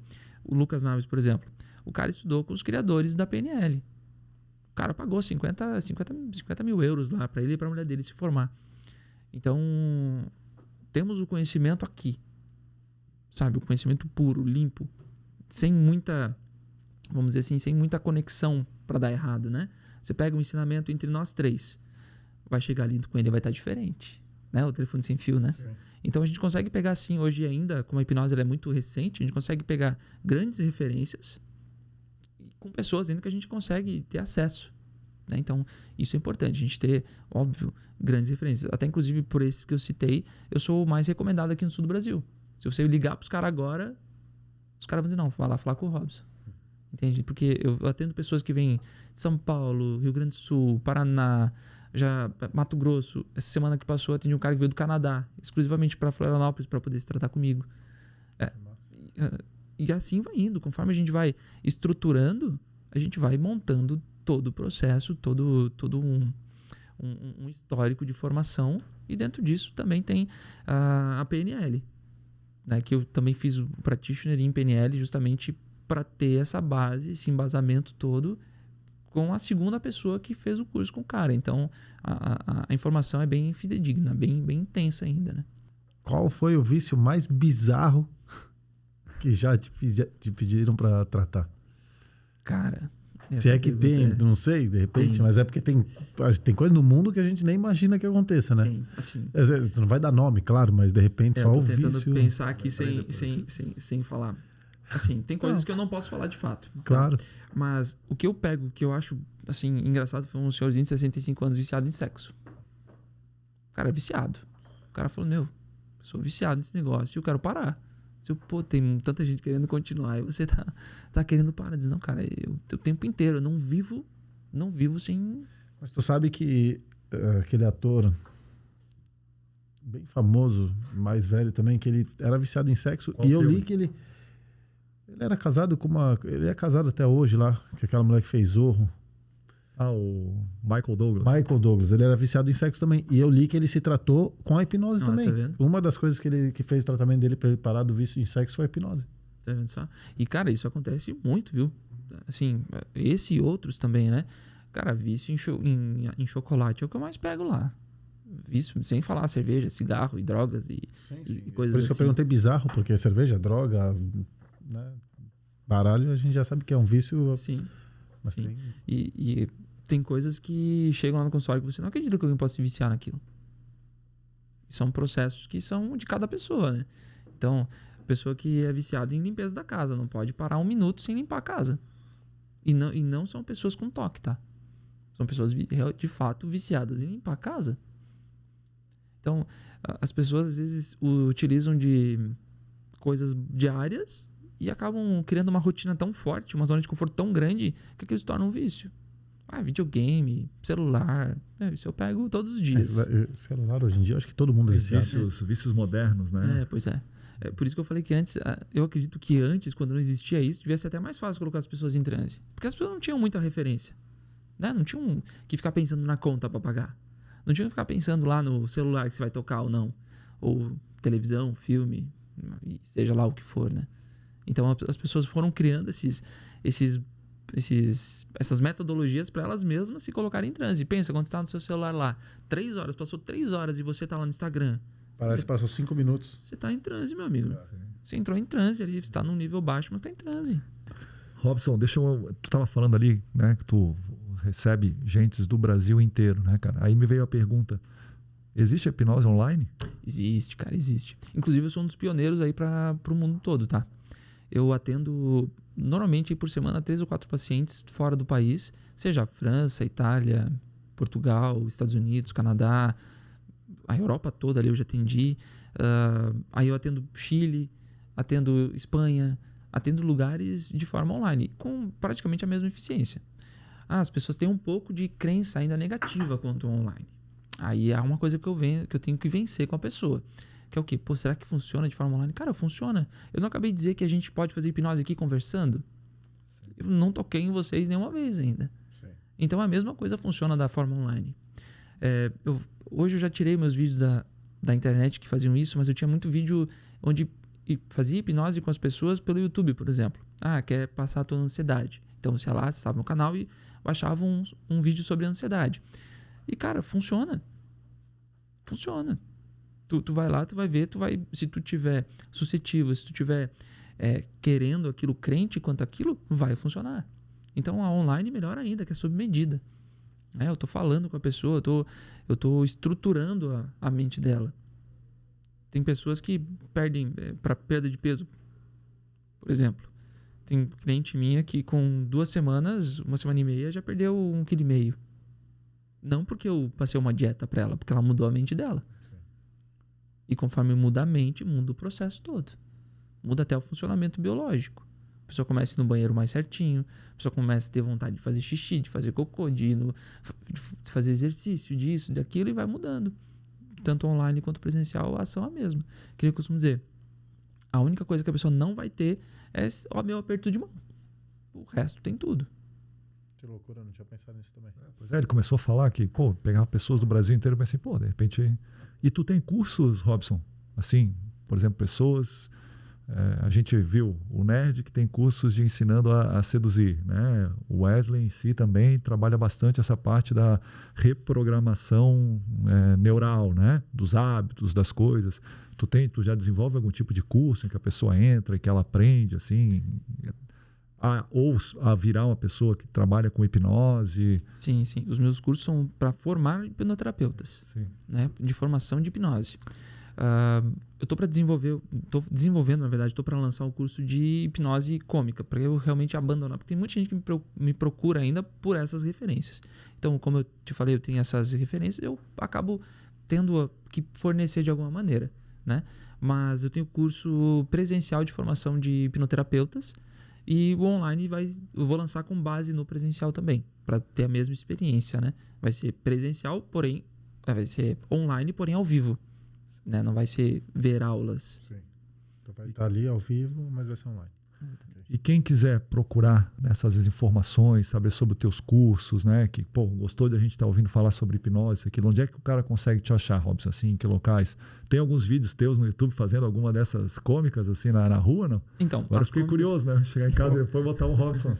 o Lucas Naves, por exemplo, o cara estudou com os criadores da PNL. O cara pagou 50 mil euros lá para ele e para a mulher dele se formar. Então, temos o conhecimento aqui, sabe? O conhecimento puro, limpo, sem muita, vamos dizer assim, sem muita conexão para dar errado, né? Você pega um ensinamento entre nós três, vai chegar ali com ele, vai estar diferente, né? O telefone sem fio, né? Sim. Então, a gente consegue pegar assim, hoje ainda, como a hipnose ela é muito recente, a gente consegue pegar grandes referências com pessoas ainda que a gente consegue ter acesso. Né? Então, isso é importante, a gente ter, óbvio, grandes referências. Até, inclusive, por esses que eu citei, eu sou o mais recomendado aqui no sul do Brasil. Se você ligar para os caras agora, os caras vão dizer, não, vai lá falar com o Robson. Entende? Porque eu atendo pessoas que vêm de São Paulo, Rio Grande do Sul, Paraná, Mato Grosso. Essa semana que passou, eu atendi um cara que veio do Canadá, exclusivamente para Florianópolis, para poder se tratar comigo. E assim vai indo. Conforme a gente vai estruturando, a gente vai montando todo o processo, todo um histórico de formação. E dentro disso também tem a PNL, né? Que eu também fiz o Practitioner em PNL justamente para ter essa base, esse embasamento todo com a segunda pessoa que fez o curso com o cara. Então, a informação é bem fidedigna, bem intensa ainda, né? Qual foi o vício mais bizarro que já te pediram para tratar? Cara... Se é que tem, não sei, de repente, mas é porque tem coisa no mundo que a gente nem imagina que aconteça, né? Tem, assim. Não vai dar nome, claro, mas de repente só o vício... Eu tô tentando pensar aqui sem falar. Assim, tem coisas que eu não posso falar de fato. Claro. Tá? Mas o que eu pego, que eu acho, assim, engraçado, foi um senhorzinho de 65 anos viciado em sexo. O cara é viciado. O cara falou, eu sou viciado nesse negócio e eu quero parar. Tem tanta gente querendo continuar e você tá querendo parar. Diz, não, cara, o tempo inteiro, eu não vivo sem... Mas tu sabe que aquele ator bem famoso, mais velho também, que ele era viciado em sexo. Qual filme? Eu li que ele era casado com ele é casado até hoje lá, com aquela mulher que fez Zorro. O Michael Douglas. Michael Douglas, ele era viciado em sexo também. E eu li que ele se tratou com a hipnose também. Tá vendo? Uma das coisas que fez o tratamento dele para ele parar do vício em sexo foi a hipnose. Tá vendo só? E, cara, isso acontece muito, viu? Assim, esse e outros também, né? Cara, vício em chocolate é o que eu mais pego lá. Vício, sem falar cerveja, cigarro e drogas e coisas assim. Por isso que eu perguntei bizarro, porque cerveja, droga, né? Baralho, a gente já sabe que é um vício. Sim. Mas sim. E tem coisas que chegam lá no consultório que você não acredita que alguém possa se viciar naquilo. São processos que são de cada pessoa, né? Então, a pessoa que é viciada em limpeza da casa não pode parar um minuto sem limpar a casa. E não são pessoas com toque, tá? São pessoas de fato viciadas em limpar a casa. Então, as pessoas às vezes utilizam de coisas diárias e acabam criando uma rotina tão forte, uma zona de conforto tão grande, que aquilo se torna um vício. Videogame, celular, isso eu pego todos os dias. Celular hoje em dia, acho que todo mundo é viciado. Vícios modernos, né? Pois é. Por isso que eu falei que antes, eu acredito que antes, quando não existia isso, devia ser até mais fácil colocar as pessoas em transe. Porque as pessoas não tinham muita referência. Né? Não tinham que ficar pensando na conta para pagar. Não tinham que ficar pensando lá no celular que você vai tocar ou não. Ou televisão, filme, seja lá o que for, né? Então as pessoas foram criando esses essas metodologias para elas mesmas se colocarem em transe. Pensa, quando você está no seu celular lá, 3 horas, passou 3 horas e você está lá no Instagram. Parece que passou 5 minutos. Você está em transe, meu amigo. Você entrou em transe ali, você está num nível baixo, mas está em transe. Robson, tu estava falando ali, né, que tu recebe gentes do Brasil inteiro, né, cara? Aí me veio a pergunta, existe hipnose online? Existe, cara, existe. Inclusive, eu sou um dos pioneiros aí para o mundo todo, tá? Eu atendo, normalmente, aí por semana, 3 ou 4 pacientes fora do país, seja França, Itália, Portugal, Estados Unidos, Canadá, a Europa toda ali eu já atendi. Aí eu atendo Chile, atendo Espanha, atendo lugares de forma online, com praticamente a mesma eficiência. As pessoas têm um pouco de crença ainda negativa quanto ao online. Aí há uma coisa que eu tenho que vencer com a pessoa. Que é o quê? Pô, será que funciona de forma online? Cara, funciona. Eu não acabei de dizer que a gente pode fazer hipnose aqui conversando? Sim. Eu não toquei em vocês nenhuma vez ainda. Sim. Então a mesma coisa funciona da forma online. Hoje eu já tirei meus vídeos da internet que faziam isso, mas eu tinha muito vídeo onde fazia hipnose com as pessoas pelo YouTube, por exemplo. Quer passar a tua ansiedade. Então você ia lá, acessava no canal e baixava um vídeo sobre ansiedade. E, cara, funciona. Funciona. Tu vai lá, tu vai ver, se tu tiver suscetível, se tu tiver querendo aquilo, crente quanto aquilo, vai funcionar. Então, a online melhor ainda, que é sob medida. Eu tô falando com a pessoa, eu tô estruturando a mente dela. Tem pessoas que perdem para perda de peso, por exemplo. Tem cliente minha que com 2 semanas, 1 semana e meia, já perdeu 1,5 kg. Não porque eu passei uma dieta para ela, porque ela mudou a mente dela. Sim. E conforme muda a mente, muda o processo todo. Muda até o funcionamento biológico. A pessoa começa a ir no banheiro mais certinho, a pessoa começa a ter vontade de fazer xixi, de fazer cocô, de fazer exercício, disso, daquilo, e vai mudando. Tanto online quanto presencial, a ação é a mesma. Que eu costumo dizer, a única coisa que a pessoa não vai ter é o meu aperto de mão. O resto tem tudo. Que loucura, eu não tinha pensado nisso também. Pois ele começou a falar que, pegava pessoas do Brasil inteiro e pensei, de repente... E tu tem cursos, Robson? Assim, por exemplo, pessoas... a gente viu o Nerd que tem cursos de ensinando a seduzir, né? O Wesley em si também trabalha bastante essa parte da reprogramação neural, né? Dos hábitos, das coisas. Tu já desenvolve algum tipo de curso em que a pessoa entra e que ela aprende, assim... ou a virar uma pessoa que trabalha com hipnose? Sim. Os meus cursos são para formar hipnoterapeutas, né? De formação de hipnose. Eu estou desenvolvendo, na verdade, estou para lançar um curso de hipnose cômica, para eu realmente abandonar, porque tem muita gente que me procura ainda por essas referências. Então, como eu te falei, eu tenho essas referências, eu acabo tendo que fornecer de alguma maneira, né? Mas eu tenho curso presencial de formação de hipnoterapeutas, e o online eu vou lançar com base no presencial também, para ter a mesma experiência, né? Vai ser presencial, porém, vai ser online, porém ao vivo, né? Não vai ser ver aulas. Sim. Então vai estar ali ao vivo, mas vai ser online. E quem quiser procurar essas informações, saber sobre os teus cursos, né? Que, gostou de a gente estar ouvindo falar sobre hipnose, aquilo. Onde é que o cara consegue te achar, Robson, assim, em que locais? Tem alguns vídeos teus no YouTube fazendo alguma dessas cômicas, assim, na rua, não? Então, agora fiquei curioso, né? Chegar em casa e depois botar um Robson.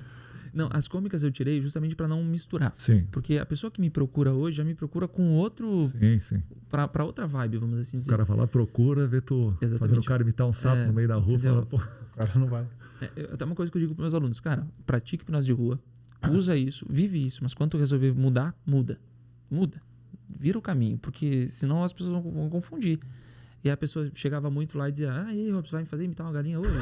Não, as cômicas eu tirei justamente para não misturar. Sim. Porque a pessoa que me procura hoje já me procura com outro... Sim. Para outra vibe, vamos assim dizer. O cara vai lá, procura, vê tu fazendo o cara imitar um sapo no meio da rua, fala, o cara não vai. Até uma coisa que eu digo para meus alunos, cara, pratique hipnose de rua, usa isso, vive isso, mas quando tu resolver mudar, muda. Vira o caminho, porque senão as pessoas vão confundir. E a pessoa chegava muito lá e dizia, e aí, Robson, vai me fazer imitar uma galinha hoje?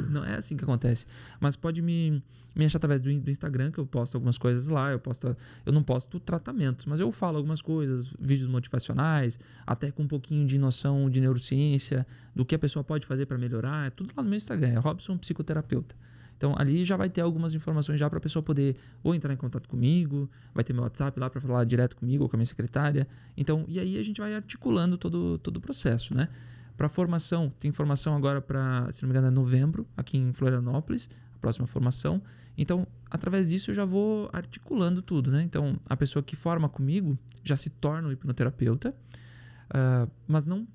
Não é assim que acontece. Mas pode me achar através do Instagram, que eu posto algumas coisas lá, eu não posto tratamentos, mas eu falo algumas coisas, vídeos motivacionais, até com um pouquinho de noção de neurociência, do que a pessoa pode fazer para melhorar, é tudo lá no meu Instagram, é Robson Psicoterapeuta. Então, ali já vai ter algumas informações já para a pessoa poder ou entrar em contato comigo, vai ter meu WhatsApp lá para falar direto comigo ou com a minha secretária. Então, e aí a gente vai articulando todo o processo, né? Para formação, tem formação agora para, se não me engano, é novembro, aqui em Florianópolis, a próxima formação. Então, através disso eu já vou articulando tudo, né? Então, a pessoa que forma comigo já se torna um hipnoterapeuta, mas não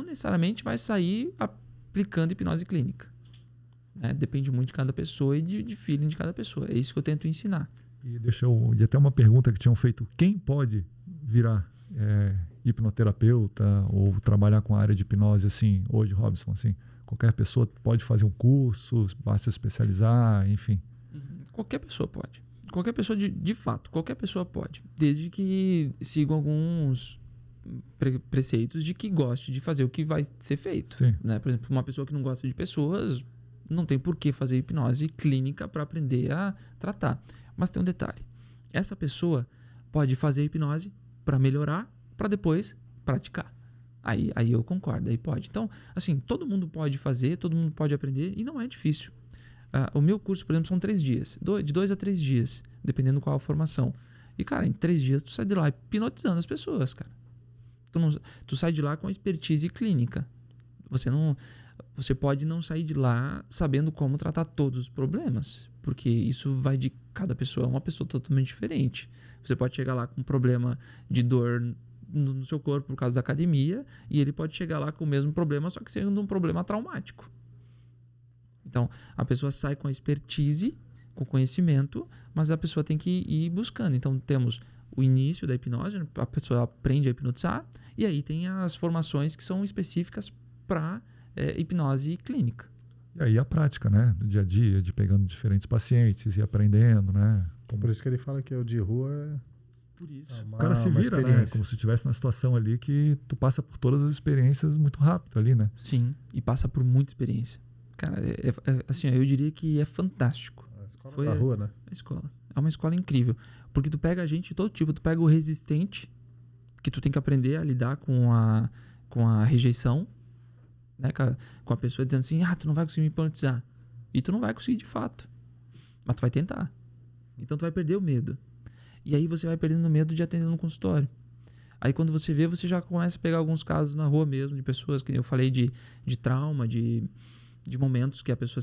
necessariamente vai sair aplicando hipnose clínica. né? Depende muito de cada pessoa e de feeling de cada pessoa. É isso que eu tento ensinar. E até uma pergunta que tinham feito: quem pode virar hipnoterapeuta ou trabalhar com a área de hipnose assim, hoje, Robson? Assim, qualquer pessoa pode fazer um curso, basta se especializar, enfim. Qualquer pessoa pode. Qualquer pessoa, de fato, qualquer pessoa pode. Desde que sigam alguns preceitos de que goste de fazer o que vai ser feito. Né? Por exemplo, uma pessoa que não gosta de pessoas não tem por que fazer hipnose clínica para aprender a tratar. Mas tem um detalhe. Essa pessoa pode fazer hipnose para melhorar, para depois praticar. Aí eu concordo, aí pode. Então, assim, todo mundo pode fazer, todo mundo pode aprender e não é difícil. O meu curso, por exemplo, são 3 dias. De 2 a 3 dias, dependendo qual a formação. E, cara, em 3 dias tu sai de lá hipnotizando as pessoas, cara. Tu sai de lá com expertise clínica. Você pode não sair de lá sabendo como tratar todos os problemas, porque isso vai de cada pessoa, é uma pessoa totalmente diferente. Você pode chegar lá com um problema de dor no seu corpo por causa da academia, e ele pode chegar lá com o mesmo problema, só que sendo um problema traumático. Então, a pessoa sai com a expertise, com conhecimento, mas a pessoa tem que ir buscando. Então, temos o início da hipnose, a pessoa aprende a hipnotizar, e aí tem as formações que são específicas para hipnose clínica. E aí a prática, né? Do dia a dia, de pegando diferentes pacientes e aprendendo, né? Por isso que ele fala que o de rua Por isso. O cara se vira, né? Como se estivesse na situação ali que tu passa por todas as experiências muito rápido ali, né? Sim, e passa por muita experiência. Cara, assim, eu diria que é fantástico. A escola da rua, né? A escola. É uma escola incrível. Porque tu pega a gente de todo tipo. Tu pega o resistente, que tu tem que aprender a lidar com a rejeição, né? Com a pessoa dizendo assim, tu não vai conseguir me hipnotizar. E tu não vai conseguir de fato. Mas tu vai tentar. Então tu vai perder o medo. E aí você vai perdendo o medo de atender no consultório. Aí quando você vê, você já começa a pegar alguns casos na rua mesmo, de pessoas que eu falei de trauma, de momentos que a pessoa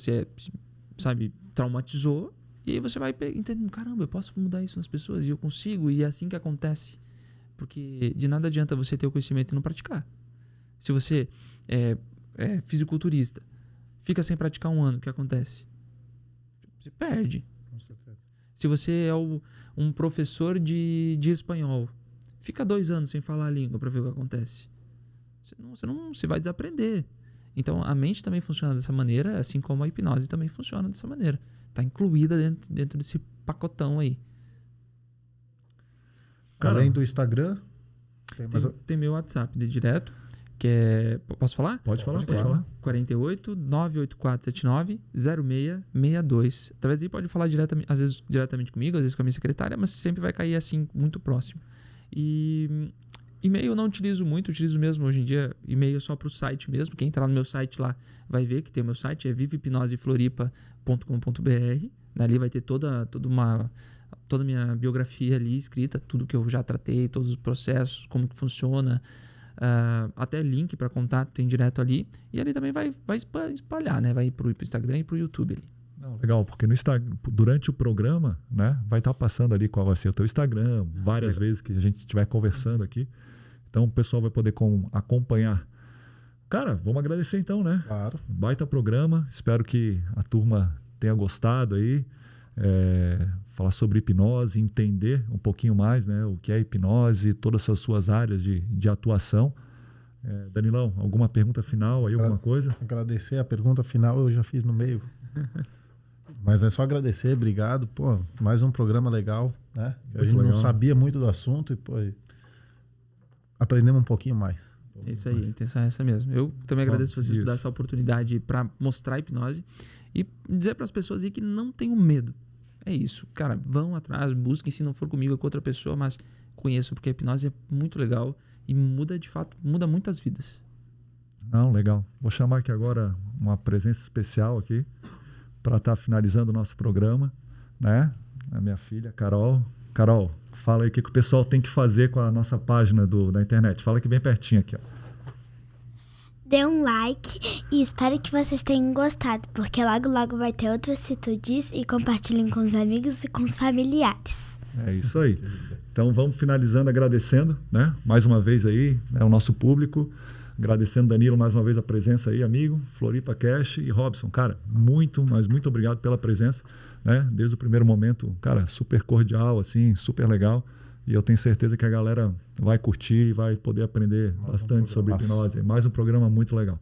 sabe, traumatizou. E aí você vai entendendo, caramba, eu posso mudar isso nas pessoas e eu consigo. E é assim que acontece. Porque de nada adianta você ter o conhecimento e não praticar. Se você é fisiculturista, fica sem praticar 1 ano, o que acontece? Você perde. Com certeza. Se você é um professor de espanhol, fica 2 anos sem falar a língua para ver o que acontece. Você vai desaprender. Então, a mente também funciona dessa maneira, assim como a hipnose também funciona dessa maneira. Está incluída dentro desse pacotão aí. Além do Instagram, tem meu WhatsApp de direto, que é... Posso falar? Pode falar. 48 98479 0662. Talvez aí pode falar às vezes diretamente comigo, às vezes com a minha secretária, mas sempre vai cair assim, muito próximo. E e-mail eu não utilizo muito, utilizo mesmo hoje em dia e-mail só para o site mesmo. Quem entrar no meu site lá vai ver que tem o meu site, é vivohipnosefloripa.com.br. Ali vai ter toda a minha biografia ali escrita, tudo que eu já tratei, todos os processos, como que funciona, até link para contato tem direto ali. E ali também vai espalhar, né? Vai para o Instagram e para o YouTube ali. Não, legal, porque no Instagram, durante o programa, né, vai estar passando ali qual vai ser o teu Instagram, várias vezes que a gente estiver conversando aqui. Então o pessoal vai poder acompanhar. Cara, vamos agradecer então, né? Claro. Baita programa, espero que a turma tenha gostado aí. Falar sobre hipnose, entender um pouquinho mais, né, o que é hipnose, todas as suas áreas de atuação. Danilão, alguma pergunta final aí, alguma coisa? Agradecer, a pergunta final eu já fiz no meio. Mas é só agradecer, obrigado. Pô, mais um programa legal, né? A gente não sabia muito do assunto e aprendemos um pouquinho mais. É isso aí, a intenção é essa mesmo. Eu também agradeço vocês por dar essa oportunidade para mostrar a hipnose e dizer para as pessoas aí que não tenham medo. É isso, cara, vão atrás, busquem, se não for comigo, é com outra pessoa, mas conheçam, porque a hipnose é muito legal e muda, de fato, muda muitas vidas. Não, legal. Vou chamar aqui agora uma presença especial aqui para estar finalizando o nosso programa, né? A minha filha, Carol. Carol, fala aí o que o pessoal tem que fazer com a nossa página da internet. Fala aqui bem pertinho aqui, ó. Dê um like e espero que vocês tenham gostado, porque logo logo vai ter outros Citudis e compartilhem com os amigos e com os familiares. É isso aí. Então vamos finalizando agradecendo, né? Mais uma vez aí, né, o nosso público. Agradecendo, Danilo, mais uma vez a presença aí, amigo. Floripa Cash e Robson. Cara, mas muito obrigado pela presença. Né? Desde o primeiro momento, cara, super cordial, assim, super legal. E eu tenho certeza que a galera vai curtir e vai poder aprender bastante sobre hipnose. Mais um programa muito legal.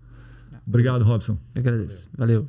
Obrigado, Robson. Eu agradeço. Valeu.